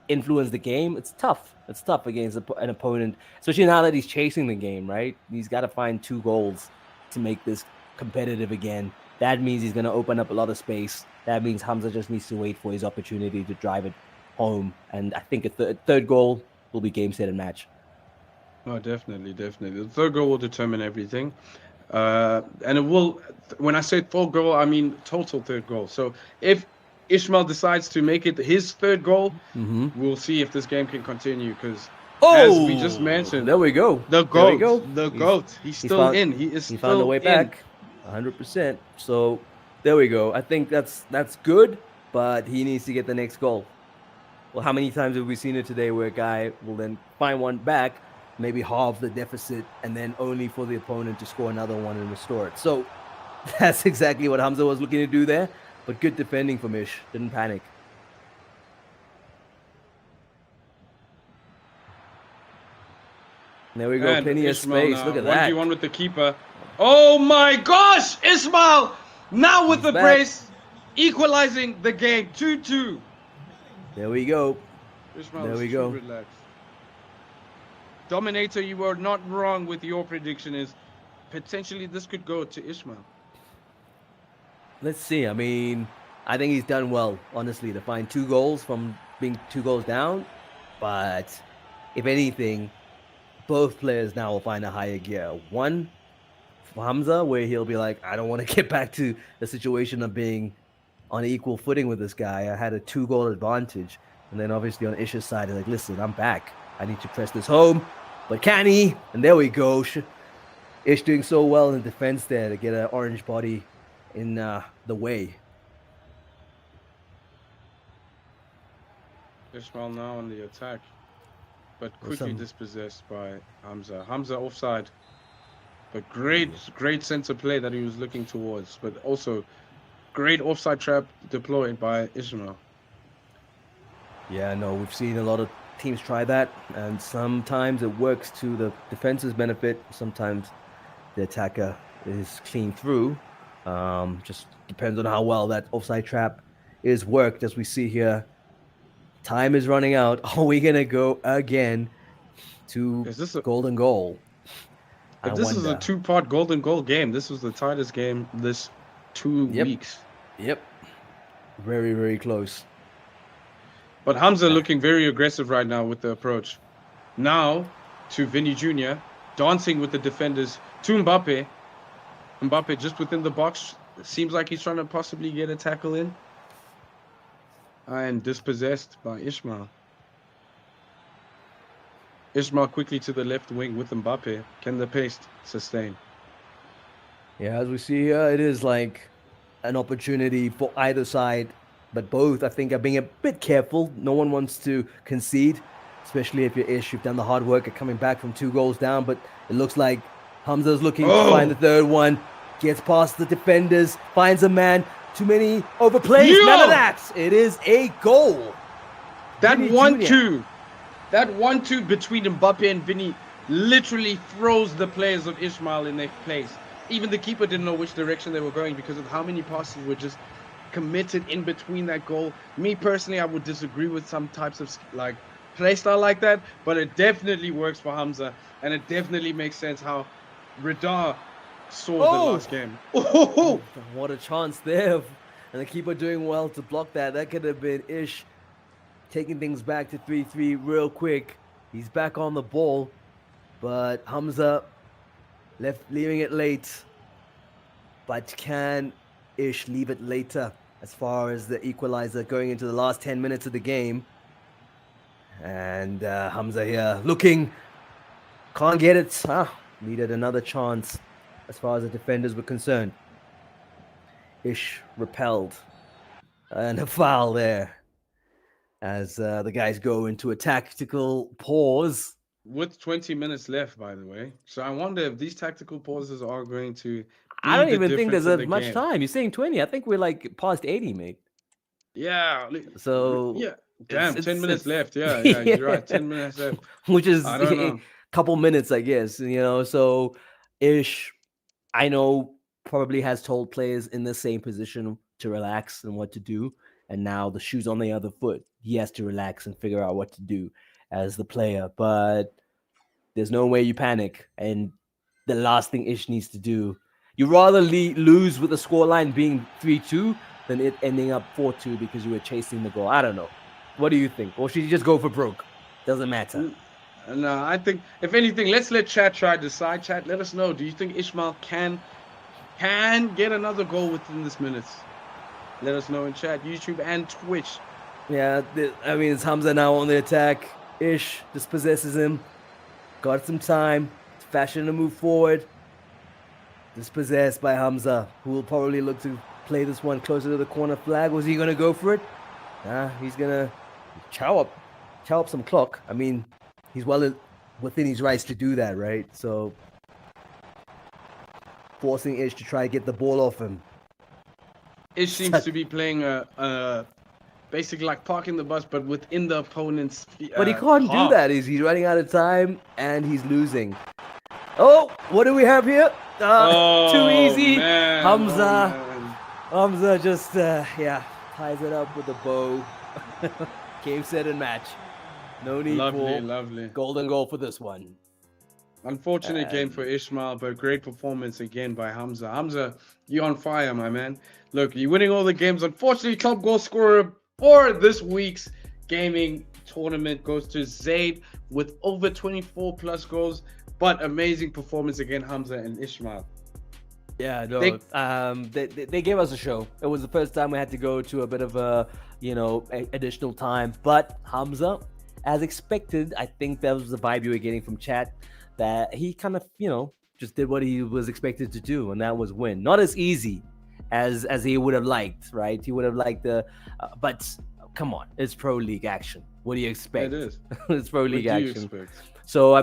influence the game? It's tough. It's tough against an opponent, especially now that he's chasing the game. Right? He's got to find 2 goals to make this competitive again. That means he's going to open up a lot of space. That means Hamza just needs to wait for his opportunity to drive it home. And I think a third goal will be game, set, and match. Oh, definitely. The third goal will determine everything. And it will, when I say third goal, I mean total third goal. So if Ismail decides to make it his third goal, we'll see if this game can continue. Because as we just mentioned, there we go. The GOAT. He's still in. He found a way back. 100%. So there we go. I think that's good, but he needs to get the next goal. Well, how many times have we seen it today where a guy will then find one back, maybe halve the deficit, and then only for the opponent to score another one and restore it? So that's exactly what Hamza was looking to do there, but good defending from Ish. Didn't panic. There we go. And Plenty of Ismail space. now, Look at that. 1v1 with the keeper. Oh my gosh! Ismail now with the back. brace, equalizing the game. 2-2. There we go. Ismail There is we too go. relaxed. Dominator, you were not wrong with your prediction. Is potentially this could go to Ismail. Let's see. I mean, I think he's done well, honestly, to find 2 goals from being 2 goals down. But if anything, both players now will find a higher gear. One for Hamza, where he'll be like, I don't want to get back to the situation of being on equal footing with this guy. I had a 2-goal advantage. And then obviously on Ish's side, he's like, listen, I'm back. I need to press this home. But can he? And there we go. Ish doing so well in defense there to get an orange body in the way. Ismail now on the attack, but quickly dispossessed by Hamza. Hamza offside, but great center play that he was looking towards, but also great offside trap deployed by Ismail. Yeah, no, we've seen a lot of teams try that, and sometimes it works to the defense's benefit. Sometimes the attacker is clean through. Just depends on how well that offside trap is worked. As we see here, time is running out. Are we gonna go again to golden goal? If this is a 2-part golden goal game, this was the tightest game this 2 weeks. Yep, very, very close. But Hamza looking very aggressive right now with the approach. Now to Vinny Jr. dancing with the defenders to Mbappe. Mbappe just within the box. Seems like he's trying to possibly get a tackle in. And dispossessed by Ismail. Ismail quickly to the left wing with Mbappe. Can the pace sustain? Yeah, as we see here, it is like an opportunity for either side, but both, I think, are being a bit careful. No one wants to concede, especially if you're Ish. You've done the hard work of coming back from 2 goals down, but it looks like Hamza's looking to find the third one. Gets past the defenders, finds a man. Too many overplays. None of that. It is a goal. That Vinny 1-2, that 1-2 between Mbappe and Vinny literally throws the players of Ismail in their place. Even the keeper didn't know which direction they were going because of how many passes were just committed in between that goal. Me personally, I would disagree with some types of like play style like that, but it definitely works for Hamza, and it definitely makes sense how Radar saw the last game. Oh, what a chance there. And the keeper doing well to block that. That could have been Ish taking things back to 3-3 real quick. He's back on the ball, but Hamza leaving it late. But can Ish leave it later as far as the equalizer going into the last 10 minutes of the game? And Hamza here looking, can't get it. Needed another chance as far as the defenders were concerned. Ish repelled, and a foul there as the guys go into a tactical pause. with 20 minutes left, by the way. So I wonder if these tactical pauses are going to be I don't the even think difference there's in the much game. time. You're saying 20. I think we're like past 80, mate. Yeah. So Yeah. Damn, 10 minutes it's- left. Yeah, you're right. 10 minutes left. which is I don't a know. couple minutes, I guess. So Ish, I know, probably has told players in the same position to relax and what to do. And now the shoe's on the other foot. He has to relax and figure out what to do as the player. But there's no way you panic. And the last thing Ish needs to do, you rather lose with the scoreline being 3-2 than it ending up 4-2 because you were chasing the goal. I don't know. What do you think? Or should you just go for broke? Doesn't matter. No, I think, if anything, let's let chat try to decide. Chat, let us know. Do you think Ismail can get another goal within this minutes? Let us know in chat, YouTube and Twitch. Yeah, it's Hamza now on the attack. Ish dispossesses him. Got some time. Fashion to move forward. Dispossessed by Hamza, who will probably look to play this one closer to the corner flag. Was he going to go for it? He's going to chow up some clock. I mean, he's well within his rights to do that, right? So, forcing Ish to try to get the ball off him. Ish seems to be playing basically like parking the bus, but within the opponent's But he can't half. do that. He's running out of time and he's losing. Oh, what do we have here? Too easy. Man. Hamza. Oh, man. Hamza just, ties it up with a bow. Game, set, and match. No need for Lovely. golden goal for this one. Unfortunate game for Ismail, but great performance again by Hamza. Hamza, you're on fire, my man. Look, you're winning all the games. Unfortunately, top goal scorer for this week's gaming tournament goes to Zaid with over 24 plus goals. But amazing performance again, Hamza and Ismail. Yeah, no, they gave us a show. It was the first time we had to go to a bit of a, additional time. But Hamza, as expected, I think that was the vibe you were getting from chat, that he kind of, just did what he was expected to do, and that was win. Not as easy as he would have liked, right? He would have liked but come on, it's Pro League action. What do you expect? It is. It's Pro League What do you action. expect? So, I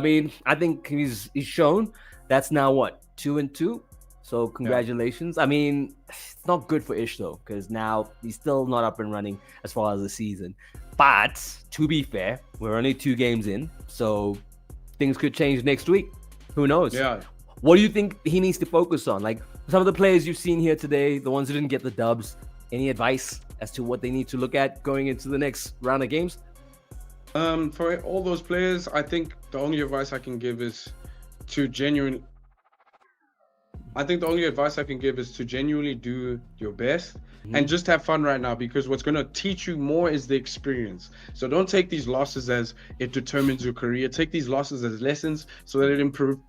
think he's shown. That's now what, 2-2? So congratulations. Yeah. It's not good for Ish though, because now he's still not up and running as far as the season. But to be fair, we're only 2 games in, so things could change next week. Who knows? Yeah. What do you think he needs to focus on? Like some of the players you've seen here today, the ones who didn't get the dubs, any advice as to what they need to look at going into the next round of games? For all those players, I think the only advice I can give is to genuinely do your best and just have fun right now, because what's going to teach you more is the experience. So don't take these losses as it determines your career. Take these losses as lessons so that it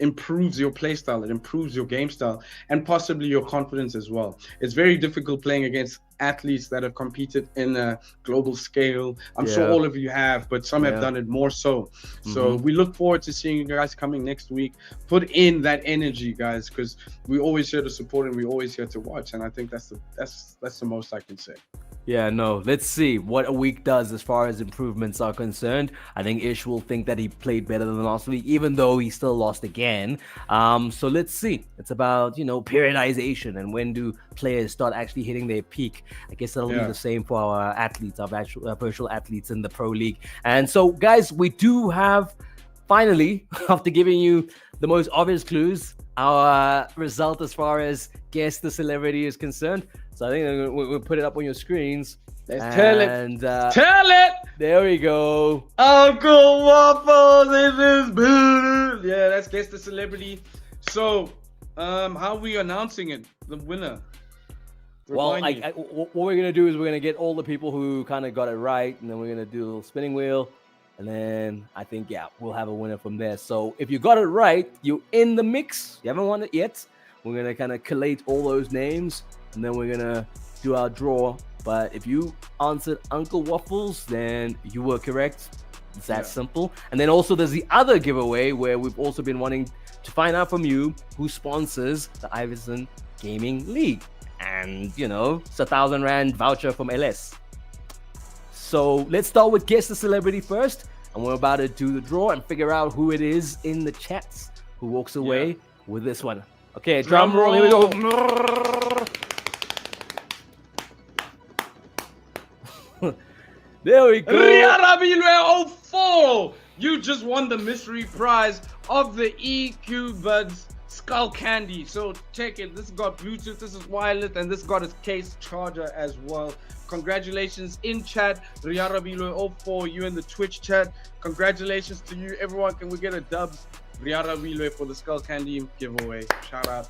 improves your play style, it improves your game style, and possibly your confidence as well. It's very difficult playing against athletes that have competed in a global scale. I'm sure Yeah. all of you have, but some have Yeah. done it more so. So we look forward to seeing you guys coming next week. Put in that energy, guys, because we always here to support and we always here to watch. And I think that's the most I can say. Yeah, no. Let's see what a week does as far as improvements are concerned. I think Ish will think that he played better than last week, even though he still lost again. So let's see. It's about, periodization and when do players start actually hitting their peak. I guess that'll be Yeah. the same for our athletes, our virtual athletes in the pro league. And so, guys, we do have finally, after giving you the most obvious clues, our result as far as guess the celebrity is concerned. So I think we'll put it up on your screens. Let's tell it. And Tell it! there we go. Uncle Waffles in this building. Yeah, let's guess the celebrity. So, how are we announcing it? The winner. Well, Remind me. what we're going to do is we're going to get all the people who kind of got it right, and then we're going to do a little spinning wheel. And then I think, we'll have a winner from there. So if you got it right, you're in the mix. You haven't won it yet. We're going to kind of collate all those names, and then we're going to do our draw. But if you answered Uncle Waffles, then you were correct. It's that simple. And then also there's the other giveaway where we've also been wanting to find out from you who sponsors the Ivyson Gaming League. And, it's a 1,000 Rand voucher from LS. So let's start with Guess the Celebrity first. And we're about to do the draw and figure out who it is in the chats who walks away with this one. Okay, drum roll. Here we go. There we go. Riarabilwe 04! You just won the mystery prize of the EQ Buds Skull Candy. So check it. This got Bluetooth, this is wireless, and this got its case charger as well. Congratulations in chat, Riarabilwe 04, you in the Twitch chat. Congratulations to you, everyone. Can we get a dub? Riarabilwe for the Skull Candy giveaway. Shout out.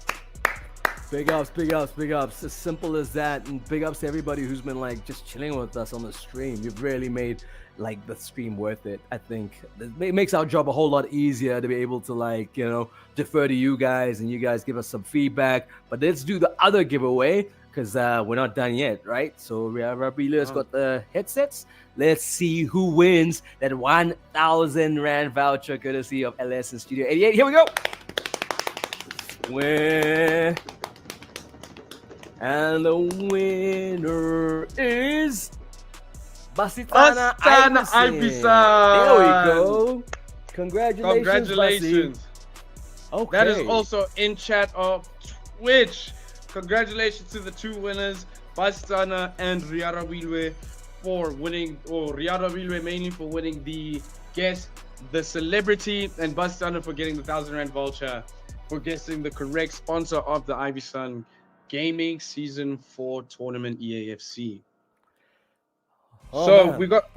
Big ups, big ups, big ups. As simple as that. And big ups to everybody who's been just chilling with us on the stream. You've really made the stream worth it. I think it makes our job a whole lot easier to be able to defer to you guys and you guys give us some feedback. But let's do the other giveaway because we're not done yet, right? So Rabila's got the headsets. Let's see who wins that 1,000 Rand voucher courtesy of LS in Studio 88. Here we go. And the winner is Basitana Ivyson. There we go. Congratulations. Basi. Okay. That is also in chat of Twitch. Congratulations to the two winners, Basitana and Riarabilwe for winning, or Riarabilwe mainly for winning the Guess the Celebrity, and Basitana for getting the 1,000 Rand voucher for guessing the correct sponsor of the Ivyson Gaming Season 4 Tournament EAFC. So man, we got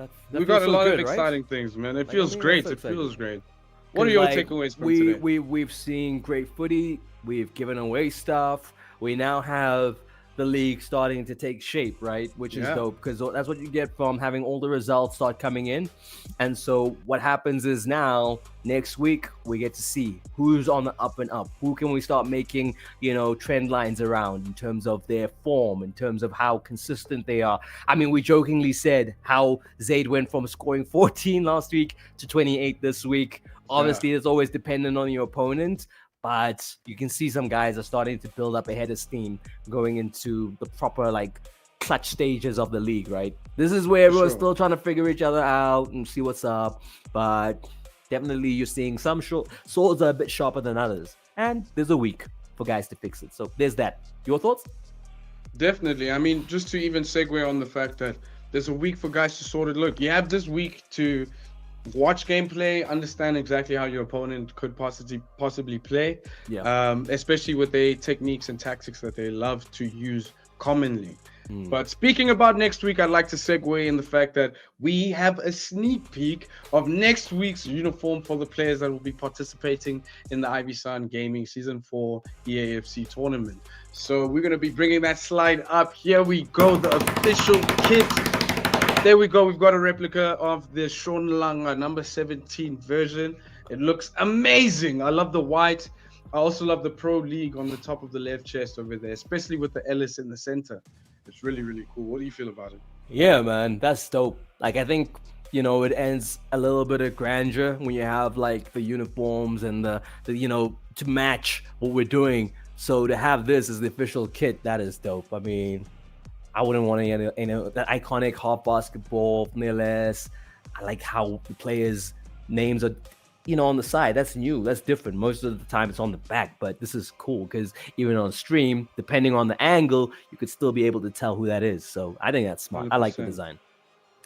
a lot of exciting things, man. It feels great. It feels great. What are your takeaways from today? We've seen great footy. We've given away stuff. We now have the league starting to take shape, right? Which is dope because that's what you get from having all the results start coming in. And so what happens is now next week we get to see who's on the up and up. Who can we start making, trend lines around in terms of their form, in terms of how consistent they are. I mean, we jokingly said how Zaid went from scoring 14 last week to 28 this week. Obviously, it's always dependent on your opponent. But you can see some guys are starting to build up a head of steam going into the proper clutch stages of the league, right? This is where everyone's still trying to figure each other out and see what's up. But definitely you're seeing some swords are a bit sharper than others. And there's a week for guys to fix it. So there's that. Your thoughts? Definitely. I mean, just to even segue on the fact that there's a week for guys to sort it. Look, you have this week to watch gameplay, understand exactly how your opponent could possibly play, especially with the techniques and tactics that they love to use commonly. But speaking about next week, I'd like to segue in the fact that we have a sneak peek of next week's uniform for the players that will be participating in the Ivyson Gaming Season 4 EAFC tournament. So we're going to be bringing that slide up. Here we go, the official kit. There we go. We've got a replica of the Sean Langa number 17 version. It looks amazing. I love the white. I also love the Pro League on the top of the left chest over there, especially with the Ellis in the center. It's really, really cool. What do you feel about it? Yeah, man, that's dope. Like, I think, it ends a little bit of grandeur when you have like the uniforms and the to match what we're doing. So to have this as the official kit, that is dope. I mean, I wouldn't want that iconic hot basketball from the LS. I like how the players' names are, on the side. That's new. That's different. Most of the time it's on the back, but this is cool because even on stream, depending on the angle, you could still be able to tell who that is. So I think that's smart. I like the 100%. design.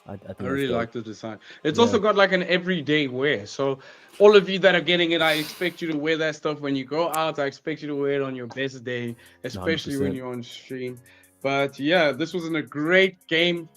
I think I that's really dope. like the design. It's Yeah. also got like an everyday wear. So all of you that are getting it, I expect you to wear that stuff when you go out. I expect you to wear it on your best day, especially when 100%. you're on stream. But yeah, this was a great game.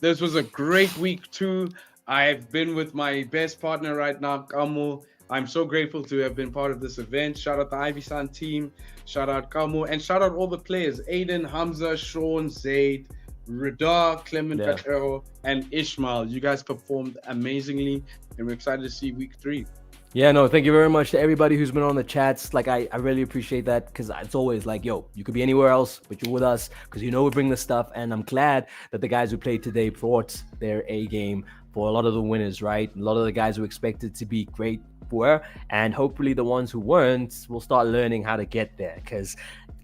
This was a great week too. I've been with my best partner right now, Kamo. I'm so grateful to have been part of this event. Shout out the Ivyson team. Shout out Kamo. And shout out all the players. Aiden, Hamza, Sean, Zaid, Radar, Clement, Yeah. Patero, and Ishmael. You guys performed amazingly, and we're excited to see week 3. Yeah, no, thank you very much to everybody who's been on the chats. Like, I really appreciate that because it's always like, yo, you could be anywhere else, but you're with us because we bring the stuff. And I'm glad that the guys who played today brought their A game for a lot of the winners, right? A lot of the guys who expected to be great were, and hopefully the ones who weren't will start learning how to get there because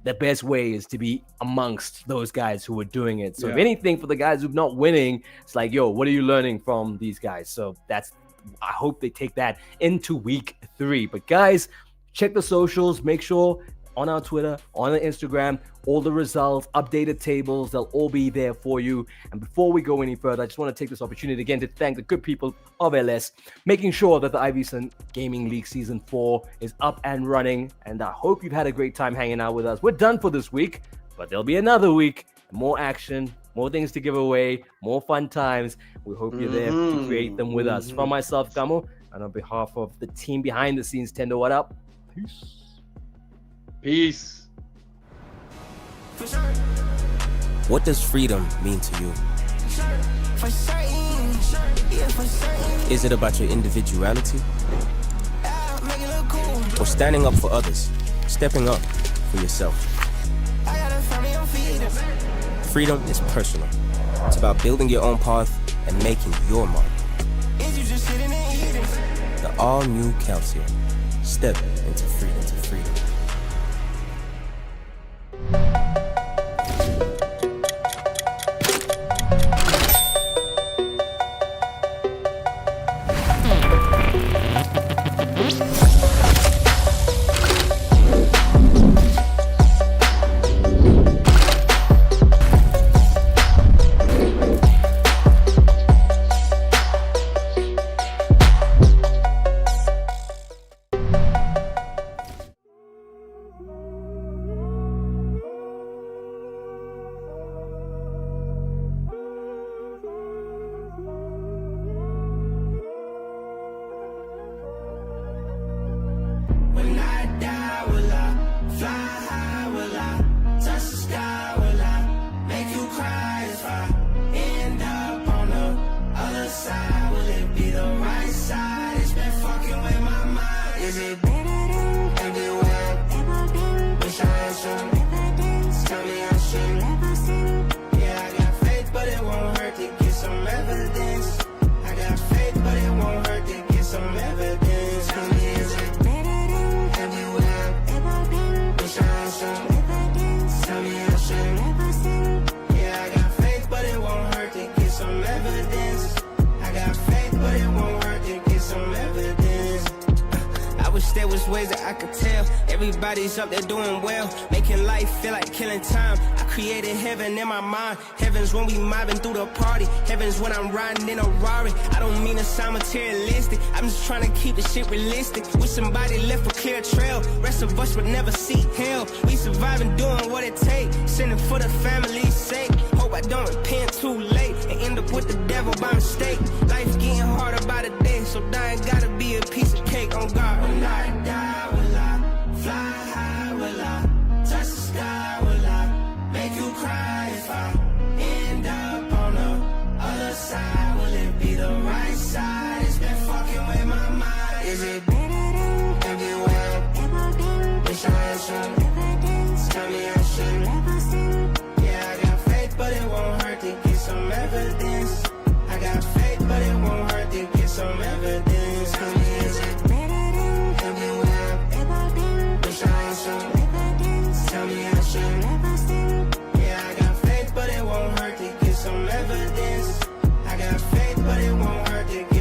the best way is to be amongst those guys who are doing it. So if Yeah. anything, for the guys who're not winning, it's like, yo, what are you learning from these guys? So I hope they take that into week 3. But guys, check the socials. Make sure on our Twitter, on the Instagram, all the results, updated tables, they'll all be there for you. And before we go any further, I just want to take this opportunity again to thank the good people of LS, making sure that the Ivyson Gaming League Season 4 is up and running. And I hope you've had a great time hanging out with us. We're done for this week, but there'll be another week, more action, more things to give away, more fun times. We hope you're there to create them with us. From myself, Kamo, and on behalf of the team behind the scenes, Tendo, what up? Peace. Peace. What does freedom mean to you? Is it about your individuality? Or standing up for others, stepping up for yourself? Freedom is personal. It's about building your own path and making your mark. The all-new Calcium. Step into freedom. When I die, will I fly high? Will I touch the sky? Will I make you cry if I end up on the other side? Will it be the right side? It's been fucking with my mind. Is it better than everywhere I've ever been? Wish I had some evidence. Tell me I should never sin. Yeah, I got faith, but it won't hurt to get some evidence. I got faith, but it won't hurt to get some evidence. Tell me, is it better than everywhere I've ever been? Wish I had some evidence. Tell me I should never sin. Yeah, I got faith, but it won't hurt to get some evidence. I got faith, but it won't hurt to get some evidence. I wish there was ways that I could tell. Everybody's up there doing well, making life feel like killing time. I created heaven in my mind. Heaven's when we mobbing through the party. Heaven's when I'm riding in a Rari. I don't mean to sound materialistic, I'm just trying to keep the shit realistic. Wish somebody left a clear trail. Rest of us would never see hell. We surviving, doing what it takes, sinning for the family's sake. Hope I don't repent too late and end up with the devil by mistake. Life getting harder by the day, so dying gotta be a piece of cake on God. When I die, will I fly high? Will I touch the sky? Will I make you cry if I end up on the other side? Will it be the right side? It's been fucking with my mind. Is it better than everywhere I've ever been? Wish I had some evidence. Tell me I should never sin. Yeah, I got faith, but some evidence. I got faith, but it won't hurt to get